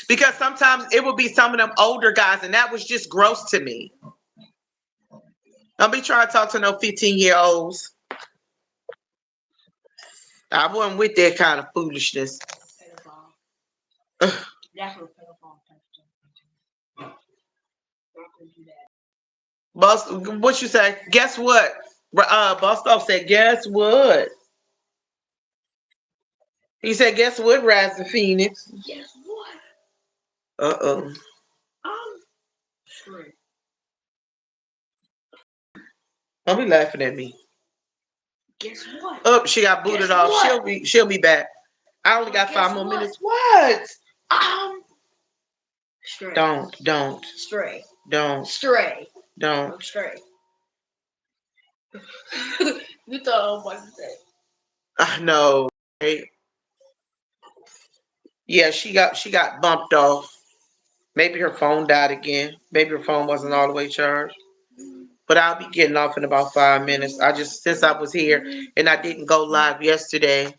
because sometimes it would be some of them older guys, and that was just gross to me. Don't be trying to talk to no 15-year-olds. I wasn't with that kind of foolishness. Boss, what you say? Guess what? Boss Dog said, guess what? He said, guess what, Rising Phoenix? Guess what? Uh-oh. I'm straight. Don't be laughing at me. Guess what? Oh, she got booted Guess off. what? She'll be back. I only got Guess 5 more what? minutes. What? I'm straight. Don't. Stray. Don't. Stray. Don't. I'm straight. You thought I was about to say. I know. Right? Yeah, she got bumped off. Maybe her phone died again. Maybe her phone wasn't all the way charged. But I'll be getting off in about 5 minutes. Since I was here and I didn't go live yesterday,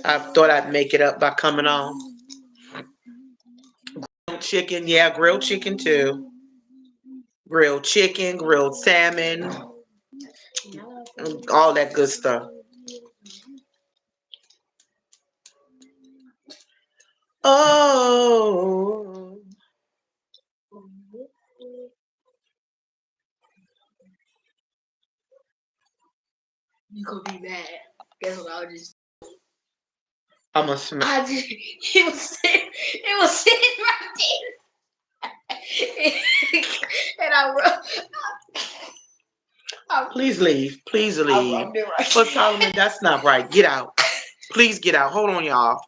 I thought I'd make it up by coming on. Grilled chicken, yeah, grilled chicken too. Grilled chicken, grilled salmon, all that good stuff. Oh, You gonna be mad. Guess what I just I'm a smash. it was sitting right there. And Please leave. Please I leave. rubbed it right But Solomon, that's not right. Get out. Please get out. Hold on, y'all.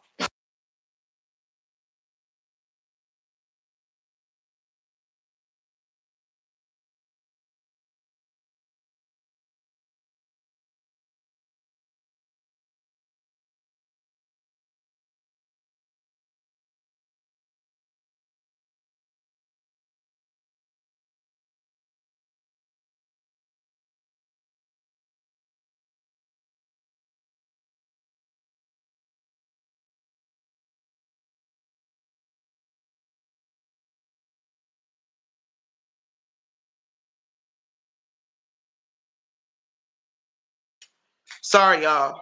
Sorry, y'all.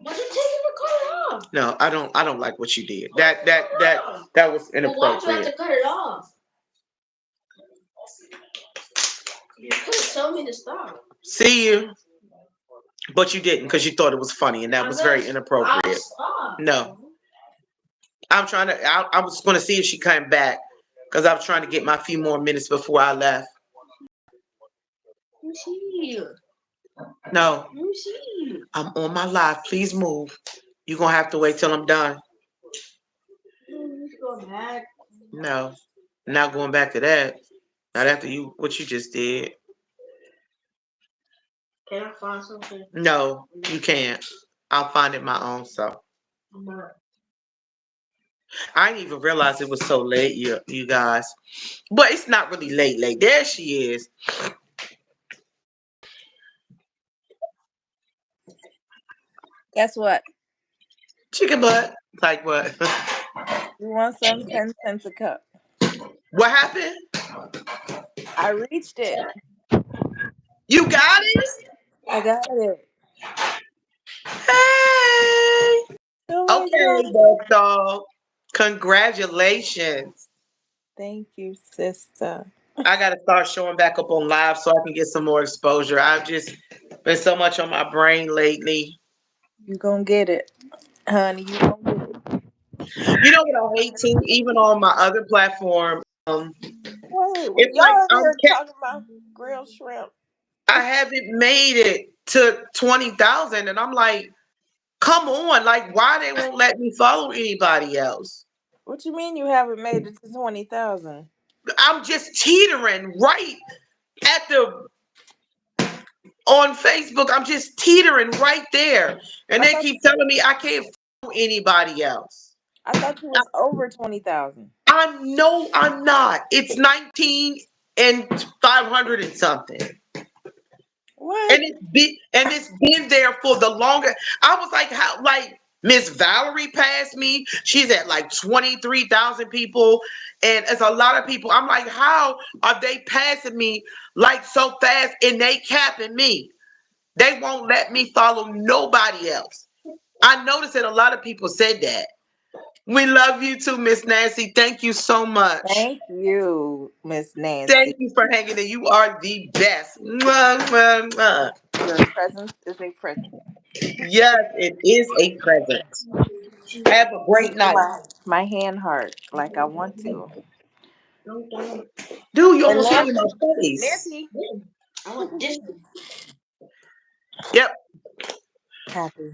But you taking the cut off. No, I don't like what you did. That was Well, why'd you have to inappropriate. cut it off? You could have told me to stop. See you. But you didn't because you thought it was funny and that was very I'll inappropriate. stop. No. I was gonna see if she came back because I was trying to get my few more minutes before I left. Let me see. No, Let me see. I'm on my live. Please move. You're gonna have to wait till I'm done. Let's go back. No. Not going back to that. Not after what you just did. Can I find something? No, you can't. I'll find it my own self. I didn't even realize it was so late, you guys. But it's not really late. There she is. Guess what? Chicken butt. Like what? You want some 10 cents a cup. What happened? I reached it. You got it? I got it. Hey. Oh my Okay, god. Buck Dog. Congratulations. Thank you, sister. I gotta start showing back up on live so I can get some more exposure. I've just been so much on my brain lately. You gonna get it, honey. You gonna get it. You know what I hate too? Even on my other platform, Wait, it's like y'all in here talking about grilled shrimp. I haven't made it to 20,000, and I'm like, come on, like why they won't let me follow anybody else? What you mean you haven't made it to 20,000? I'm just teetering right at the on Facebook. I'm just teetering right there, and I they thought keep telling me I can't follow anybody else. I thought you was over 20,000. I'm not. It's 19 and 500 and something. What? It's been there for the longer. I was like, how like Miss Valerie passed me. She's at like 23,000 people. And it's a lot of people. I'm like, how are they passing me like so fast and they capping me? They won't let me follow nobody else. I noticed that a lot of people said that. We love you too, Miss Nancy. Thank you so much. Thank you, Miss Thank Nancy. you for hanging in. You are the best. Mwah, mwah, mwah. Your presence is a present. Yes, it is a present. Have a great night. My hand heart like I want to. Dude, you And almost hit me in Nancy, my face. Nancy, I want this. Yep, happy.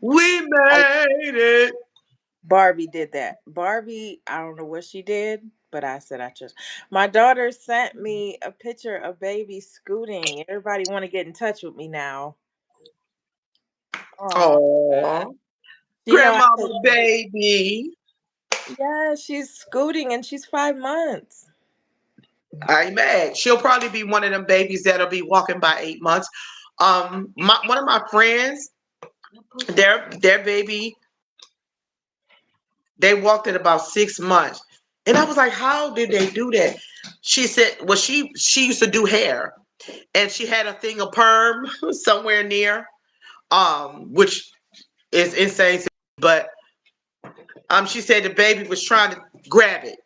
we I, made it. Barbie did that. Barbie, I don't know what she did, but I said I just. My daughter sent me a picture of baby scooting. Everybody want to get in touch with me now. Oh, Oh, you know I grandmama said, baby. yeah, she's scooting and she's 5 months. I ain't mad. She'll probably be one of them babies that'll be walking by 8 months. One of my friends, their baby, they walked at about 6 months, and I was like, how did they do that? She said, well, she used to do hair, and she had a thing of perm somewhere near, which is insane. But she said the baby was trying to grab it.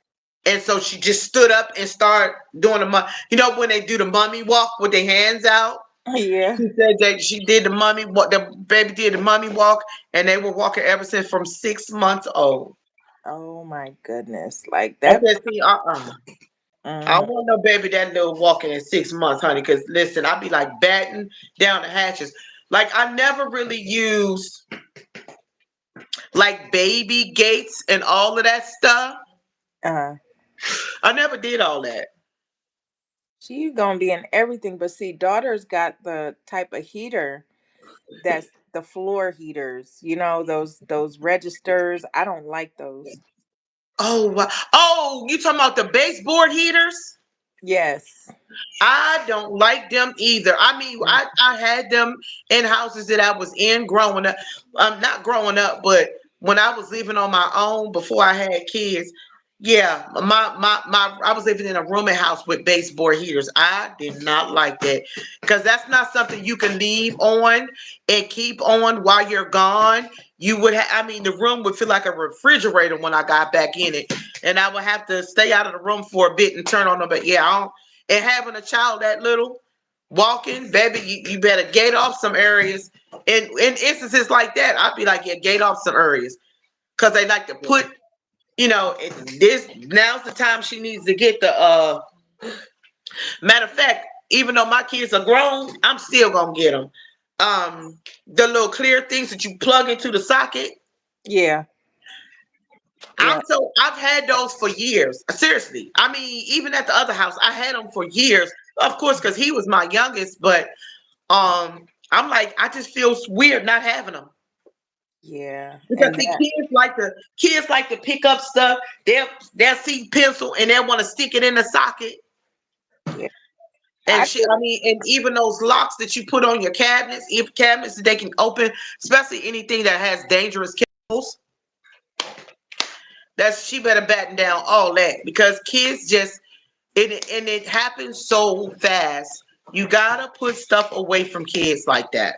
And so she just stood up and started doing when they do the mummy walk with their hands out. Yeah. She said that she did the mummy walk. The baby did the mummy walk, and they were walking ever since from 6 months old. Oh my goodness. Like I that. said, see, I don't Mhm. want no baby that little walking in 6 months, honey. Because listen, I be like batting down the hatches. Like I never really used like baby gates and all of that stuff. Uh, I never did all that. she's gonna be in everything. But see, daughter's got the type of heater that's the floor heaters. You know those registers. I don't like those. Oh, wow. Oh, you talking about the baseboard heaters? Yes. I don't like them either. I mean, Mm. I had them in houses that I was in growing up. Not growing up, but when I was living on my own before I had kids. Yeah, I was living in a rooming house with baseboard heaters. I did not like that because that's not something you can leave on and keep on while you're gone. You would I mean, the room would feel like a refrigerator when I got back in it, and I would have to stay out of the room for a bit and turn on them. But yeah, I don't, and having a child that little walking, baby, you better gate off some areas. In instances like that, I'd be like, yeah, gate off some areas because they like to put, this now's the time she needs to get the. Matter of fact, even though my kids are grown, I'm still gonna get them. The little clear things that you plug into the socket. Yeah. Yeah. I've had those for years. Seriously. I mean, even at the other house, I had them for years. Of course, because he was my youngest, but I'm like, I just feel weird not having them. Yeah. Because And see, that. kids like to pick up stuff. They'll see pencil and they'll want to stick it in the socket. Yeah. And I she, I mean, and even those locks that you put on your cabinets, if cabinets that they can open, especially anything that has dangerous chemicals. That's she better batten down all that because kids just it happens so fast. You gotta put stuff away from kids like that.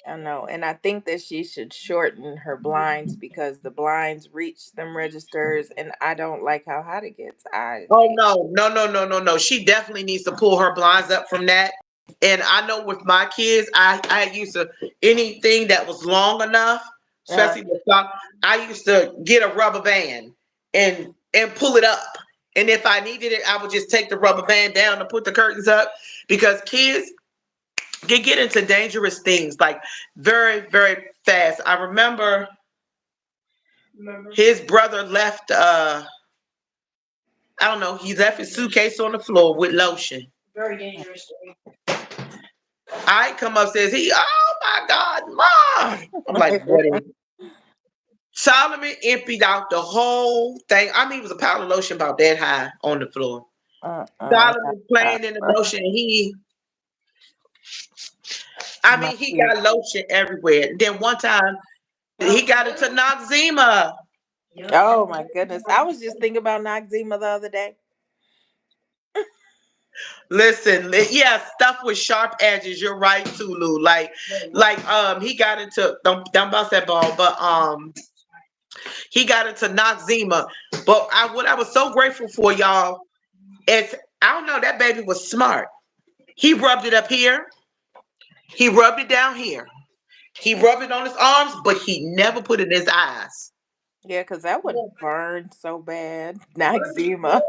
I know, and I think that she should shorten her blinds because the blinds reach them registers, and I don't like how hot it gets. I Oh hate. no, no, no, no, no, no. She definitely needs to pull her blinds up from that. And I know with my kids, I used to anything that was long enough, Uh, especially the sock, I used to get a rubber band and pull it up. And if I needed it, I would just take the rubber band down to put the curtains up because kids can get into dangerous things like very, very fast. I remember his brother left I don't know, he left his suitcase on the floor with lotion. Very dangerous. I come upstairs, oh my God, Mom. I'm like, what is it? Solomon emptied out the whole thing. I mean, it was a pile of lotion about that high on the floor. not, Solomon playing in the lotion. my He kids. got lotion everywhere. Then one time, he got into Noxzema. Oh my goodness! I was just thinking about Noxzema the other day. Listen, yeah, stuff with sharp edges. You're right too, Lou. He got into don't bounce that ball, but he got into Noxzema. But what I was so grateful for, y'all, is I don't know, that baby was smart. He rubbed it up here. He rubbed it down here. He rubbed it on his arms, but he never put it in his eyes. Yeah, because that would burn so bad. Eczema.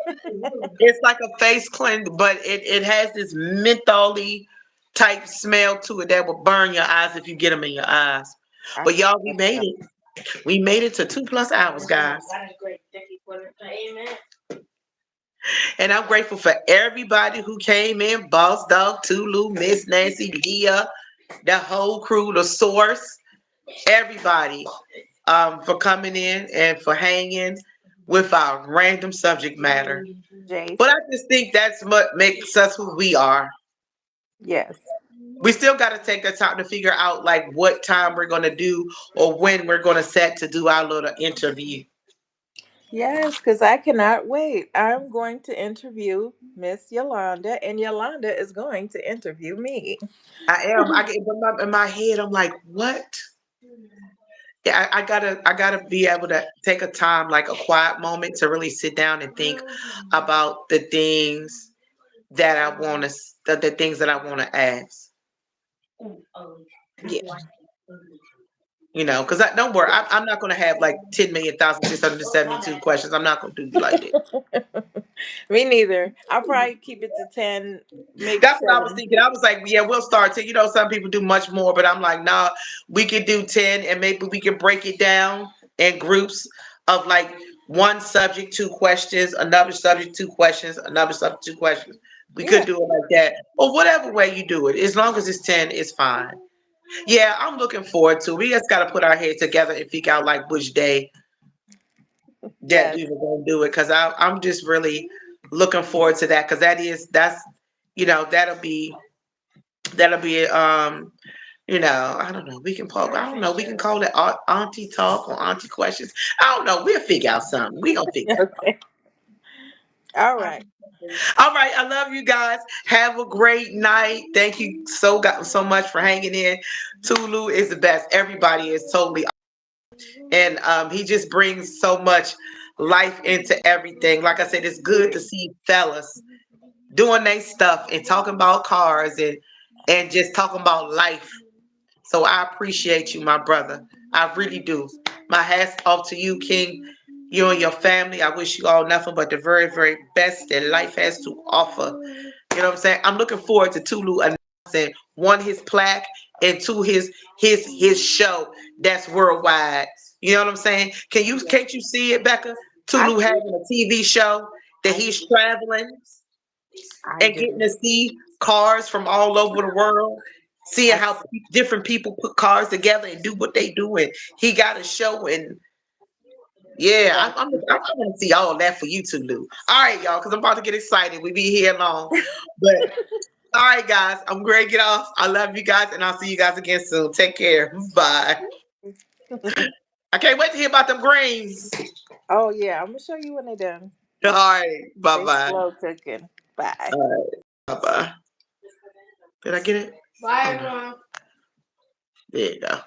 It's like a face cleanse, but it has this mentholy type smell to it that will burn your eyes if you get them in your eyes. I But can't y'all, we stand made that. it. We made it to 2+ hours, guys. And I'm grateful for everybody who came in. Boss Dog, Tulu, Miss Nancy, Leah, the whole crew, the source, everybody for coming in and for hanging with our random subject matter. But I Jace. just think that's what makes us who we are. Yes. We still got to take the time to figure out like what time we're going to do or when we're going to set to do our little interview. Yes, because I cannot wait. I'm going to interview Miss Yolanda, and Yolanda is going to interview me. I am. I get in my head. I'm like, what? Yeah, I gotta be able to take a time, like a quiet moment, to really sit down and think about the things that I want to, the things that I want to ask. Yeah. Because don't worry, I'm not gonna have like 10,672 questions. I'm not gonna do you like that. Me neither. I'll probably keep it to 10, maybe That's what I was 7. thinking. I was like, yeah, we'll start to. Some people do much more, but I'm like, nah, we could do 10, and maybe we can break it down in groups of like one subject, 2 questions, another subject, 2 questions, another subject, 2 questions. We could Yeah. do it like that, or whatever way you do it. As long as it's 10, it's fine. Yeah, I'm looking forward to. We just got to put our heads together and figure out like which day that Yes. we were going to do it, because I'm just really looking forward to that, because that's that'll be I don't know, we can call, I don't know, we can call it auntie talk or auntie questions. I don't know, we'll figure out something. We gonna figure it Okay. All out. right. All right, I love you guys. Have a great night. Thank you so much for hanging in. Tulu is the best. Everybody is totally, and he just brings so much life into everything. Like I said, it's good to see fellas doing their stuff and talking about cars and just talking about life. So I appreciate you, my brother. I really do. My hat's off to you, King. You and your family. I wish you all nothing but the very, very best that life has to offer. You know what I'm saying? I'm looking forward to Tulu announcing, one, his plaque, and two, his show that's worldwide. You know what I'm saying? Yes, Can't you see it, Becca? I Tulu do. having a TV show that I he's do. traveling I and getting do. to see cars from all over the world, seeing I, how different people put cars together and do what they do. And he got a show, and yeah, yes. I'm going to see all that for you too, Lou. All right, y'all, because I'm about to get excited. We be here long, but all right, guys, I'm ready to get off. I love you guys, and I'll see you guys again soon. Take care. Bye. I can't wait to hear about them greens. Oh yeah, I'm gonna show you when they're done. All right, bye They bye. slow cooking. Bye. All right, bye bye. Did I get it? Bye, Oh, no. everyone. There you go.